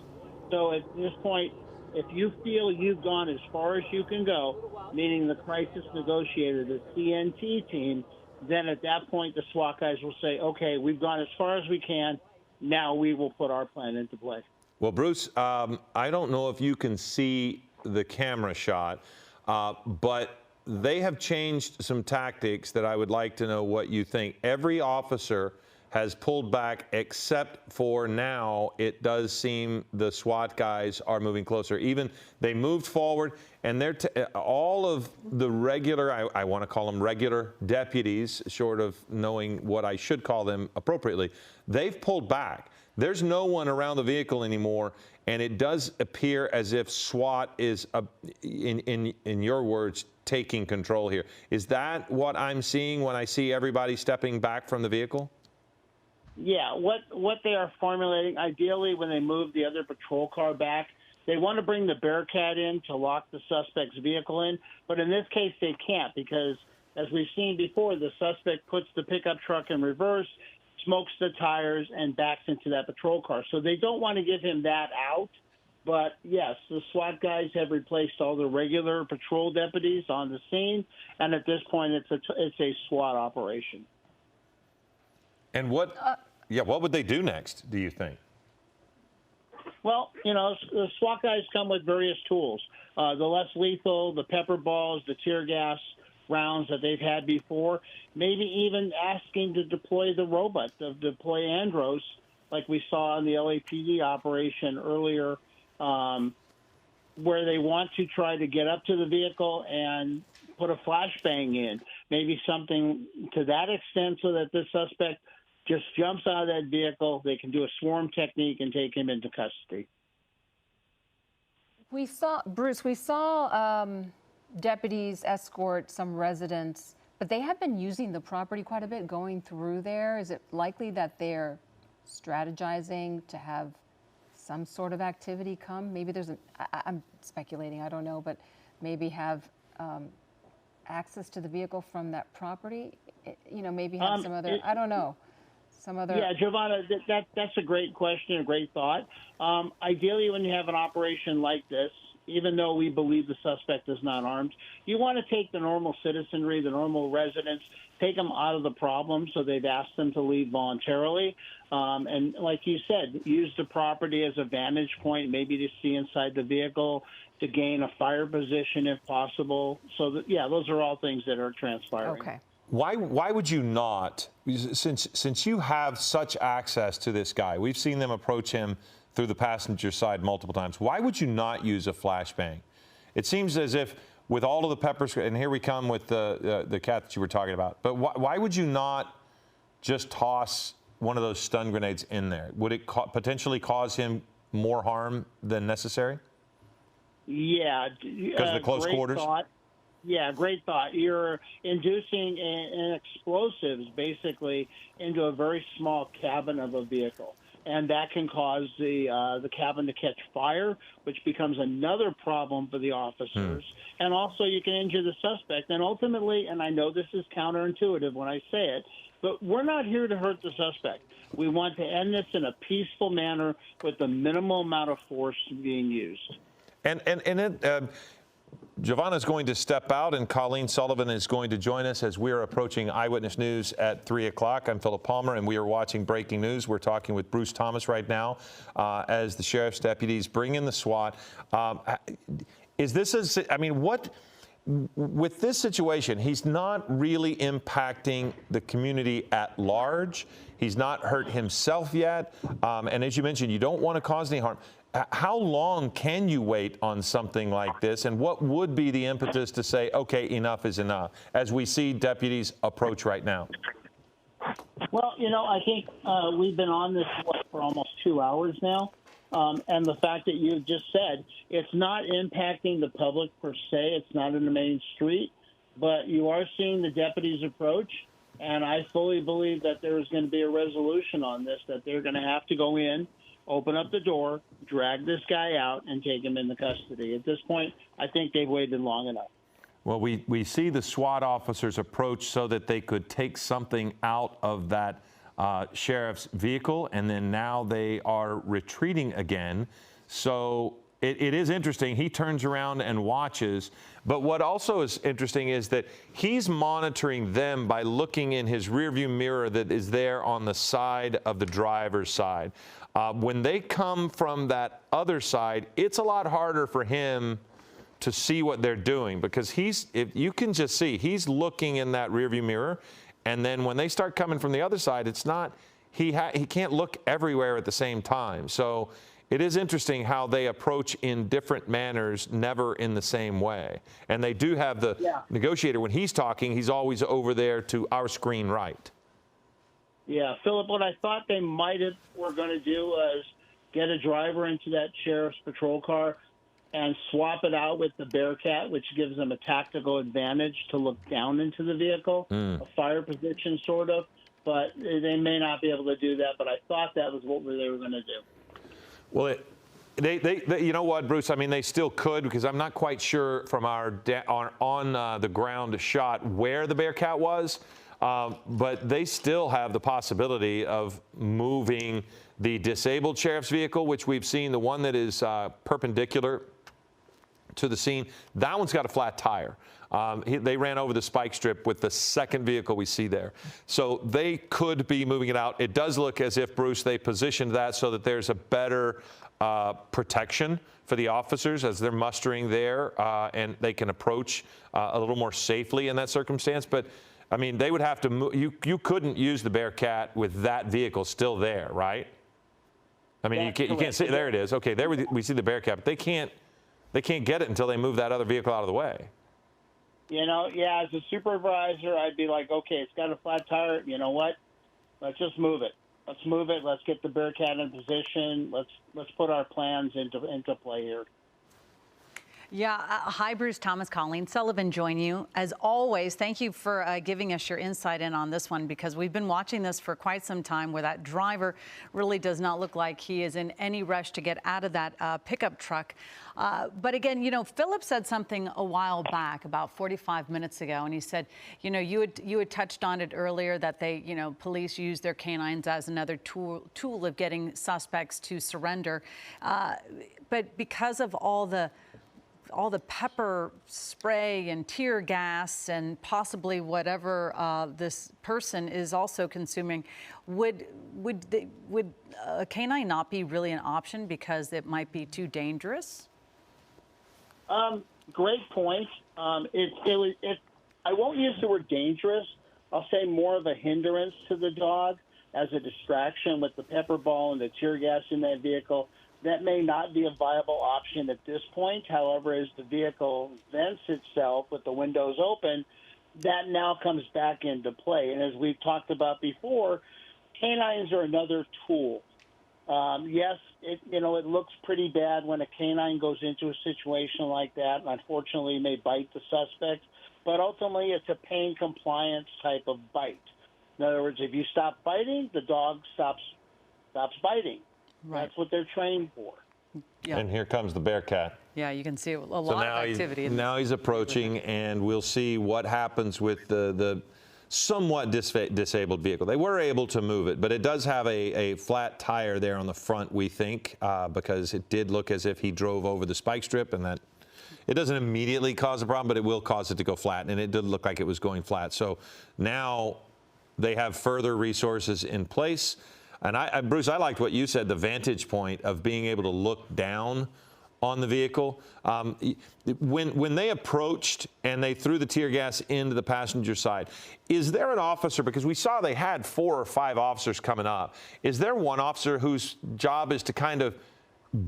So at this point, if you feel you've gone as far as you can go, meaning the crisis negotiator, the CNT team, then at that point the SWAT guys will say, okay, we've gone as far as we can. Now we will put our plan into play. Well, Bruce, I don't know if you can see the camera shot, but they have changed some tactics that I would like to know what you think. Every officer has pulled back, except for now it does seem the SWAT guys are moving closer. Even they moved forward, and they're all of the regular, I want to call them regular deputies, short of knowing what I should call them appropriately, they've pulled back. There's no one around the vehicle anymore, and it does appear as if SWAT is, in your words, taking control here. Is that what I'm seeing when I see everybody stepping back from the vehicle? Yeah, what they are formulating, ideally when they move the other patrol car back, they want to bring the Bearcat in to lock the suspect's vehicle in, but in this case they can't because, as we've seen before, the suspect puts the pickup truck in reverse, smokes the tires, and backs into that patrol car. So they don't want to give him that out. But, yes, the SWAT guys have replaced all the regular patrol deputies on the scene, and at this point it's a SWAT operation. And what would they do next, do you think? Well, the SWAT guys come with various tools. The less lethal, the pepper balls, the tear gas rounds that they've had before, maybe even asking to deploy the robot, to deploy Andros, like we saw in the LAPD operation earlier, where they want to try to get up to the vehicle and put a flashbang in, maybe something to that extent so that the suspect just jumps out of that vehicle. They can do a swarm technique and take him into custody. We saw deputies escort some residents, but they have been using the property quite a bit going through there. Is it likely that they're strategizing to have some sort of activity come? Maybe there's I'm speculating, I don't know, but maybe have access to the vehicle from that property? Maybe have some other, I don't know. Yeah, Giovanna, that's a great question, a great thought. Ideally, when you have an operation like this, even though we believe the suspect is not armed, you want to take the normal citizenry, the normal residents, take them out of the problem, so they've asked them to leave voluntarily. And like you said, use the property as a vantage point, maybe to see inside the vehicle, to gain a fire position if possible. So, those are all things that are transpiring. Okay. Why would you not, since you have such access to this guy, we've seen them approach him through the passenger side multiple times, why would you not use a flashbang? It seems as if with all of the pepper spray, and here we come with the cat that you were talking about, but why would you not just toss one of those stun grenades in there? Would it potentially cause him more harm than necessary? Yeah. Because of the close quarters? Thought. Yeah, great thought. You're inducing an explosives, basically, into a very small cabin of a vehicle. And that can cause the cabin to catch fire, which becomes another problem for the officers. And also you can injure the suspect. And ultimately, and I know this is counterintuitive when I say it, but we're not here to hurt the suspect. We want to end this in a peaceful manner with the minimal amount of force being used. Giovanna is going to step out, and Colleen Sullivan is going to join us as we are approaching Eyewitness News at 3 o'clock. I'm Philip Palmer, and we are watching Breaking News. We're talking with Bruce Thomas right now as the sheriff's deputies bring in the SWAT. Is this with this situation, he's not really impacting the community at large. He's not hurt himself yet. And as you mentioned, you don't want to cause any harm. How long can you wait on something like this, and what would be the impetus to say, okay, enough is enough, as we see deputies approach right now? Well, I think we've been on this for almost 2 hours now, and the fact that you just said it's not impacting the public per se, it's not in the main street, but you are seeing the deputies approach, and I fully believe that there is going to be a resolution on this, that they're going to have to go in, open up the door, drag this guy out, and take him into custody. At this point, I think they've waited long enough. Well, we see the SWAT officers approach so that they could take something out of that sheriff's vehicle, and then now they are retreating again. So it is interesting. He turns around and watches. But what also is interesting is that he's monitoring them by looking in his rearview mirror that is there on the side of the driver's side. When they come from that other side, it's a lot harder for him to see what they're doing, because if you can just see, he's looking in that rearview mirror, and then when they start coming from the other side, it's not he can't look everywhere at the same time. So it is interesting how they approach in different manners, never in the same way. And they do have the negotiator, when he's talking, he's always over there to our screen right. Yeah, Philip, what I thought they were going to do was get a driver into that sheriff's patrol car and swap it out with the Bearcat, which gives them a tactical advantage to look down into the vehicle, a fire position sort of. But they may not be able to do that, but I thought that was what they were going to do. Well, they you know what, Bruce? I mean, they still could, because I'm not quite sure from our on the ground shot where the Bearcat was, but they still have the possibility of moving the disabled sheriff's vehicle, which we've seen, the one that is perpendicular to the scene. That one's got a flat tire. They ran over the spike strip with the second vehicle we see there. So they could be moving it out. It does look as if, Bruce, they positioned that so that there's a better protection for the officers as they're mustering there, and they can approach a little more safely in that circumstance. But, I mean, they would have to move. You couldn't use the Bearcat with that vehicle still there, right? I mean, you can't see. There it is. Okay, there we see the Bearcat, but they can't get it until they move that other vehicle out of the way. You know, yeah, as a supervisor, I'd be like, okay, it's got a flat tire. You know what? Let's just move it. Let's move it. Let's get the Bearcat in position. Let's put our plans into play here. Yeah. Hi, Bruce. Thomas, Colleen Sullivan join you. As always, thank you for giving us your insight in on this one, because we've been watching this for quite some time, where that driver really does not look like he is in any rush to get out of that pickup truck. But again, you know, Philip said something a while back, about 45 minutes ago, and he said, you know, you had touched on it earlier, that they, you know, police use their canines as another tool of getting suspects to surrender. But because of all the pepper spray and tear gas and possibly whatever this person is also consuming, would a canine not be really an option because it might be too dangerous? Great point. I won't use the word dangerous. I'll say more of a hindrance to the dog, as a distraction with the pepper ball and the tear gas in that vehicle. That may not be a viable option at this point. However, as the vehicle vents itself with the windows open, that now comes back into play. And as we've talked about before, canines are another tool. Yes, it looks pretty bad when a canine goes into a situation like that, and unfortunately may bite the suspect. But ultimately, it's a pain compliance type of bite. In other words, if you stop biting, the dog stops biting. Right. That's what they're trained for. Yeah. And here comes the Bearcat. Yeah, you can see a lot of activity. Now he's approaching, and we'll see what happens with the somewhat disabled vehicle. They were able to move it, but it does have a flat tire there on the front, we think, because it did look as if he drove over the spike strip, and that it doesn't immediately cause a problem, but it will cause it to go flat, and it did look like it was going flat. So now they have further resources in place. And Bruce, I liked what you said, the vantage point of being able to look down on the vehicle. When they approached and they threw the tear gas into the passenger side, is there an officer, because we saw they had 4 or 5 officers coming up, is there one officer whose job is to kind of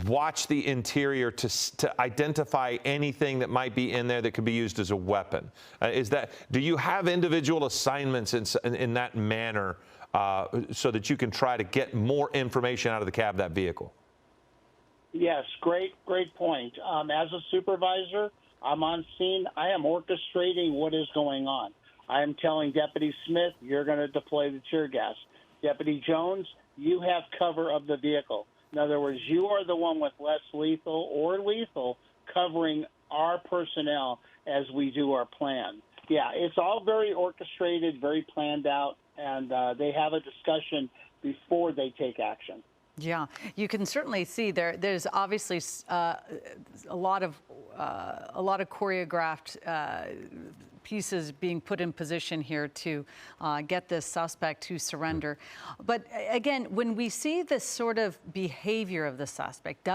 watch the interior to identify anything that might be in there that could be used as a weapon? Do you have individual assignments in that manner, so that you can try to get more information out of the cab of that vehicle? Yes, great point. As a supervisor, I'm on scene. I am orchestrating what is going on. I am telling Deputy Smith, you're going to deploy the tear gas. Deputy Jones, you have cover of the vehicle. In other words, you are the one with less lethal or lethal covering our personnel as we do our plan. Yeah, it's all very orchestrated, very planned out, and they have a discussion before they take action. Yeah, you can certainly see there's obviously a lot of choreographed pieces being put in position here to get this suspect to surrender. But again, when we see this sort of behavior of the suspect,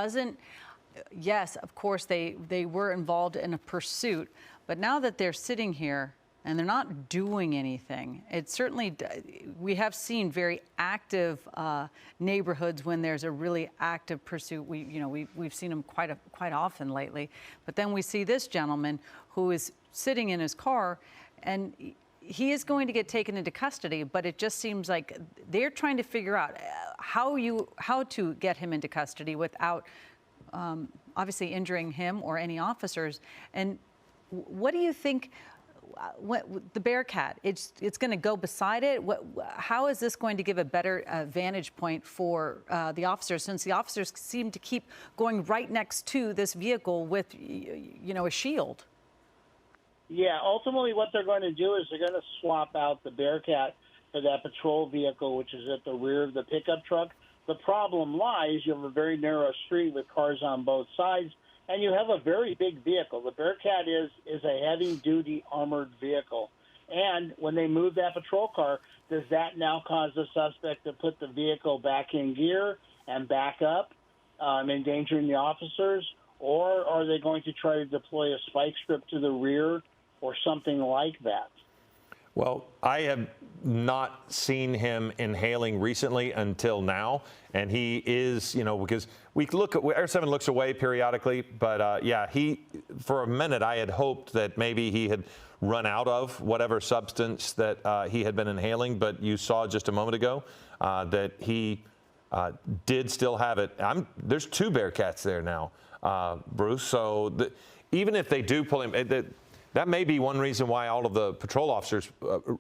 yes, of course, they were involved in a pursuit, but now that they're sitting here, and they're not doing anything. It certainly, we have seen very active neighborhoods when there's a really active pursuit. We've seen them quite often lately. But then we see this gentleman who is sitting in his car, and he is going to get taken into custody, but it just seems like they're trying to figure out how to get him into custody without obviously injuring him or any officers. And what do you think? The Bearcat, it's going to go beside it. How is this going to give a better vantage point for the officers, since the officers seem to keep going right next to this vehicle with, a shield? Yeah, ultimately what they're going to do is they're going to swap out the Bearcat for that patrol vehicle, which is at the rear of the pickup truck. The problem lies, you have a very narrow street with cars on both sides, and you have a very big vehicle. The Bearcat is a heavy-duty armored vehicle. And when they move that patrol car, does that now cause the suspect to put the vehicle back in gear and back up, endangering the officers? Or are they going to try to deploy a spike strip to the rear or something like that? Well, I have not seen him inhaling recently until now. And he is, because we look at, Air 7 looks away periodically, but yeah, for a minute, I had hoped that maybe he had run out of whatever substance that he had been inhaling. But you saw just a moment ago that he did still have it. There's 2 Bearcats there now, Bruce. So even if they do pull him, that may be one reason why all of the patrol officers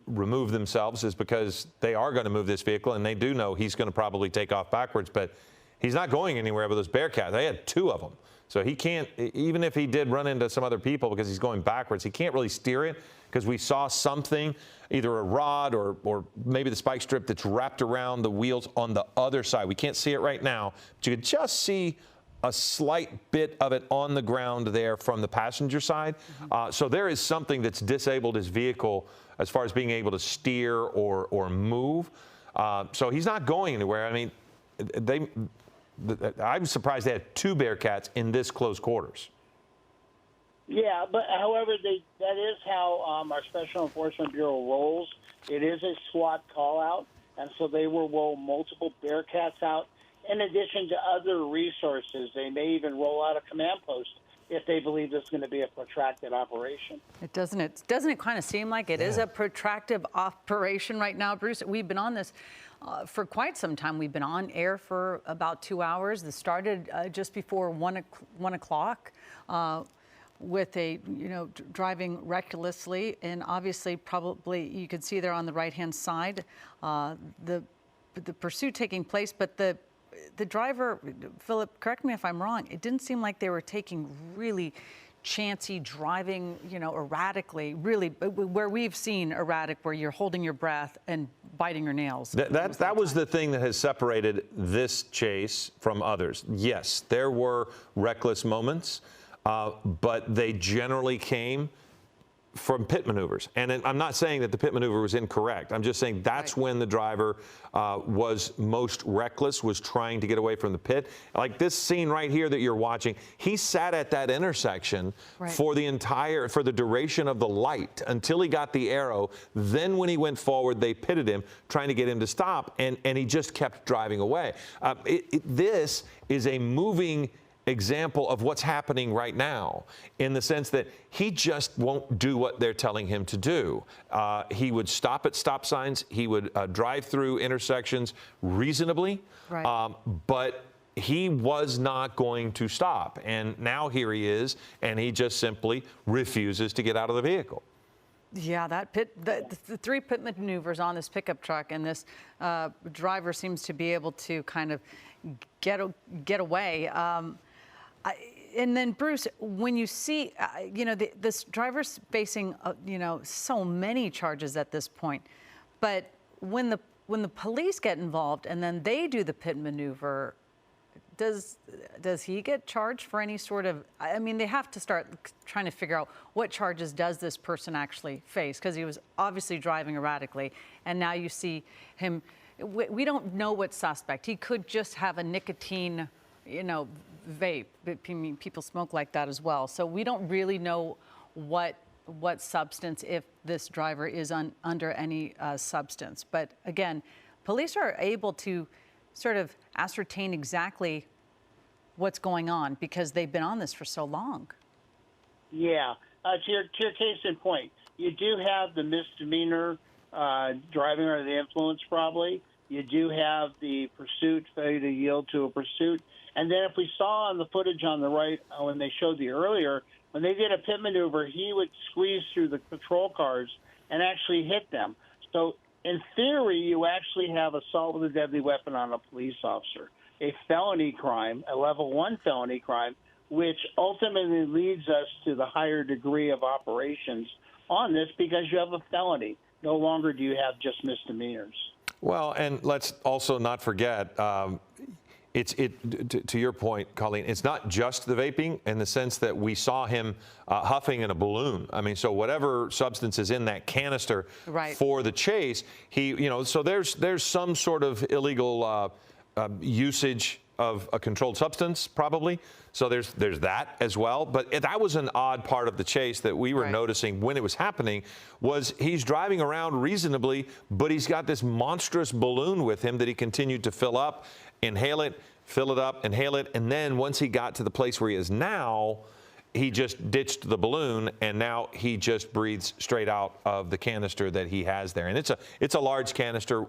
remove themselves, is because they are going to move this vehicle, and they do know he's going to probably take off backwards. But he's not going anywhere with those Bearcats. They had 2 of them. So he can't, even if he did run into some other people because he's going backwards, he can't really steer it, because we saw something, either a rod or maybe the spike strip that's wrapped around the wheels on the other side. We can't see it right now, but you could just see a slight bit of it on the ground there from the passenger side. So there is something that's disabled his vehicle as far as being able to steer or move. So he's not going anywhere. I mean, I'm surprised they had 2 Bearcats in this close quarters. Yeah, but however, that is how our Special Enforcement Bureau rolls. It is a SWAT call-out, and so they will roll multiple Bearcats out. In addition to other resources, they may even roll out a command post if they believe this is going to be a protracted operation. Doesn't it kind of seem like it is a protracted operation right now, Bruce? We've been on this for quite some time. We've been on air for about 2 hours. This started just before 1 o'clock. With a, driving recklessly, and obviously probably you could see there on the right-hand side the pursuit taking place, but the driver, Philip, correct me if I'm wrong, it didn't seem like they were taking really chancy driving, erratically, really, where we've seen erratic, where you're holding your breath and biting your nails. That was the thing that has separated this chase from others. Yes, there were reckless moments, but they generally came from pit maneuvers. And I'm not saying that the pit maneuver was incorrect. I'm just saying that's when the driver was most reckless, was trying to get away from the pit. Like this scene right here that you're watching, he sat at that intersection for the duration of the light until he got the arrow. Then when he went forward, they pitted him, trying to get him to stop, and he just kept driving away. This is a moving example of what's happening right now, in the sense that he just won't do what they're telling him to do. He would stop at stop signs. He would drive through intersections reasonably, but he was not going to stop. And now here he is, and he just simply refuses to get out of the vehicle. Yeah, the 3 pit maneuvers on this pickup truck, and this driver seems to be able to kind of get away. And then, Bruce, when you see, this driver's facing, so many charges at this point, but when the police get involved and then they do the pit maneuver, does he get charged for any sort of? I mean, they have to start trying to figure out what charges does this person actually face, because he was obviously driving erratically, and now you see him. We don't know what suspect. He could just have a nicotine, vape. People smoke like that as well. So we don't really know what what substance, if this driver is under any substance. But again, police are able to sort of ascertain exactly what's going on because they've been on this for so long. Yeah. To your case in point, you do have the misdemeanor driving under the influence probably. You do have the pursuit, failure to yield to a pursuit. And then if we saw on the footage on the right, when they showed the earlier, when they did a pit maneuver, he would squeeze through the patrol cars and actually hit them. So in theory, you actually have assault with a deadly weapon on a police officer, a felony crime, a level 1 felony crime, which ultimately leads us to the higher degree of operations on this because you have a felony. No longer do you have just misdemeanors. Well, and let's also not forget, to your point, Colleen, it's not just the vaping in the sense that we saw him huffing in a balloon. I mean, so whatever substance is in that canister for the chase, so there's some sort of illegal usage of a controlled substance, probably. So there's that as well. But that was an odd part of the chase that we were noticing when it was happening, was he's driving around reasonably, but he's got this monstrous balloon with him that he continued to fill up, inhale it, fill it up, inhale it. And then once he got to the place where he is now, he just ditched the balloon, and now he just breathes straight out of the canister that he has there. And it's a large canister,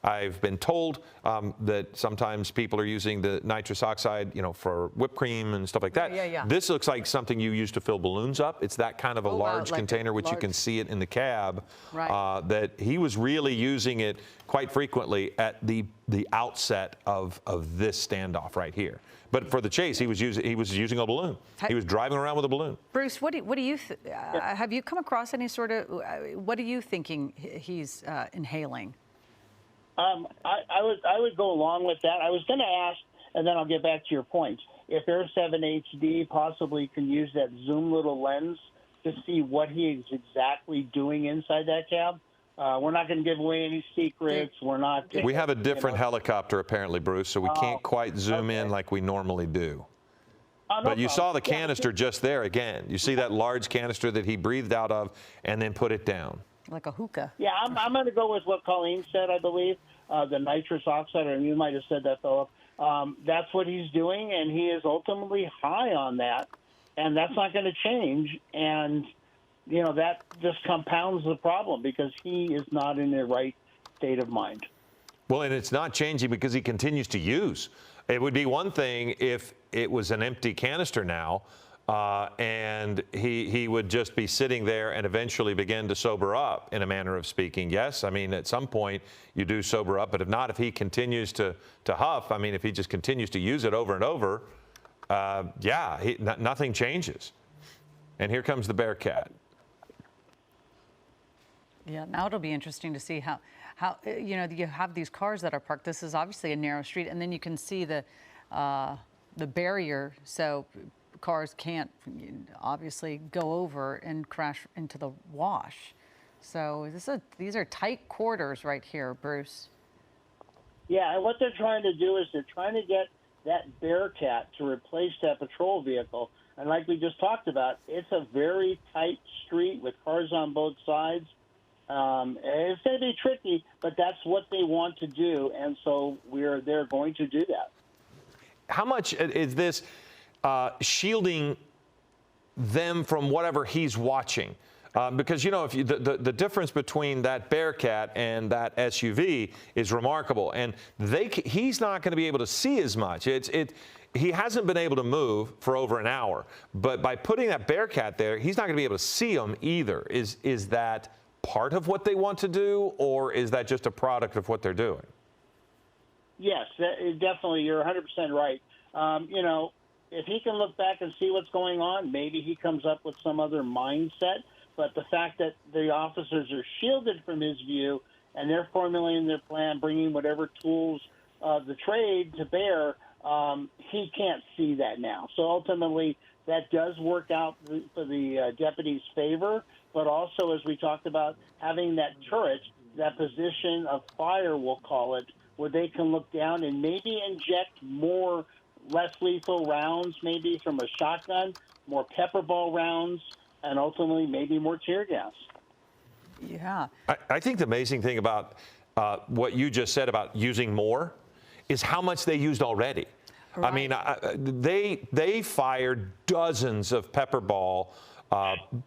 I've been told that sometimes people are using the nitrous oxide, for whipped cream and stuff like that. Yeah. This looks like something you use to fill balloons up. It's that kind of a large container, which you can see it in the cab, that he was really using it quite frequently at the outset of this standoff right here. But for the chase, he was using a balloon. He was driving around with a balloon. Bruce, what do you have you come across any sort of what are you thinking he's inhaling? I would go along with that. I was going to ask, and then I'll get back to your point. If Air 7 HD possibly can use that zoom little lens to see what he is exactly doing inside that cab. We're not going to give away any secrets. We're not. We have a different helicopter apparently, Bruce, so we can't quite zoom in like we normally do. But you saw the canister just there again. You see that large canister that he breathed out of and then put it down. Like a hookah. Yeah, I'm going to go with what Colleen said, I believe, the nitrous oxide, and you might have said that, Philip. That's what he's doing, and he is ultimately high on that, and that's not going to change. And, that just compounds the problem because he is not in the right state of mind. Well, and it's not changing because he continues to use. It would be one thing if it was an empty canister now, and he would just be sitting there and eventually begin to sober up, in a manner of speaking. Yes, I mean, at some point you do sober up, but if not, if he continues to huff, I mean, if he just continues to use it over and over, nothing changes. And here comes the Bearcat. Yeah, now it'll be interesting to see how you have these cars that are parked. This is obviously a narrow street, and then you can see the barrier, so cars can't obviously go over and crash into the wash. So these are tight quarters right here, Bruce. Yeah, and what they're trying to do is they're trying to get that Bearcat to replace that patrol vehicle. And like we just talked about, it's a very tight street with cars on both sides. It's going to be tricky, but that's what they want to do, and so they're going to do that. How much is this shielding them from whatever he's watching? Because, if the difference between that Bearcat and that SUV is remarkable, and he's not going to be able to see as much. He hasn't been able to move for over an hour, but by putting that Bearcat there, he's not going to be able to see them either. Is that part of what they want to do, or is that just a product of what they're doing? Yes, definitely. You're 100% right. If he can look back and see what's going on, maybe he comes up with some other mindset. But the fact that the officers are shielded from his view and they're formulating their plan, bringing whatever tools of the trade to bear, he can't see that now. So ultimately, that does work out for the deputy's favor. But also, as we talked about, having that turret, that position of fire, we'll call it, where they can look down and maybe inject more less lethal rounds, maybe from a shotgun, more pepper ball rounds, and ultimately maybe more tear gas. Yeah. I think the amazing thing about what you just said about using more is how much they used already. I mean, they fired dozens of pepper ball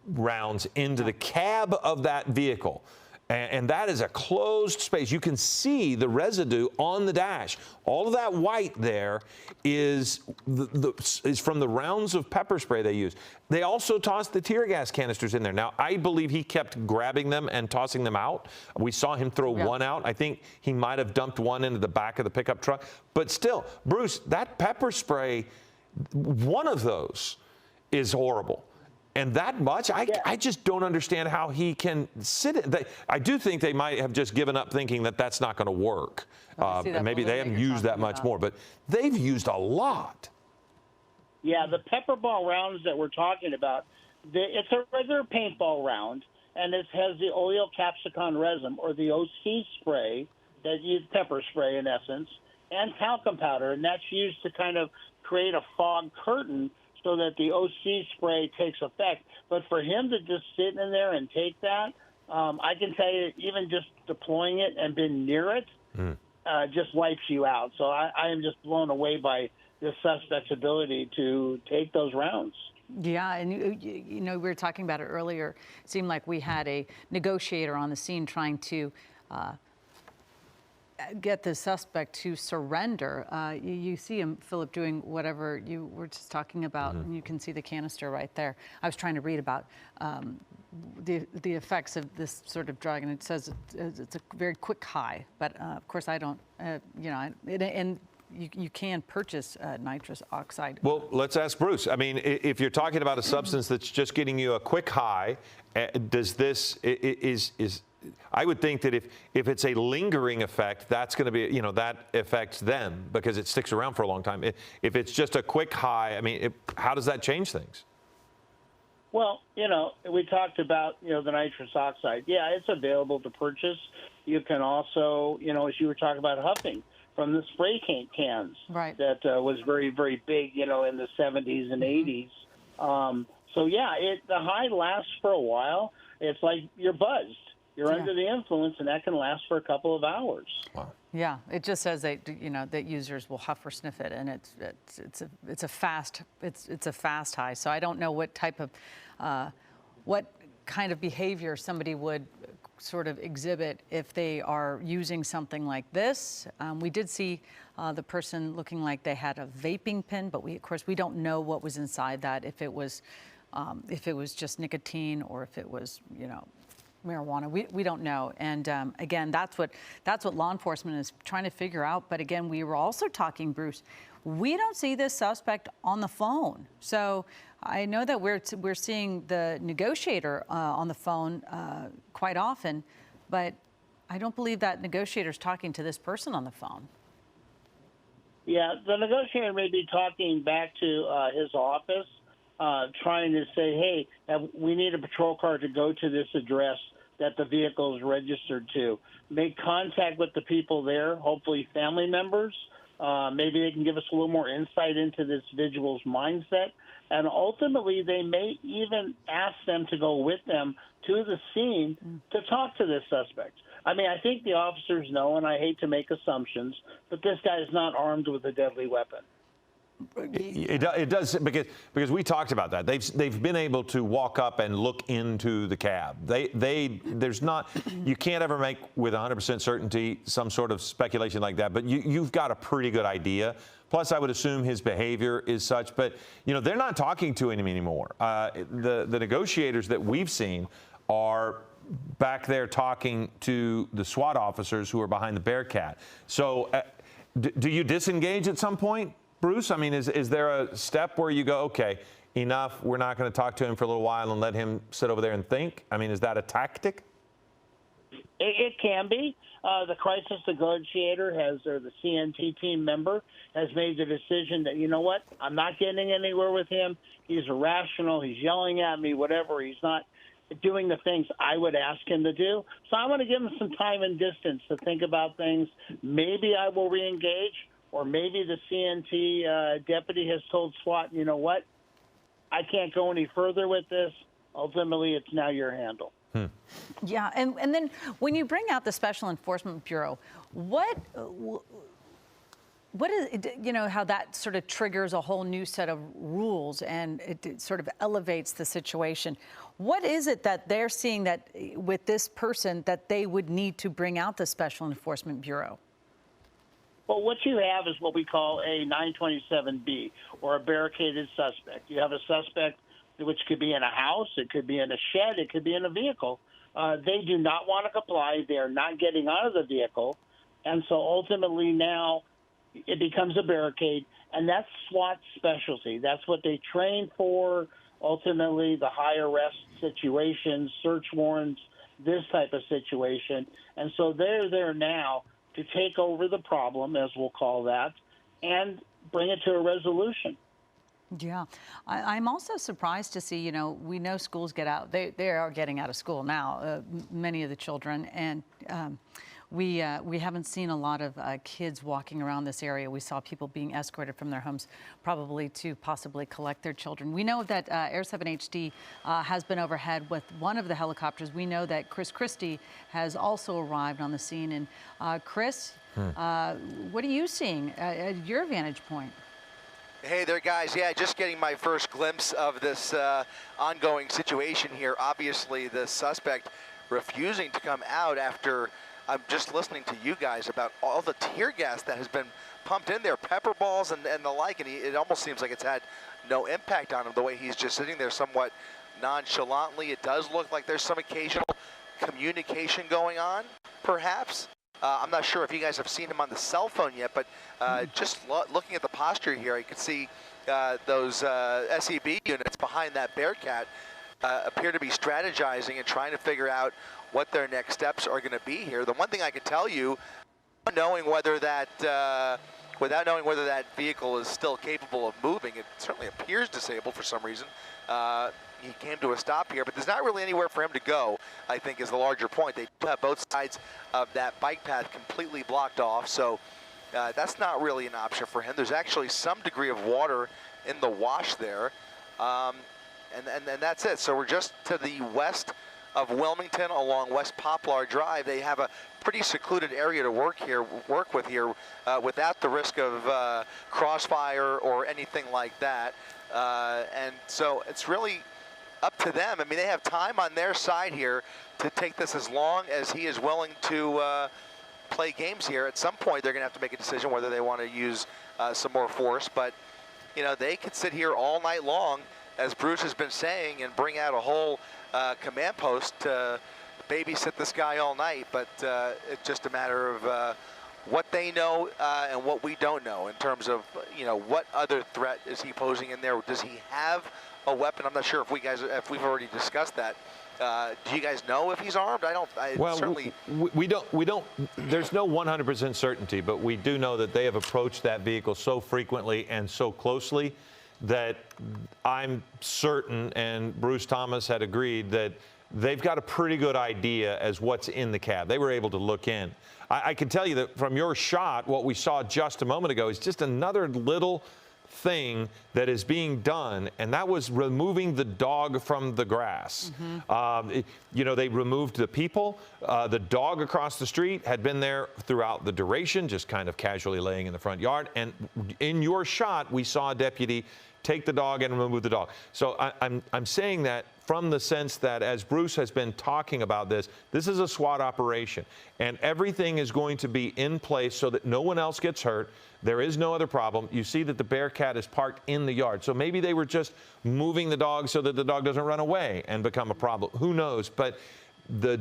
rounds into the cab of that vehicle. And that is a closed space. You can see the residue on the dash. All of that white there is from the rounds of pepper spray they used. They also tossed the tear gas canisters in there. Now, I believe he kept grabbing them and tossing them out. We saw him throw one out. I think he might have dumped one into the back of the pickup truck. But still, Bruce, that pepper spray, one of those is horrible. And that much, I just don't understand how he can sit it. I do think they might have just given up thinking that that's not going to work. Maybe they haven't used that much more, but they've used a lot. Yeah, the pepper ball rounds that we're talking about, it's a regular paintball round, and it has the oil capsicum resin, or the OC spray, that used pepper spray in essence, and talcum powder, and that's used to kind of create a fog curtain so that the OC spray takes effect. But for him to just sit in there and take that, I can tell you, even just deploying it and being near it just wipes you out. So I am just blown away by the suspect's ability to take those rounds. Yeah, and you know, we were talking about it earlier. It seemed like we had a negotiator on the scene trying to get the suspect to surrender. You see him, Philip, doing whatever you were just talking about, and you can see the canister right there. I was trying to read about the effects of this sort of drug, and it says it's a very quick high. But of course, I don't, you know, and you can purchase nitrous oxide. Well, let's ask Bruce. I mean, if you're talking about a substance that's just getting you a quick high, does this I would think that if it's a lingering effect, that's going to be, you know, that affects them because it sticks around for a long time. If it's just a quick high, I mean, how does that change things? Well, you know, we talked about, you know, the nitrous oxide. Yeah, it's available to purchase. You can also, you know, as you were talking about huffing from the spray cans that was very, very big, you know, in the 70s and 80s. So, yeah, the high lasts for a while. It's like you're buzzed. You're under the influence, and that can last for a couple of hours. Wow. Yeah, it just says that, you know, that users will huff or sniff it, and it's a fast high. So I don't know what type of what kind of behavior somebody would sort of exhibit if they are using something like this. We did see the person looking like they had a vaping pen, but of course we don't know what was inside that, if it was just nicotine or if it was, you know, marijuana. We don't know. And again, that's what law enforcement is trying to figure out. But again, we were also talking, Bruce, we don't see this suspect on the phone. So I know that we're seeing the negotiator on the phone quite often, but I don't believe that negotiator's talking to this person on the phone. Yeah, the negotiator may be talking back to his office, trying to say, hey, we need a patrol car to go to this address that the vehicle is registered to. Make contact with the people there, hopefully family members. Maybe they can give us a little more insight into this individual's mindset. And ultimately, they may even ask them to go with them to the scene to talk to this suspect. I mean, I think the officers know, and I hate to make assumptions, but this guy is not armed with a deadly weapon. It does, because we talked about that. They've been able to walk up and look into the cab. There's not, you can't ever make with 100% certainty some sort of speculation like that, but you've got a pretty good idea. Plus, I would assume his behavior is such, but you know, they're not talking to him anymore. The negotiators that we've seen are back there talking to the SWAT officers who are behind the Bearcat. So do you disengage at some point, Bruce? I mean, is there a step where you go, okay, enough, we're not going to talk to him for a little while and let him sit over there and think? I mean, is that a tactic? It can be. The crisis negotiator or the CNT team member has made the decision that, you know what, I'm not getting anywhere with him. He's irrational. He's yelling at me, whatever. He's not doing the things I would ask him to do. So I want to give him some time and distance to think about things. Maybe I will reengage, or maybe the CNT deputy has told SWAT, you know what, I can't go any further with this. ultimately it's now your handle. Yeah, and then when you bring out the Special Enforcement Bureau, what is, how that sort of triggers a whole new set of rules and it sort of elevates the situation. What is it that they're seeing that with this person that they would need to bring out the Special Enforcement Bureau? Well, what you have is what we call a 927B, or a barricaded suspect. You have a suspect which could be in a house, it could be in a shed, it could be in a vehicle. They do not want to comply. They are not getting out of the vehicle. And so ultimately now it becomes a barricade, and that's SWAT specialty. That's what they train for, ultimately the high arrest situations, search warrants, this type of situation. And so they're there now to take over the problem, as we'll call that, and bring it to a resolution. Yeah, I'm also surprised to see, we know schools get out. They are getting out of school now, many of the children, and we haven't seen a lot of kids walking around this area. We saw people being escorted from their homes, probably to possibly collect their children. We know that Air 7 HD has been overhead with one of the helicopters. We know that Chris Christie has also arrived on the scene. And Chris, what are you seeing at your vantage point? Hey there, guys. Yeah, just getting my first glimpse of this ongoing situation here. Obviously, the suspect refusing to come out after I'm just listening to you guys about all the tear gas that has been pumped in there, pepper balls and the like, and it almost seems like it's had no impact on him, the way he's just sitting there somewhat nonchalantly. It does look like there's some occasional communication going on, perhaps. I'm not sure if you guys have seen him on the cell phone yet, but just looking at the posture here, you can see those SEB units behind that Bearcat appear to be strategizing and trying to figure out what their next steps are going to be here. The one thing I can tell you, knowing whether that, without knowing whether that vehicle is still capable of moving, it certainly appears disabled for some reason. He came to a stop here, but there's not really anywhere for him to go, I think, is the larger point. They do have both sides of that bike path completely blocked off, so that's not really an option for him. There's actually some degree of water in the wash there, and that's it. So we're just to the west of Wilmington along West Poplar Drive. They have a pretty secluded area to work with here without the risk of crossfire or anything like that. And so it's really up to them. I mean, they have time on their side here to take this as long as he is willing to play games here. At some point, they're going to have to make a decision whether they want to use some more force. But, they could sit here all night long, as Bruce has been saying, and bring out a whole command post to babysit this guy all night. But it's just a matter of what they know and what we don't know in terms of, what other threat is he posing in there? Does he have a weapon? I'm not sure if we've already discussed that. Do you guys know if he's armed? Well, certainly. We don't, there's no 100% certainty, but we do know that they have approached that vehicle so frequently and so closely that I'm certain, and Bruce Thomas had agreed, that they've got a pretty good idea as what's in the cab. They were able to look in. I can tell you that from your shot, what we saw just a moment ago is just another little thing that is being done, and that was removing the dog from the grass. They removed the people. The dog across the street had been there throughout the duration, just kind of casually laying in the front yard. And in your shot, we saw a deputy take the dog and remove the dog. So I'm saying that from the sense that, as Bruce has been talking about this is a SWAT operation, and everything is going to be in place so that no one else gets hurt. There is no other problem. You see that the Bearcat is parked in the yard. So maybe they were just moving the dog so that the dog doesn't run away and become a problem. Who knows? But the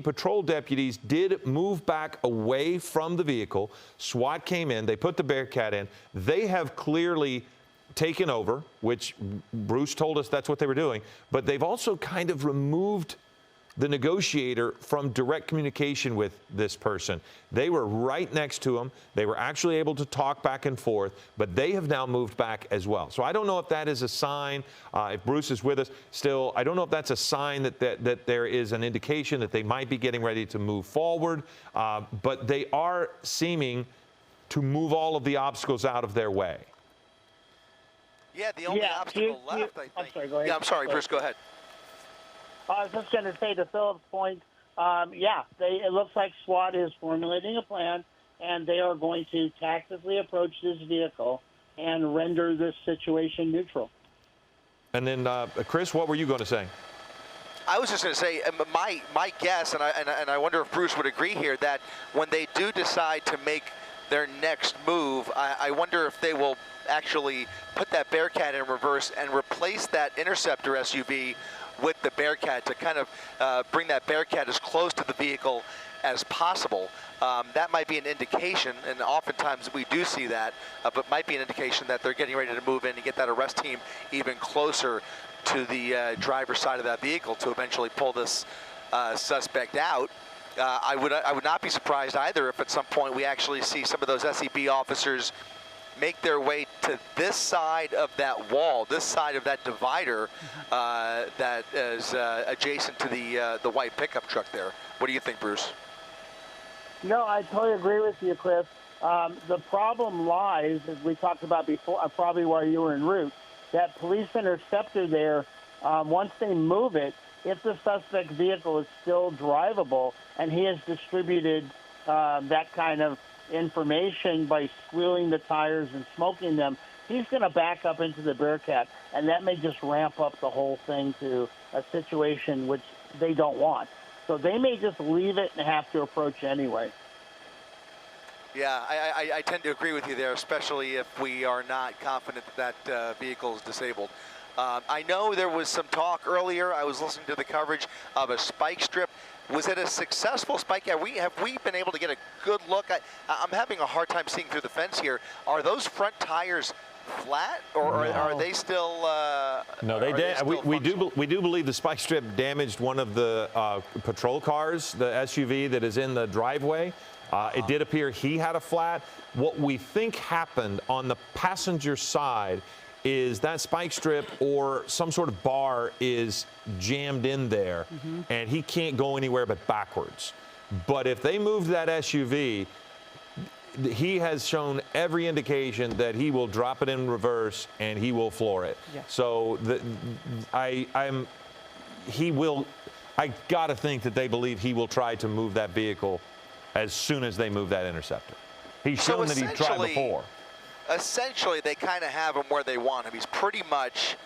patrol deputies did move back away from the vehicle. SWAT came in. They put the Bearcat in. They have clearly taken over, which Bruce told us that's what they were doing. But they've also kind of removed the negotiator from direct communication with this person. They were right next to him. They were actually able to talk back and forth, but they have now moved back as well. So I don't know if that is a sign, if Bruce is with us still, I don't know if that's a sign that there is an indication that they might be getting ready to move forward, but they are seeming to move all of the obstacles out of their way. Yeah, the only obstacle left, I think. I'm sorry, go ahead. Yeah, I'm sorry, Bruce, go ahead. I was just going to say to Philip's point, it looks like SWAT is formulating a plan, and they are going to tactically approach this vehicle and render this situation neutral. And then, Chris, what were you going to say? I was just going to say, my guess, and I wonder if Bruce would agree here, that when they do decide to make their next move, I wonder if they will actually put that Bearcat in reverse and replace that Interceptor SUV with the Bearcat to kind of bring that Bearcat as close to the vehicle as possible. That might be an indication, and oftentimes we do see that, but might be an indication that they're getting ready to move in and get that arrest team even closer to the driver's side of that vehicle to eventually pull this suspect out. I would not be surprised either if at some point we actually see some of those SEB officers make their way to this side of that wall, this side of that divider that is adjacent to the white pickup truck there. What do you think, Bruce? No, I totally agree with you, Chris. The problem lies, as we talked about before, probably while you were en route, that police interceptor there, once they move it, if the suspect vehicle is still drivable and he has distributed that kind of information by squealing the tires and smoking them, he's going to back up into the Bearcat, and that may just ramp up the whole thing to a situation which they don't want. So they may just leave it and have to approach anyway. Yeah, I tend to agree with you there, especially if we are not confident that that vehicle is disabled. I know there was some talk earlier. I was listening to the coverage of a spike strip. Was it a successful spike? Have we been able to get a good look? I'm having a hard time seeing through the fence here. Are those front tires flat, or are they still? No, we do believe the spike strip damaged one of the patrol cars, the SUV that is in the driveway. It did appear he had a flat. What we think happened on the passenger side is that spike strip or some sort of bar is jammed in there, and he can't go anywhere but backwards. But if they move that SUV, he has shown every indication that he will drop it in reverse and he will floor it. Yeah. So I got to think that they believe he will try to move that vehicle as soon as they move that Interceptor. He's shown that he tried before. Essentially, they kind of have him where they want him. He's pretty much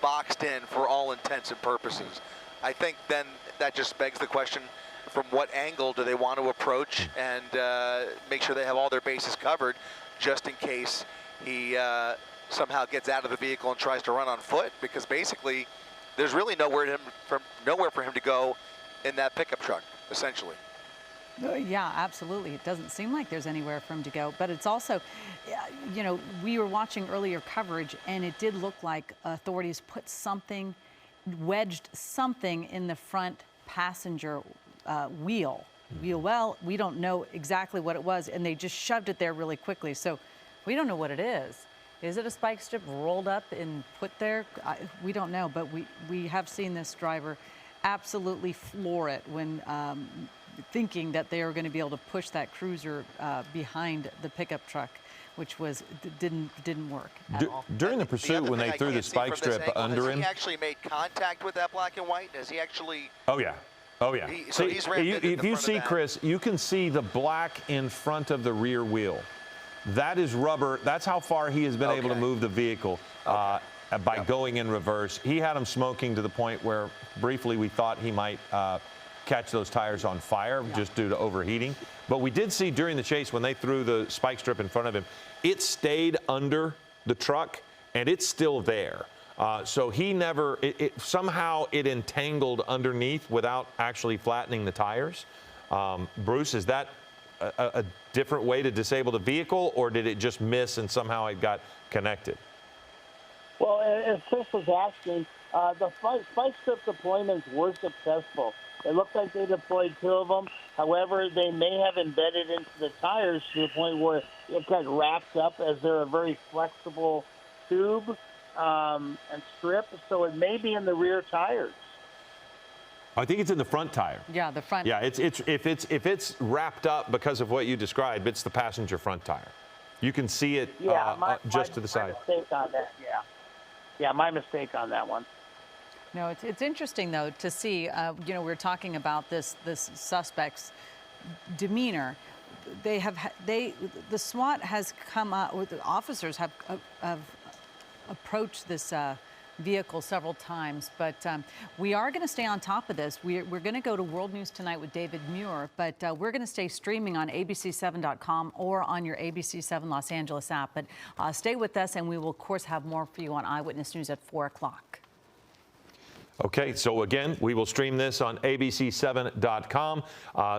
boxed in for all intents and purposes. I think then that just begs the question, from what angle do they want to approach and make sure they have all their bases covered just in case he somehow gets out of the vehicle and tries to run on foot, because basically there's really nowhere for him to go in that pickup truck, essentially. Yeah, absolutely. It doesn't seem like there's anywhere for him to go. But it's also, you know, we were watching earlier coverage, and it did look like authorities put something, wedged something in the front passenger wheel. Well, we don't know exactly what it was, and they just shoved it there really quickly. So we don't know what it is. Is it a spike strip rolled up and put there? We don't know, but we have seen this driver absolutely floor it when thinking that they are going to be able to push that cruiser behind the pickup truck, which didn't work at all. During the pursuit, when they threw the spike strip under him, has he actually made contact with that black and white? Has he actually? Oh yeah. Oh yeah. So he's rammed it in if you see, Chris, you can see the black in front of the rear wheel. That is rubber. That's how far he has been able to move the vehicle by going in reverse. He had him smoking to the point where briefly we thought he might catch those tires on fire just due to overheating. But we did see during the chase, when they threw the spike strip in front of him, it stayed under the truck and it's still there. So he never, somehow it entangled underneath without actually flattening the tires. Bruce, is that a different way to disable the vehicle, or did it just miss and somehow it got connected? Well, as Chris was asking, the spike strip deployments were successful. It looked like they deployed 2 of them. However, they may have embedded into the tires to the point where it got wrapped up, as they're a very flexible tube and strip. So it may be in the rear tires. I think it's in the front tire. Yeah, the front. Yeah, if it's wrapped up because of what you described, it's the passenger front tire. You can see it just to the side. My mistake on that. Yeah, my mistake on that one. No, it's interesting though to see. You know, we're talking about this suspect's demeanor. The SWAT has come up. The officers have approached this vehicle several times, but we are going to stay on top of this. We're going to go to World News Tonight with David Muir, but we're going to stay streaming on abc7.com or on your ABC7 Los Angeles app. But stay with us, and we will, of course, have more for you on Eyewitness News at 4 o'clock. Okay, so again, we will stream this on abc7.com.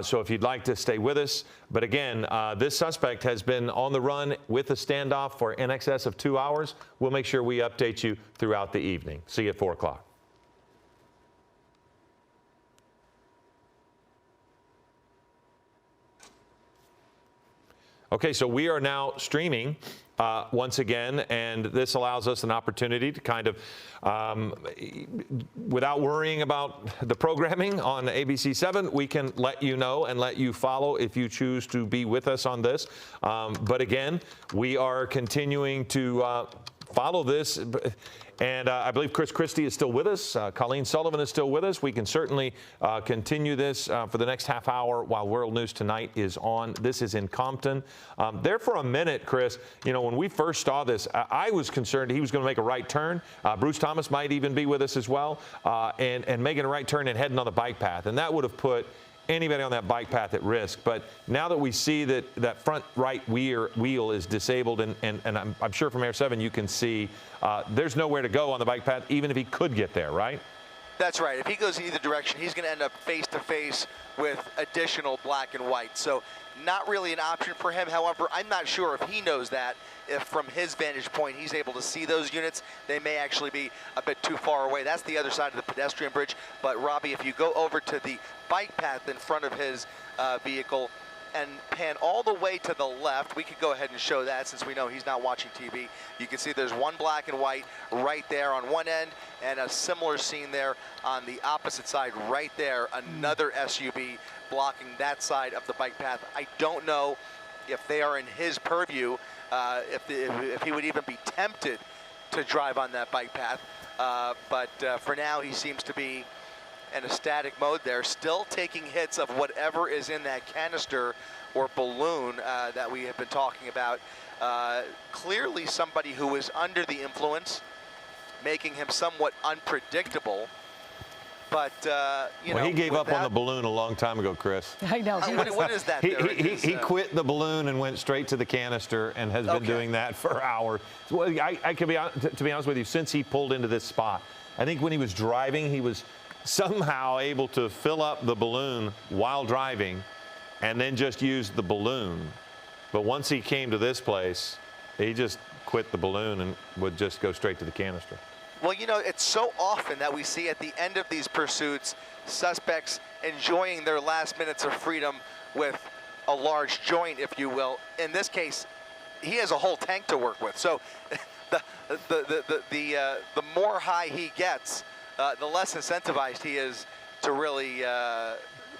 So if you'd like to stay with us. But again, this suspect has been on the run with a standoff for in excess of 2 hours. We'll make sure we update you throughout the evening. See you at 4 o'clock. Okay, so we are now streaming once again, and this allows us an opportunity to kind of, without worrying about the programming on ABC7, we can let you know and let you follow if you choose to be with us on this. But again, we are continuing to follow this. And I believe Chris Christie is still with us. Colleen Sullivan is still with us. We can certainly continue this for the next half hour while World News Tonight is on. This is in Compton. There for a minute, Chris, you know, when we first saw this, I was concerned he was going to make a right turn. Bruce Thomas might even be with us as well, and making a right turn and heading on the bike path. And that would have put anybody on that bike path at risk. But now that we see that front right wheel is disabled, and I'm sure from Air 7 you can see there's nowhere to go on the bike path, even if he could get there, right? That's right. If he goes in either direction, he's going to end up face-to-face with additional black and white. So not really an option for him. However, I'm not sure if he knows that. If from his vantage point he's able to see those units, they may actually be a bit too far away. That's the other side of the pedestrian bridge. But Robbie, if you go over to the bike path in front of his vehicle and pan all the way to the left, we could go ahead and show that since we know he's not watching TV. You can see there's one black and white right there on one end, and a similar scene there on the opposite side right there, another SUV blocking that side of the bike path. I don't know if they are in his purview, if he would even be tempted to drive on that bike path. But for now, he seems to be in a static mode there, still taking hits of whatever is in that canister or balloon that we have been talking about. Clearly somebody who is under the influence, making him somewhat unpredictable. But, you know, he gave up on the balloon a long time ago, Chris. I know. What is that? He quit the balloon and went straight to the canister and has been doing that for hours. Well, I can be to be honest with you, since he pulled into this spot, I think when he was driving, he was somehow able to fill up the balloon while driving and then just use the balloon. But once he came to this place, he just quit the balloon and would just go straight to the canister. Well, you know, it's so often that we see at the end of these pursuits, suspects enjoying their last minutes of freedom with a large joint, if you will. In this case, he has a whole tank to work with. So the more high he gets, the less incentivized he is to really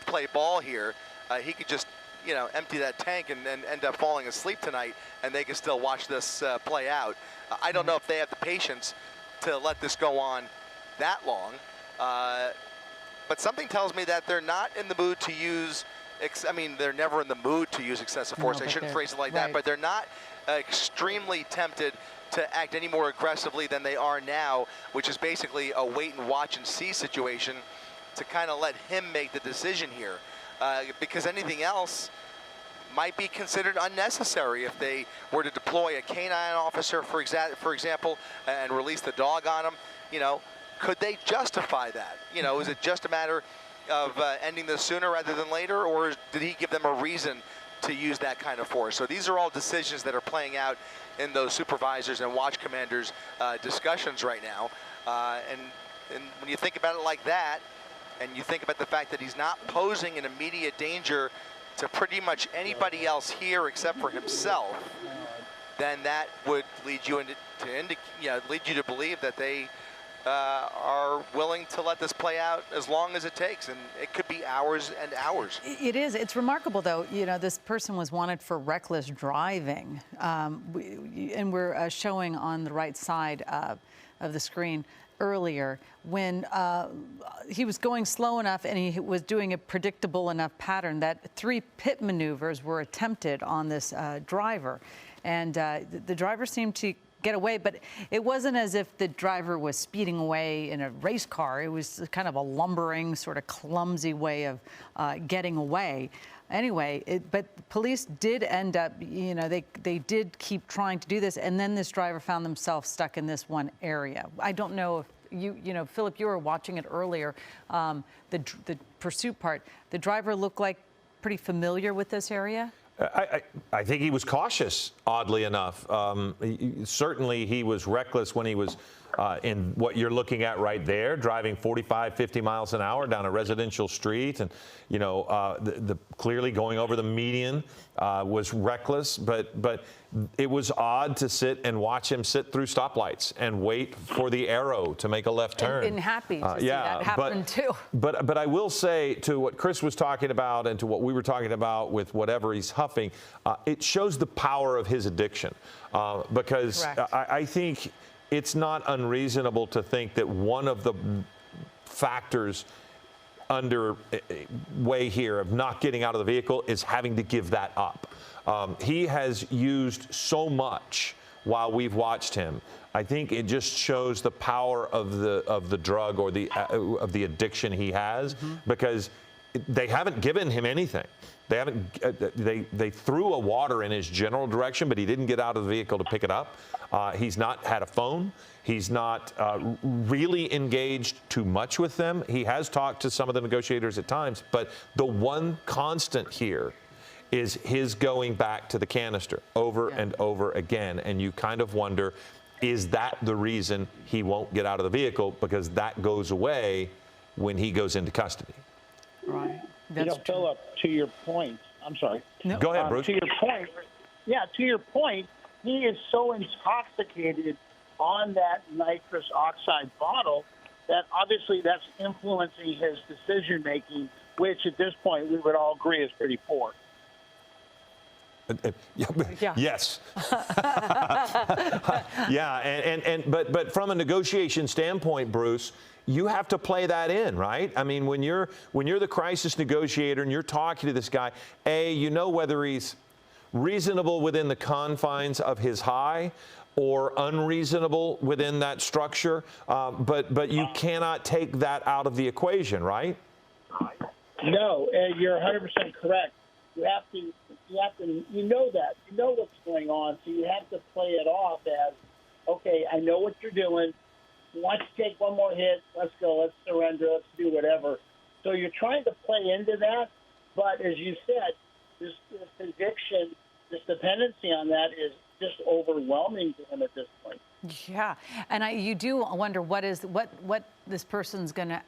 play ball here. He could just, you know, empty that tank and end up falling asleep tonight, and they can still watch this play out. I don't know if they have the patience to let this go on that long, but something tells me that they're not in the mood to use, I mean, they're never in the mood to use excessive force. I shouldn't phrase it like that, but they're not extremely tempted to act any more aggressively than they are now, which is basically a wait and watch and see situation to kind of let him make the decision here, because anything else might be considered unnecessary. If they were to deploy a canine officer, for example, and release the dog on him, you know, could they justify that? You know, is it just a matter of ending this sooner rather than later, or did he give them a reason to use that kind of force? So these are all decisions that are playing out in those supervisors and watch commanders discussions right now. And when you think about it like that, and you think about the fact that he's not posing an immediate danger to pretty much anybody else here except for himself, then that would lead you lead you to believe that they are willing to let this play out as long as it takes, and it could be hours and hours. It is. It's remarkable, though. You know, this person was wanted for reckless driving, and we're showing on the right side of the screen earlier when he was going slow enough and he was doing a predictable enough pattern that 3 pit maneuvers were attempted on this driver. And the driver seemed to get away, but it wasn't as if the driver was speeding away in a race car. It was kind of a lumbering, sort of clumsy way of getting away. Anyway, but police did end up, you know, they did keep trying to do this, and then this driver found themselves stuck in this one area. I don't know if you know, Philip, you were watching it earlier, the pursuit part. The driver looked like pretty familiar with this area? I think he was cautious, oddly enough. Certainly he was reckless when he was in what you're looking at right there, driving 45, 50 miles an hour down a residential street, and you know, clearly going over the median was reckless. But it was odd to sit and watch him sit through stoplights and wait for the arrow to make a left turn. And happy to see that happen too. But I will say, to what Chris was talking about and to what we were talking about with whatever he's huffing, it shows the power of his addiction, because I think it's not unreasonable to think that one of the factors underway here of not getting out of the vehicle is having to give that up. He has used so much while we've watched him. I think it just shows the power of the drug or of the addiction he has, because they haven't given him anything. They haven't. They threw a water in his general direction, but he didn't get out of the vehicle to pick it up. He's not had a phone. He's not really engaged too much with them. He has talked to some of the negotiators at times, but the one constant here is his going back to the canister over and over again. And you kind of wonder, is that the reason he won't get out of the vehicle? Because that goes away when he goes into custody. Right. You know, Philip, to your point, I'm sorry. No. Go ahead, Bruce. To your point, he is so intoxicated on that nitrous oxide bottle that obviously that's influencing his decision making, which at this point we would all agree is pretty poor. Yeah. Yes. Yeah, but from a negotiation standpoint, Bruce, you have to play that in, right? I mean, when you're the crisis negotiator and you're talking to this guy, you know whether he's reasonable within the confines of his high or unreasonable within that structure, but you cannot take that out of the equation, right? No, you're 100% correct. You know that. You know what's going on, so you have to play it off as, okay, I know what you're doing. Once you take one more hit, let's go, let's surrender, let's do whatever. So you're trying to play into that, but as you said, this addiction, this dependency on that is just overwhelming to him at this point. Yeah, and you do wonder how this person's going to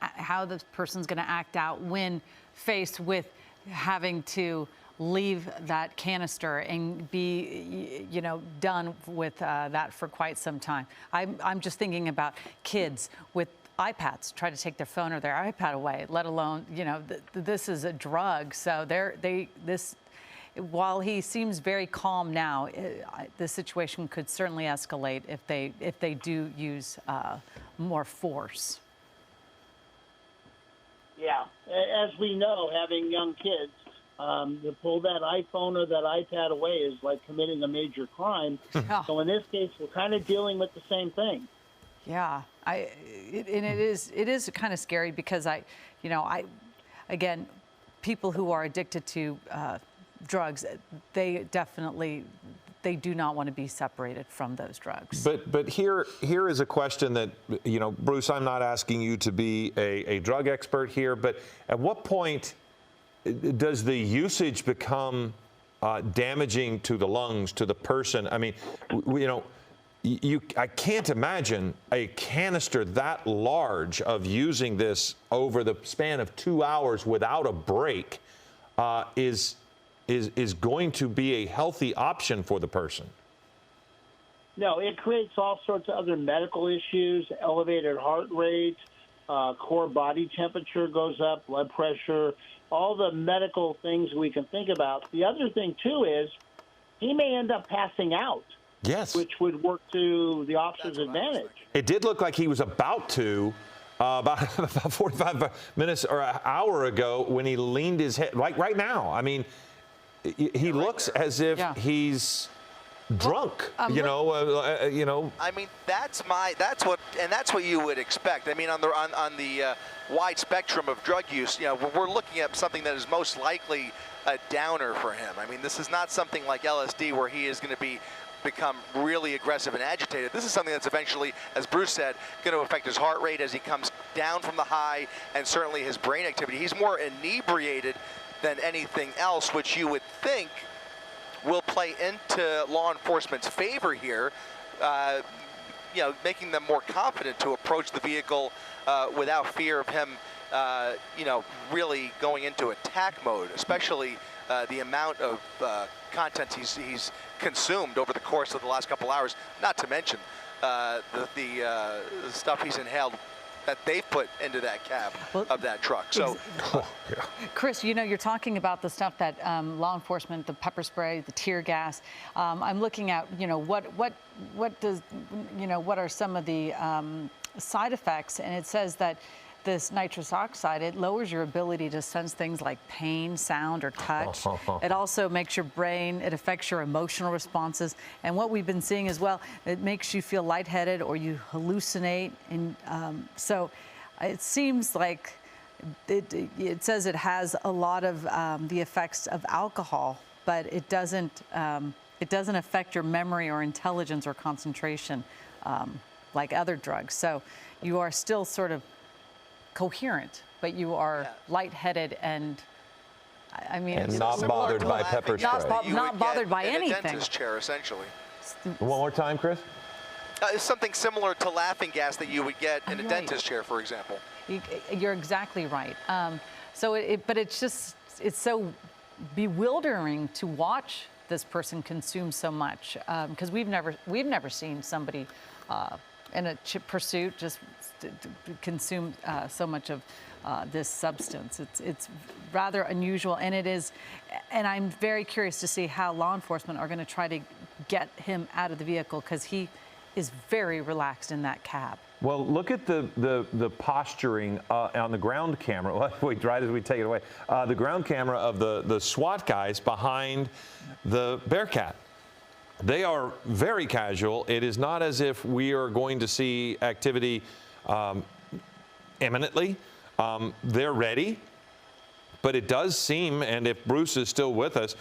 act out when faced with having to leave that canister and be, you know, done with that for quite some time. I'm just thinking about kids with iPads try to take their phone or their iPad away, let alone, you know, this is a drug. So while he seems very calm now, the situation could certainly escalate if they do use more force. Yeah, as we know, having young kids, to pull that iPhone or that iPad away is like committing a major crime. So in this case, we're kind of dealing with the same thing. Yeah, it is kind of scary because again, people who are addicted to drugs, they do not want to be separated from those drugs. But here is a question that, you know, Bruce, I'm not asking you to be a drug expert here, but at what point does the usage become damaging to the lungs, to the person? I mean, you know, I can't imagine a canister that large of using this over the span of 2 hours without a break is going to be a healthy option for the person. No, it creates all sorts of other medical issues, elevated heart rate, core body temperature goes up, blood pressure, all the medical things we can think about. The other thing, too, is he may end up passing out. Yes. which would work to the officer's advantage. It did look like he was about to. About 45 minutes or an hour ago when he leaned his head, like right now. I mean, he looks as if he's drunk, you know. I mean, that's what you would expect. I mean, on the wide spectrum of drug use, you know, we're looking at something that is most likely a downer for him. I mean, this is not something like LSD where he is going to become really aggressive and agitated. This is something that's eventually, as Bruce said, going to affect his heart rate as he comes down from the high, and certainly his brain activity. He's more inebriated than anything else, which you would think will play into law enforcement's favor here, you know, making them more confident to approach the vehicle without fear of him, you know, really going into attack mode, especially the amount of content he's consumed over the course of the last couple hours, not to mention the stuff he's inhaled that they've put into that cab of that truck. So, Chris, you know, you're talking about the stuff that law enforcement, the pepper spray, the tear gas. I'm looking at, you know, what does, you know, what are some of the side effects? And it says that this nitrous oxide, it lowers your ability to sense things like pain, sound, or touch. It also makes your brain, it affects your emotional responses. And what we've been seeing as well, it makes you feel lightheaded or you hallucinate. And so it seems like it says it has a lot of the effects of alcohol, but it doesn't affect your memory or intelligence or concentration like other drugs. So you are still sort of coherent, but you are lightheaded and, I mean, and not bothered by pepper spray. Not bothered by anything. A dentist chair, essentially. One more time, Chris. It's something similar to laughing gas that you would get in a dentist chair, for example. You're exactly right. But it's so bewildering to watch this person consume so much, because we've never seen somebody in a pursuit just consume so much of this substance. It's rather unusual, and it is, and I'm very curious to see how law enforcement are going to try to get him out of the vehicle, because he is very relaxed in that cab. Well, look at the posturing on the ground camera. Wait, right as we take it away, the ground camera of the SWAT guys behind the Bearcat. They are very casual. It is not as if we are going to see activity imminently. They're ready, but it does seem, and if Bruce is still with us,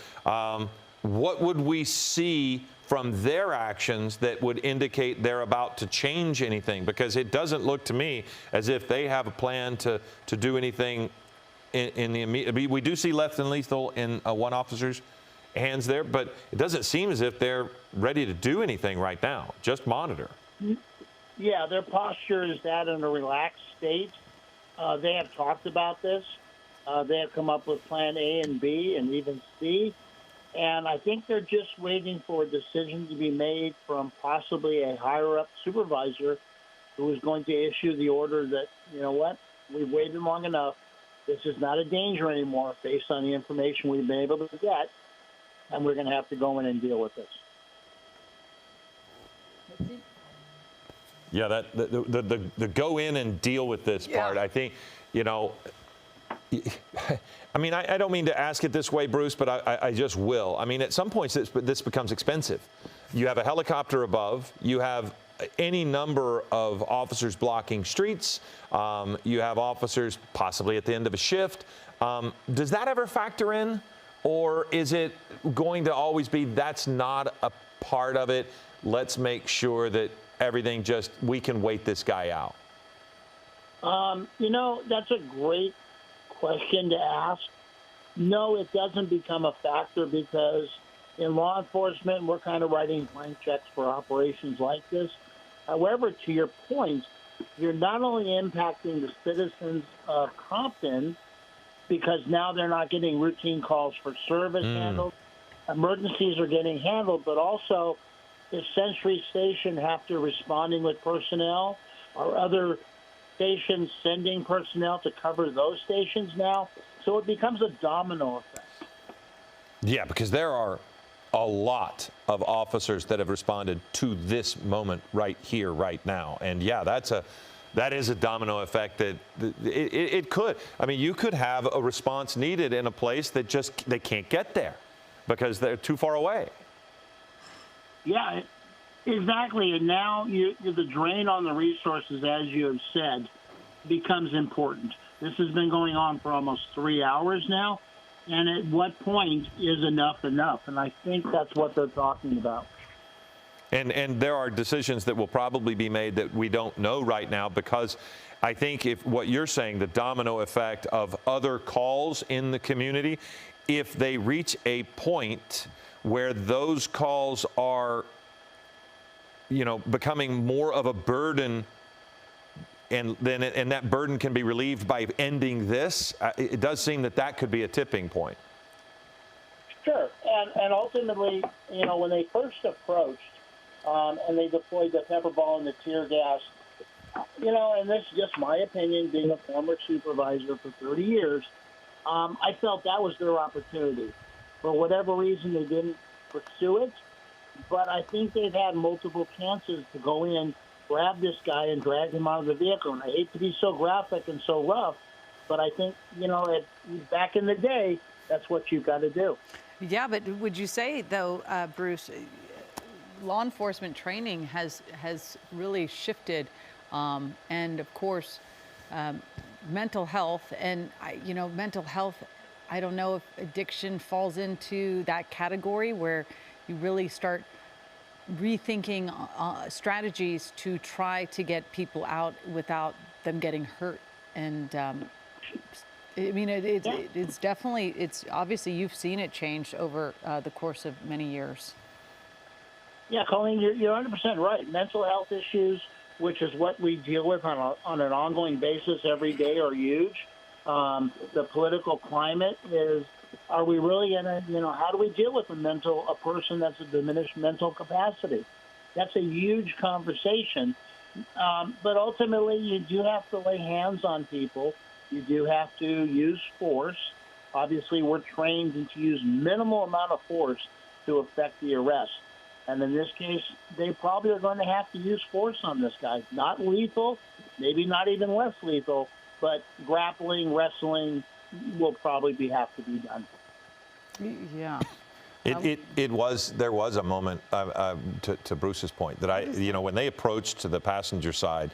what would we see from their actions that would indicate they're about to change anything? Because it doesn't look to me as if they have a plan to do anything in the immediate. We do see less than lethal in one officer's hands there, but it doesn't seem as if they're ready to do anything right now. Just monitor. Yeah, their posture is that in a relaxed state. They have talked about this. They have come up with plan A and B and even C. And I think they're just waiting for a decision to be made from possibly a higher-up supervisor who is going to issue the order that, you know what, we've waited long enough. This is not a danger anymore based on the information we've been able to get, and we're going to have to go in and deal with this. Yeah, the go in and deal with this part, I think, you know, I mean, I don't mean to ask it this way, Bruce, but I just will. I mean, at some points, this becomes expensive. You have a helicopter above. You have any number of officers blocking streets. You have officers possibly at the end of a shift. Does that ever factor in? Or is it going to always be that's not a part of it? Let's make sure that everything we can wait this guy out. You know, that's a great question to ask. No, it doesn't become a factor because in law enforcement, we're kind of writing blank checks for operations like this. However, to your point, you're not only impacting the citizens of Compton because now they're not getting routine calls for service handled, emergencies are getting handled, but also if Century Station have to responding with personnel or other stations sending personnel to cover those stations now. So it becomes a domino effect. Yeah, because there are a lot of officers that have responded to this moment right here, right now. And yeah, that is a domino effect that it could. I mean, you could have a response needed in a place that just they can't get there because they're too far away. Yeah, exactly. And now the drain on the resources, as you have said, becomes important. This has been going on for almost 3 hours now. And at what point is enough enough? And I think that's what they're talking about. And there are decisions that will probably be made that we don't know right now, because I think if what you're saying, the domino effect of other calls in the community, if they reach a point where those calls are, becoming more of a burden, and that burden can be relieved by ending this, it does seem that could be a tipping point. Sure. And ultimately, when they first approached and they deployed the pepper ball and the tear gas, and this is just my opinion, being a former supervisor for 30 years, I felt that was their opportunity. For whatever reason, they didn't pursue it. But I think they've had multiple chances to go in, grab this guy, and drag him out of the vehicle. And I hate to be so graphic and so rough, but I think, back in the day, that's what you've got to do. Yeah, but would you say, though, Bruce, law enforcement training has really shifted, and of course, mental health, and mental health, I don't know if addiction falls into that category where you really start rethinking strategies to try to get people out without them getting hurt. And I mean, it's definitely, it's obviously you've seen it change over the course of many years. Yeah, Colleen, you're 100% right. Mental health issues, which is what we deal with on an ongoing basis every day, are huge. The political climate is, are we really going to, how do we deal with a person that's a diminished mental capacity? That's a huge conversation. But ultimately, you do have to lay hands on people. You do have to use force. Obviously, we're trained to use minimal amount of force to effect the arrest. And in this case, they probably are going to have to use force on this guy. Not lethal, maybe not even less lethal, but grappling, wrestling will probably have to be done. Yeah. There was a moment, to Bruce's point, that when they approached to the passenger side,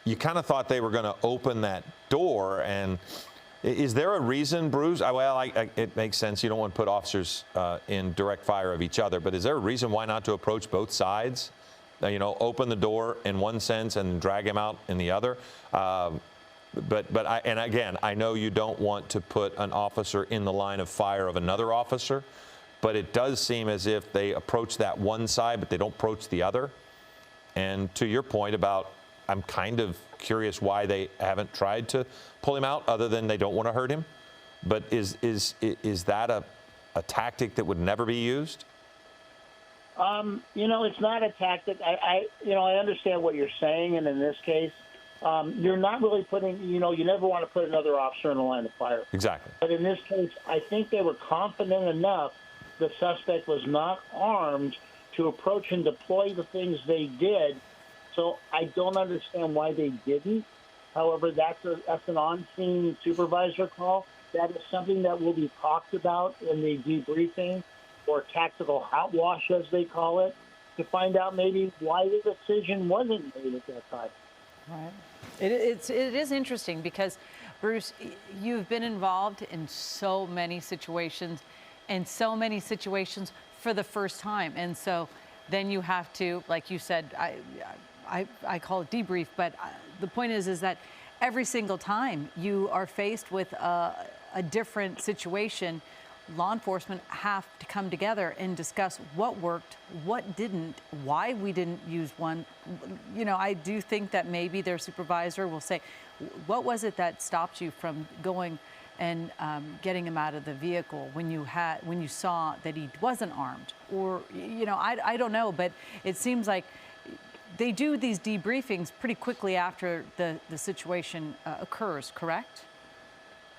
you kind of thought they were going to open that door. And is there a reason, Bruce? It makes sense. You don't want to put officers in direct fire of each other, but is there a reason why not to approach both sides? Open the door in one sense and drag him out in the other. And again, I know you don't want to put an officer in the line of fire of another officer, but it does seem as if they approach that one side, but they don't approach the other. And to your point about, I'm kind of curious why they haven't tried to pull him out, other than they don't want to hurt him. But is that a tactic that would never be used? It's not a tactic. I understand what you're saying, and in this case, you're not really putting, you never want to put another officer in the line of fire. Exactly. But in this case, I think they were confident enough the suspect was not armed to approach and deploy the things they did. So I don't understand why they didn't. However, that's an on-scene supervisor call. That is something that will be talked about in the debriefing, or tactical hot wash, as they call it, to find out maybe why the decision wasn't made at that time. Right. It is interesting because, Bruce, you've been involved in so many situations, and so many situations for the first time. And so then you have to, like you said, I call it debrief, but the point is that every single time you are faced with a different situation, law enforcement have to come together and discuss what worked, what didn't, why we didn't use one. I do think that maybe their supervisor will say, what was it that stopped you from going and getting him out of the vehicle when you saw that he wasn't armed? Or, I don't know, but it seems like they do these debriefings pretty quickly after the situation occurs, correct?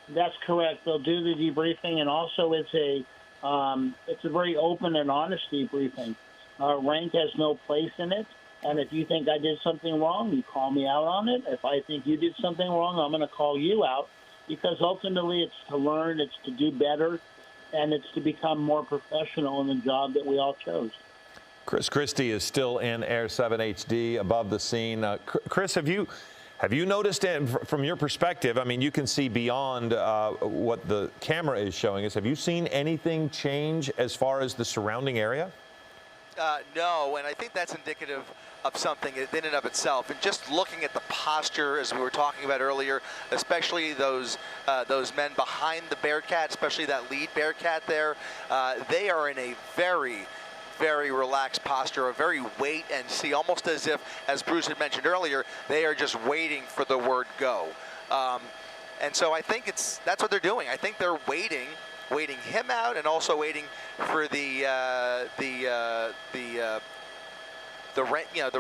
That's correct. They'll do the debriefing, and also it's It's a very open and honest debriefing. Rank has no place in it. And if you think I did something wrong, you call me out on it. If I think you did something wrong, I'm going to call you out, because ultimately it's to learn, it's to do better, and it's to become more professional in the job that we all chose. Chris Christie is still in Air 7 HD above the scene. Chris, have you noticed, from your perspective, I mean, you can see beyond what the camera is showing us. Have you seen anything change as far as the surrounding area? No, and I think that's indicative of something in and of itself. And just looking at the posture, as we were talking about earlier, especially those men behind the Bearcat, especially that lead Bearcat there, they are in a very, very relaxed posture, a very wait and see, almost as if, as Bruce had mentioned earlier, they are just waiting for the word go. And so I think that's what they're doing. I think they're waiting him out, and also waiting for the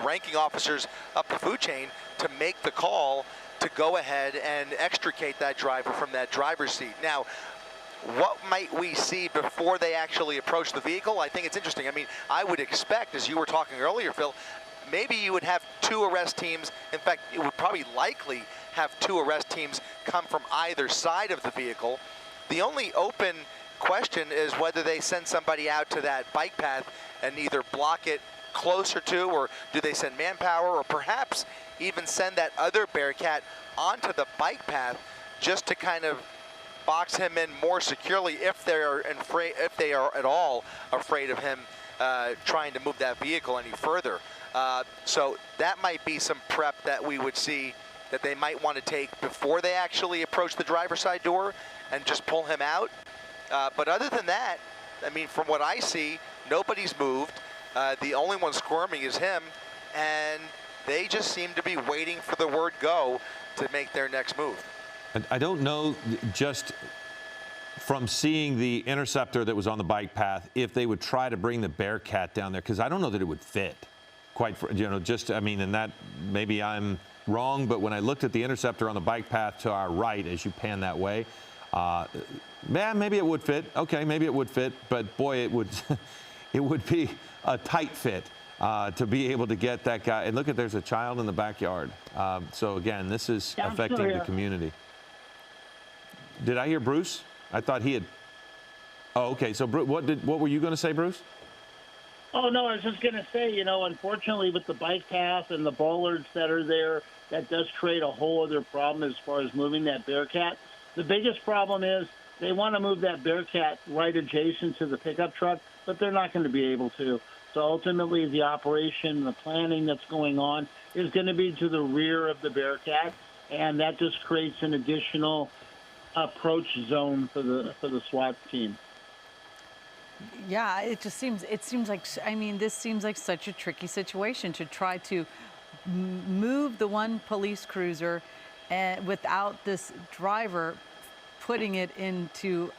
ranking officers up the food chain to make the call to go ahead and extricate that driver from that driver's seat. Now, what might we see before they actually approach the vehicle? I think it's interesting. I mean, I would expect, as you were talking earlier, Phil, maybe you would have 2 arrest teams. In fact, it would probably likely have 2 arrest teams come from either side of the vehicle. The only open question is whether they send somebody out to that bike path and either block it closer to, or do they send manpower, or perhaps even send that other Bearcat onto the bike path just to kind of box him in more securely if they are at all afraid of him trying to move that vehicle any further. So that might be some prep that we would see that they might want to take before they actually approach the driver's side door and just pull him out. But other than that, I mean, from what I see, nobody's moved. The only one squirming is him, and they just seem to be waiting for the word go to make their next move. I don't know, just from seeing the Interceptor that was on the bike path, if they would try to bring the Bearcat down there, because I don't know that it would fit. I mean, and that, maybe I'm wrong, but when I looked at the Interceptor on the bike path to our right as you pan that way, maybe it would fit. Okay, maybe it would fit, but boy, it would it would be a tight fit to be able to get that guy. And look there's a child in the backyard. So again, this is affecting the community. Did I hear Bruce? I thought he had. Oh, okay. So Bruce, what were you going to say, Bruce? Oh, no, I was just going to say, unfortunately with the bike path and the bollards that are there, that does create a whole other problem as far as moving that Bearcat. The biggest problem is they want to move that Bearcat right adjacent to the pickup truck, but they're not going to be able to. So ultimately the operation, the planning that's going on is going to be to the rear of the Bearcat, and that just creates an additional approach zone for the SWAT team. Yeah, it seems like, I mean, this seems like such a tricky situation to try to move the one police cruiser without this driver putting it into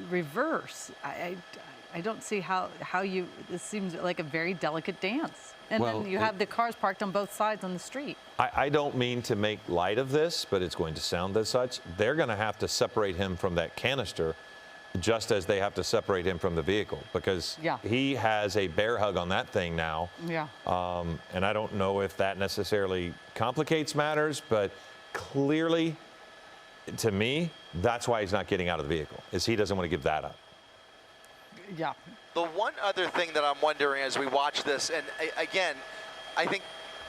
reverse. I don't see how this seems like a very delicate dance. And then you have the cars parked on both sides on the street. I don't mean to make light of this, but it's going to sound as such. They're going to have to separate him from that canister, just as they have to separate him from the vehicle, because he has a bear hug on that thing now. Yeah. And I don't know if that necessarily complicates matters, but clearly, to me, that's why he's not getting out of the vehicle, is he doesn't want to give that up. Yeah. The one other thing that I'm wondering as we watch this, and again, I think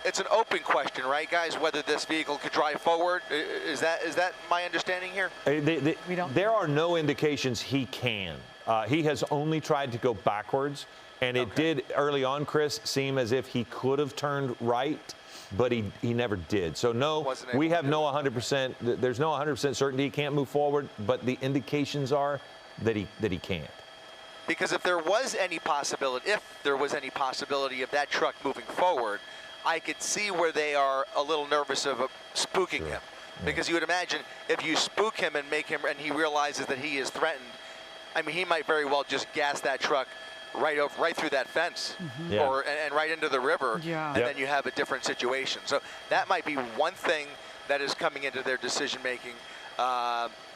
it's an open question, right, guys, whether this vehicle could drive forward. Is that my understanding here? There are no indications he can. He has only tried to go backwards, and it did early on, Chris, seem as if he could have turned right, but he never did. So no, we have no 100%. There's no 100% certainty he can't move forward, but the indications are that he can't. Because if there was any possibility of that truck moving forward, I could see where they are a little nervous of spooking him. Because you would imagine if you spook him and make him, and he realizes that he is threatened, I mean, he might very well just gas that truck right through that fence, and right into the river, and then you have a different situation. So that might be one thing that is coming into their decision making.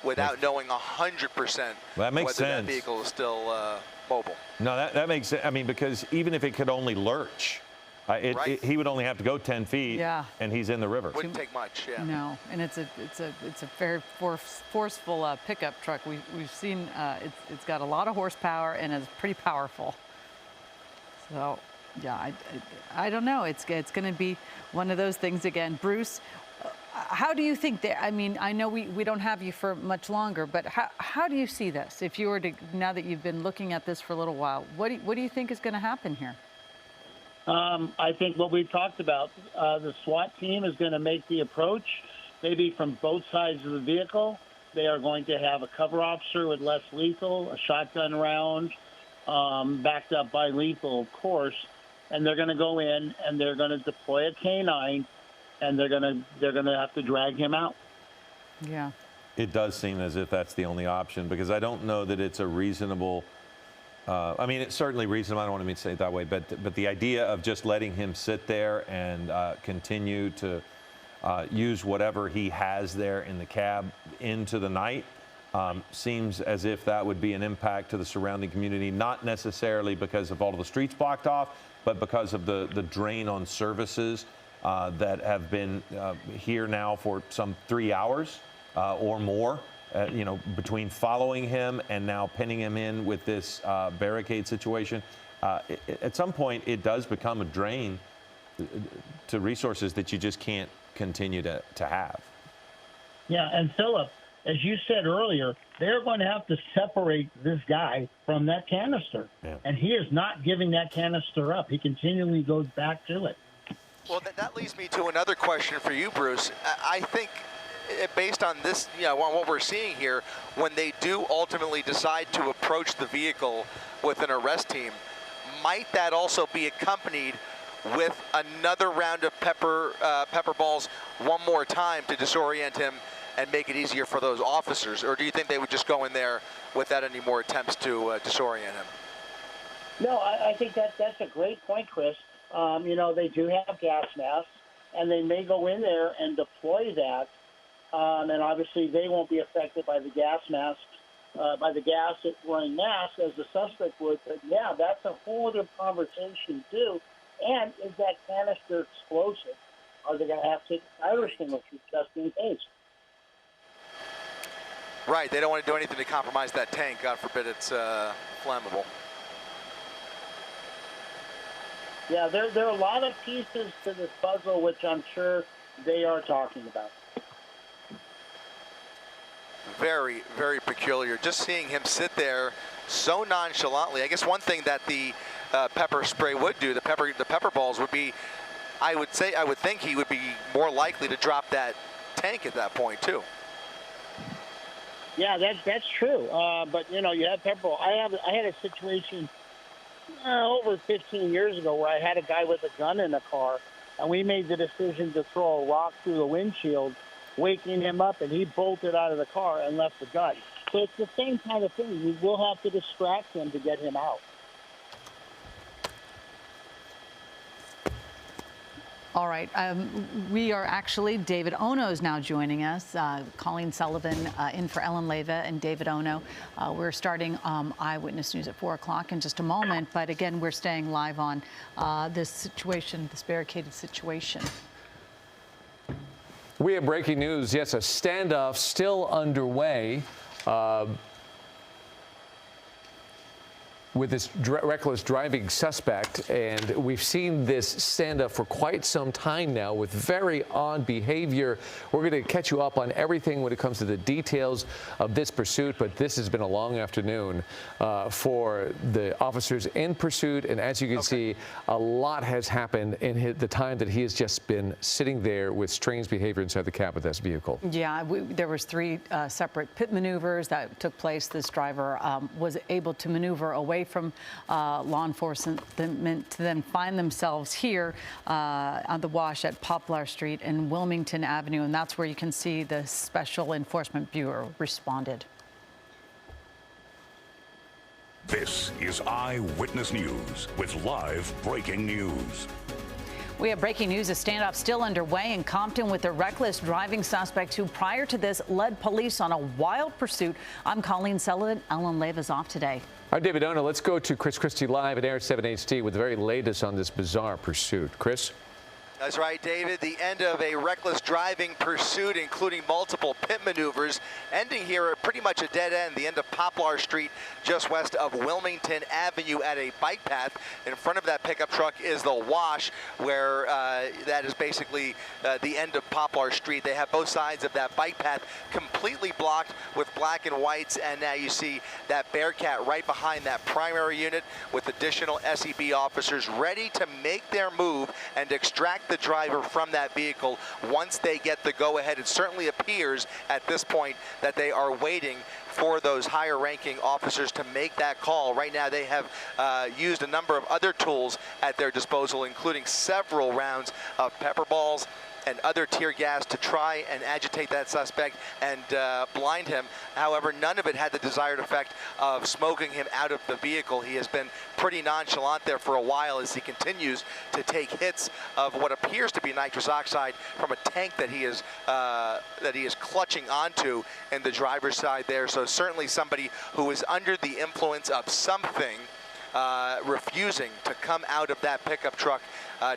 without knowing 100% That makes whether sense. that vehicle is still mobile. No, that makes sense. I mean, because even if it could only lurch, Right. he would only have to go 10 feet, Yeah. and he's in the river. Wouldn't take much, yeah. No, and it's a very forceful pickup truck. We've seen it's got a lot of horsepower and it's pretty powerful. So, yeah, I don't know. It's going to be one of those things again. Bruce, how do you think that? I mean, I know we don't have you for much longer, but how do you see this? If you were to, now that you've been looking at this for a little while, what do you think is going to happen here? I think what we've talked about, the SWAT team is going to make the approach, maybe from both sides of the vehicle. They are going to have a cover officer with less lethal, a shotgun round, backed up by lethal, of course, and they're going to go in and they're going to deploy a K9, and they're going to have to drag him out. Yeah. It does seem as if that's the only option, because I don't know that it's a reasonable. I mean, it's certainly reasonable. I don't want to say it that way, but the idea of just letting him sit there and continue to use whatever he has there in the cab into the night seems as if that would be an impact to the surrounding community, not necessarily because of all of the streets blocked off, but because of the drain on services that have been here now for some 3 hours or more. Between following him and now pinning him in with this barricade situation, at some point it does become a drain to resources that you just can't continue to have. Yeah, and Philip, as you said earlier, they're going to have to separate this guy from that canister. Yeah. And he is not giving that canister up. He continually goes back to it. Well, that leads me to another question for you, Bruce. I think based on this, on what we're seeing here, when they do ultimately decide to approach the vehicle with an arrest team, might that also be accompanied with another round of pepper balls one more time to disorient him and make it easier for those officers? Or do you think they would just go in there without any more attempts to disorient him? No, I think that's a great point, Chris. They do have gas masks, and they may go in there and deploy that. And obviously they won't be affected by the gas masks, by the gas running mask as the suspect would. But yeah, that's a whole other conversation too. And is that canister explosive? Are they going to have to take a fire extinguisher just in case? Right, they don't want to do anything to compromise that tank. God forbid it's flammable. Yeah, there are a lot of pieces to this puzzle, which I'm sure they are talking about. Very, very peculiar. Just seeing him sit there so nonchalantly. I guess one thing that the pepper spray would do, the pepper balls would be, I would think he would be more likely to drop that tank at that point too. Yeah, that's true. But you have pepper ball. I had a situation over 15 years ago where I had a guy with a gun in the car, and we made the decision to throw a rock through the windshield, waking him up, and he bolted out of the car and left the gun. So it's the same kind of thing. We will have to distract him to get him out. All right. We are actually, David Ono is now joining us. Colleen Sullivan in for Ellen Leyva and David Ono. We're starting Eyewitness News at 4 o'clock in just a moment. But again, we're staying live on this situation, this barricaded situation. We have breaking news. Yes, a standoff still underway with this reckless driving suspect, and we've seen this standoff for quite some time now with very odd behavior. We're going to catch you up on everything when it comes to the details of this pursuit, but this has been a long afternoon for the officers in pursuit, and as you can see, a lot has happened in the time that he has just been sitting there with strange behavior inside the cab of this vehicle. Yeah, there was 3 separate pit maneuvers that took place. This driver was able to maneuver away from law enforcement to then find themselves here on the Wash at Poplar Street and Wilmington Avenue, and that's where you can see the Special Enforcement Bureau responded. This is Eyewitness News with live breaking news. We have breaking news. A standoff still underway in Compton with a reckless driving suspect who prior to this led police on a wild pursuit. I'm Colleen Sullivan. Ellen Leva's off today. All right, David Ona, let's go to Chris Christie live at Air 7 HD with the very latest on this bizarre pursuit. Chris? That's right, David. The end of a reckless driving pursuit, including multiple pit maneuvers, ending here at pretty much a dead end, the end of Poplar Street, just west of Wilmington Avenue at a bike path. In front of that pickup truck is the wash, where that is basically the end of Poplar Street. They have both sides of that bike path completely blocked with black and whites, and now you see that Bearcat right behind that primary unit with additional SEB officers ready to make their move and extract the driver from that vehicle once they get the go-ahead. It certainly appears at this point that they are waiting for those higher-ranking officers to make that call. Right now they have used a number of other tools at their disposal, including several rounds of pepper balls and other tear gas to try and agitate that suspect and blind him. However, none of it had the desired effect of smoking him out of the vehicle. He has been pretty nonchalant there for a while as he continues to take hits of what appears to be nitrous oxide from a tank that he is clutching onto in the driver's side there. So certainly somebody who is under the influence of something, refusing to come out of that pickup truck.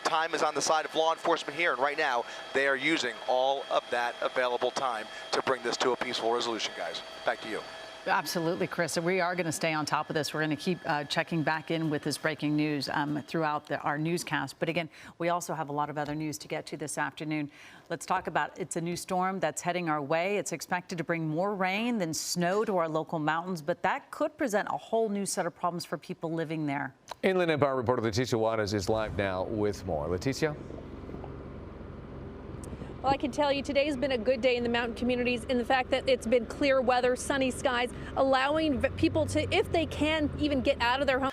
Time is on the side of law enforcement here, and right now they are using all of that available time to bring this to a peaceful resolution, guys. Back to you. Absolutely, Chris. So we are going to stay on top of this. We're going to keep checking back in with this breaking news throughout our newscast. But again, we also have a lot of other news to get to this afternoon. Let's talk about it's a new storm that's heading our way. It's expected to bring more rain than snow to our local mountains, but that could present a whole new set of problems for people living there. Inland Empire reporter Leticia Juarez is live now with more. Leticia? Well, I can tell you today's been a good day in the mountain communities in the fact that it's been clear weather, sunny skies, allowing people to, if they can, even get out of their home.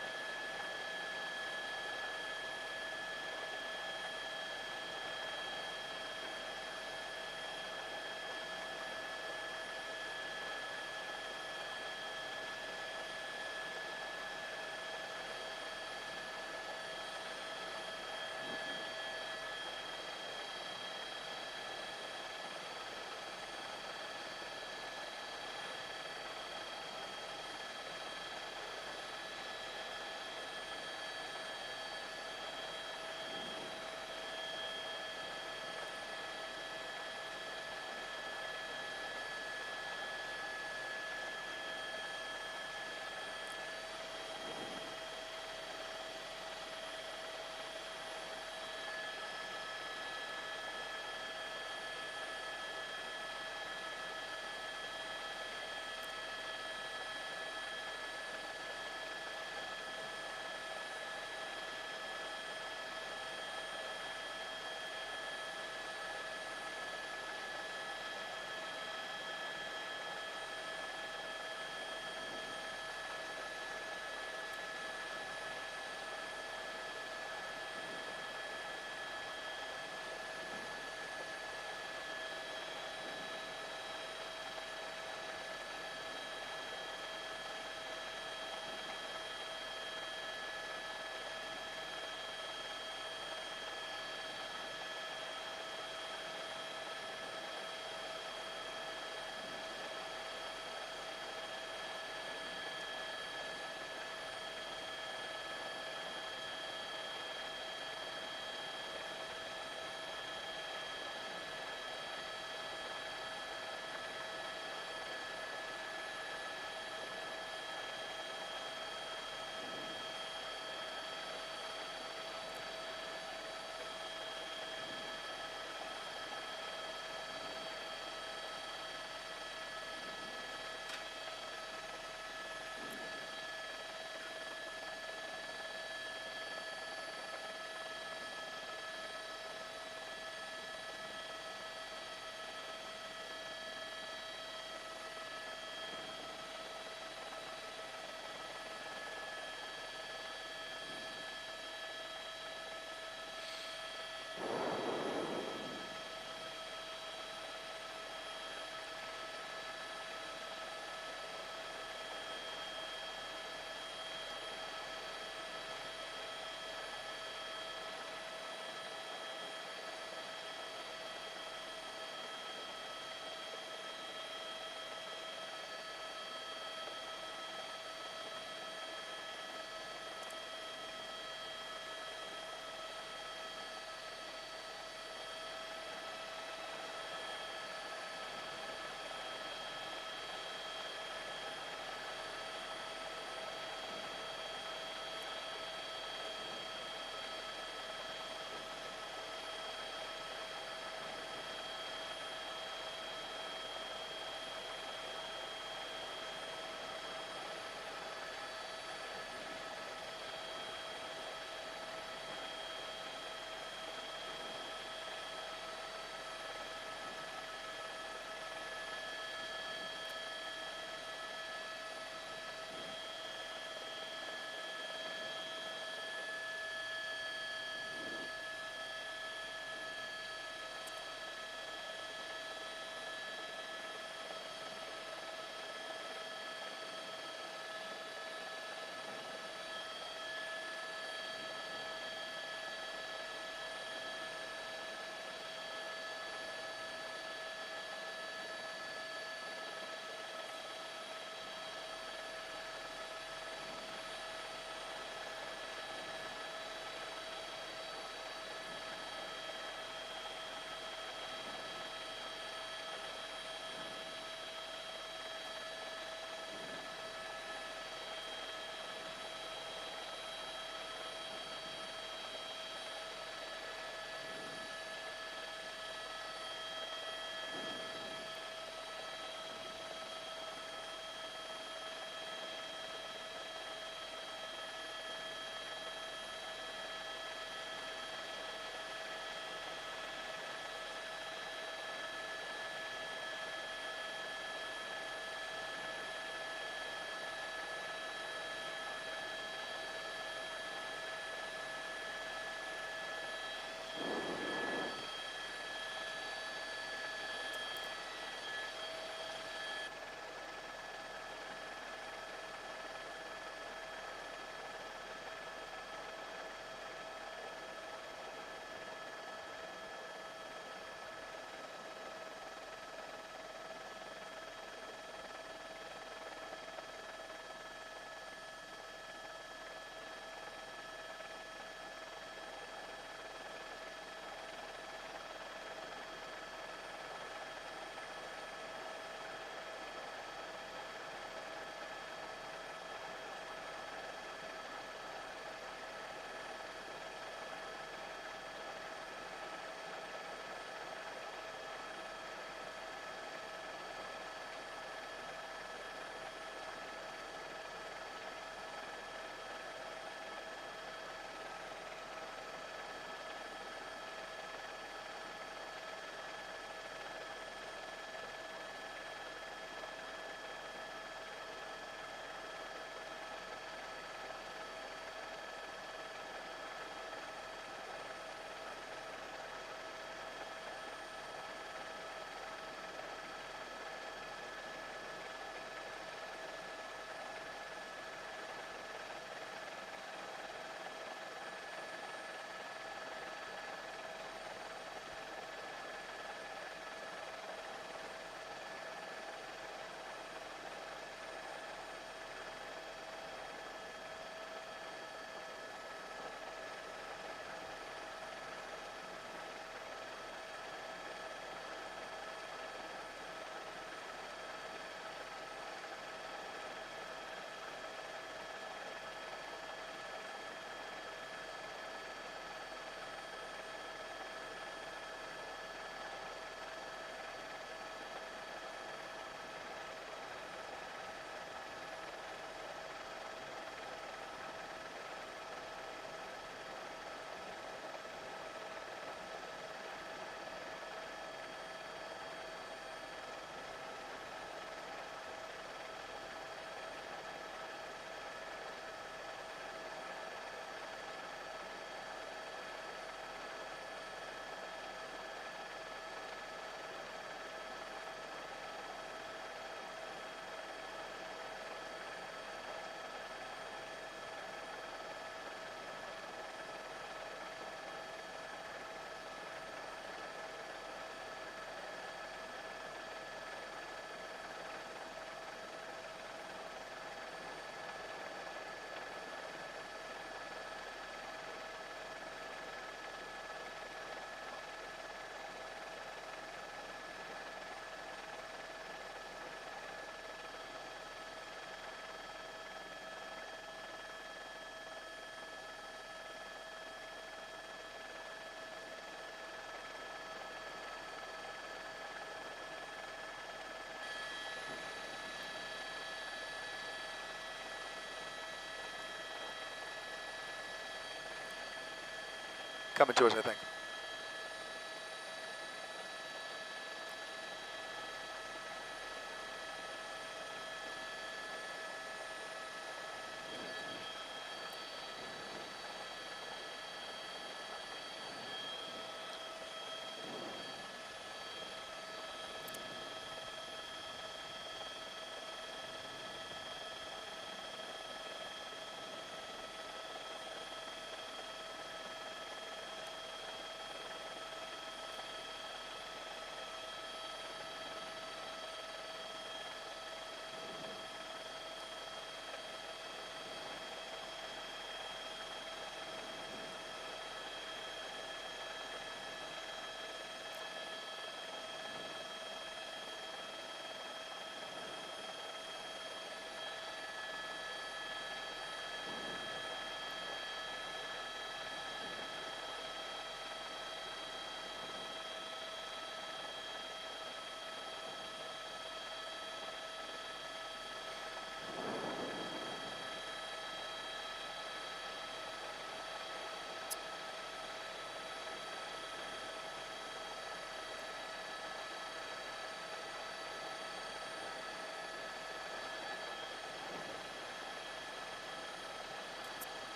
coming to us, I think.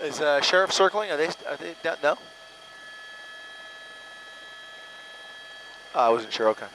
Is sheriff circling? Are they down? No. I wasn't sure. Okay.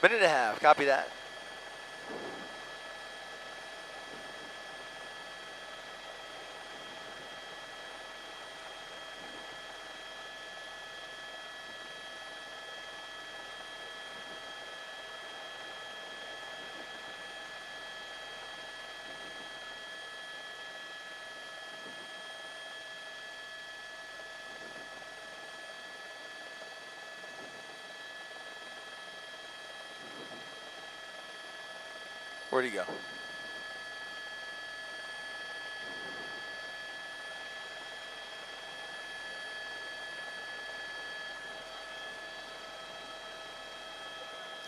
Minute and a half. Copy that. Where'd he go?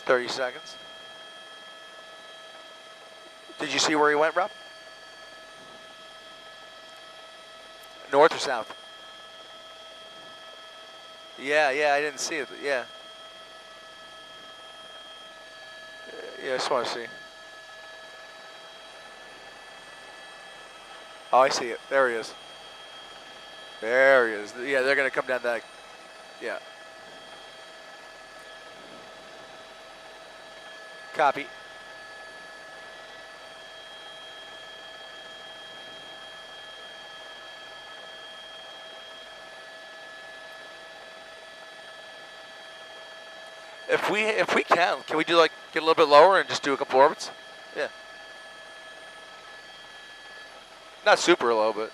$30 seconds. Did you see where he went, Rob? North or south? Yeah, I didn't see it, but yeah. Yeah, I just want to see. Oh, I see it. There he is. There he is. Yeah, they're going to come down that. Yeah. Copy. If we can we do like get a little bit lower and just do a couple orbits? Yeah. Not super low, but.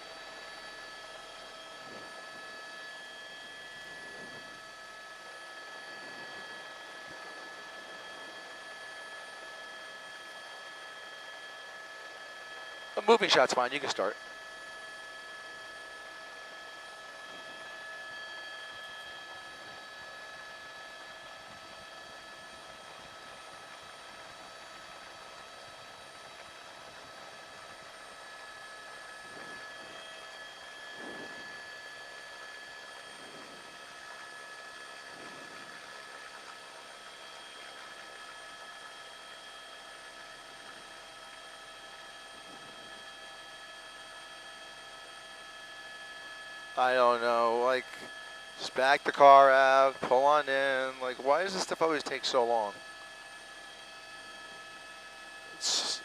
A moving shot's fine. You can start. I don't know, like, just back the car out, pull on in. Like, why does this stuff always take so long? It's,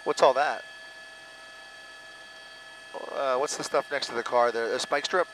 what's all that? What's the stuff next to the car there? A spike strip?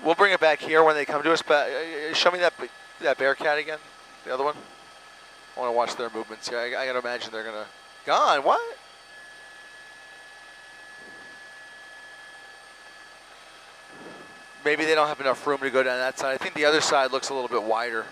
We'll bring it back here when they come to us, but show me that Bearcat again, the other one. I want to watch their movements here. I gotta imagine they're gonna, gone, what? Maybe they don't have enough room to go down that side. I think the other side looks a little bit wider.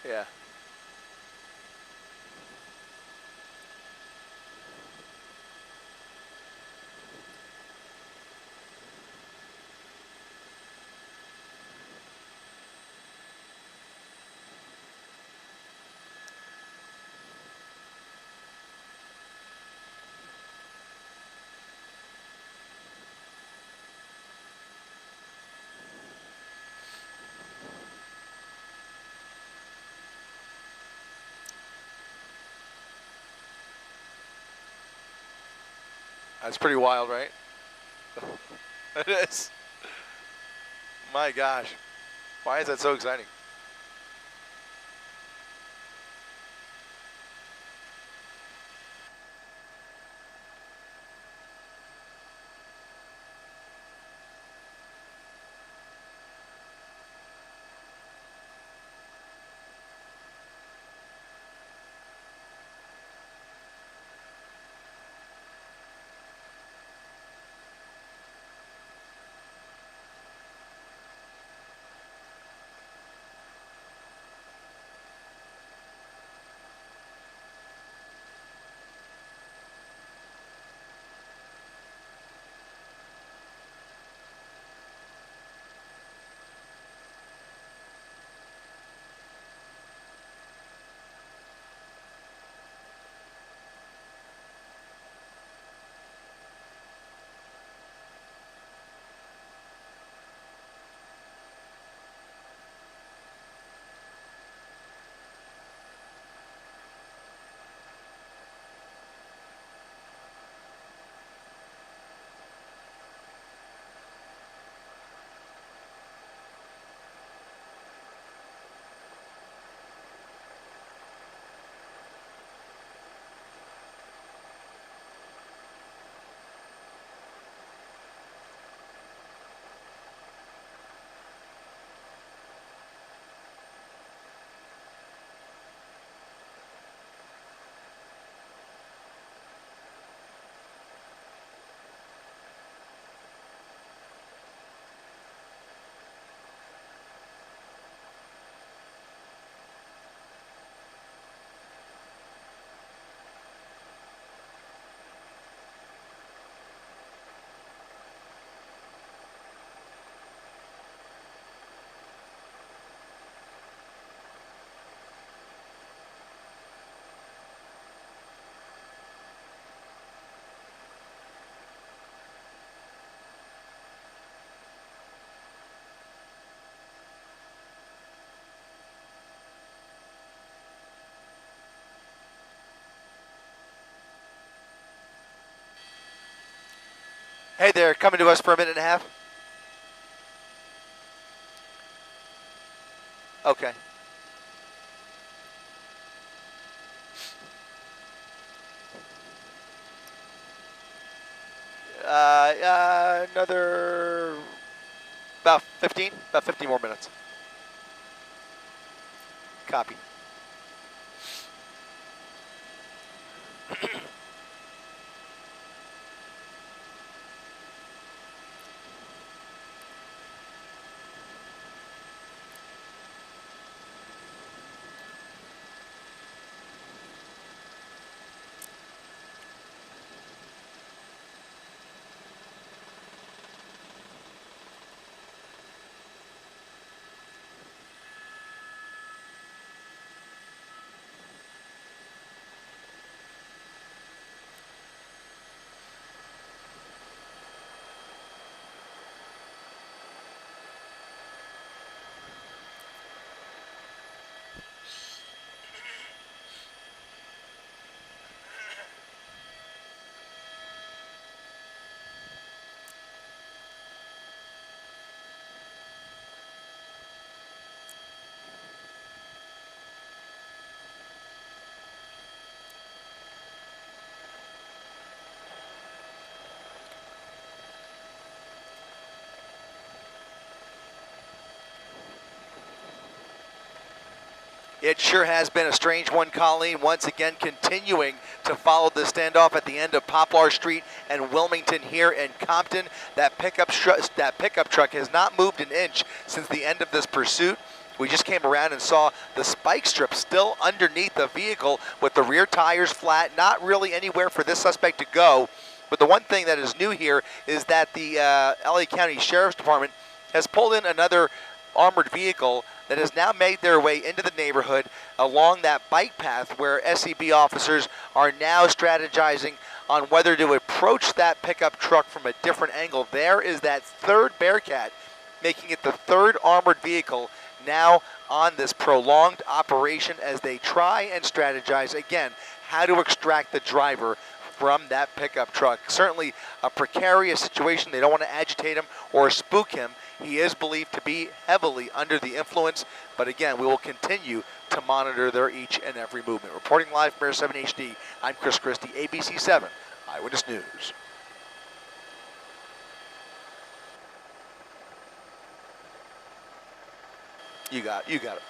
Yeah. That's pretty wild, right? It is. My gosh. Why is that so exciting? Hey there, coming to us for a minute and a half. Okay. Another about 15 more minutes. Copy. It sure has been a strange one, Colleen. Once again, continuing to follow the standoff at the end of Poplar Street and Wilmington here in Compton. That pickup truck has not moved an inch since the end of this pursuit. We just came around and saw the spike strip still underneath the vehicle with the rear tires flat, not really anywhere for this suspect to go. But the one thing that is new here is that the LA County Sheriff's Department has pulled in another armored vehicle that has now made their way into the neighborhood along that bike path where SCB officers are now strategizing on whether to approach that pickup truck from a different angle. There is that third Bearcat, making it the third armored vehicle now on this prolonged operation as they try and strategize, again, how to extract the driver from that pickup truck. Certainly a precarious situation. They don't want to agitate him or spook him. He is believed to be heavily under the influence, but again, we will continue to monitor their each and every movement. Reporting live from Air 7 HD, I'm Chris Christie, ABC 7 Eyewitness News. You got it.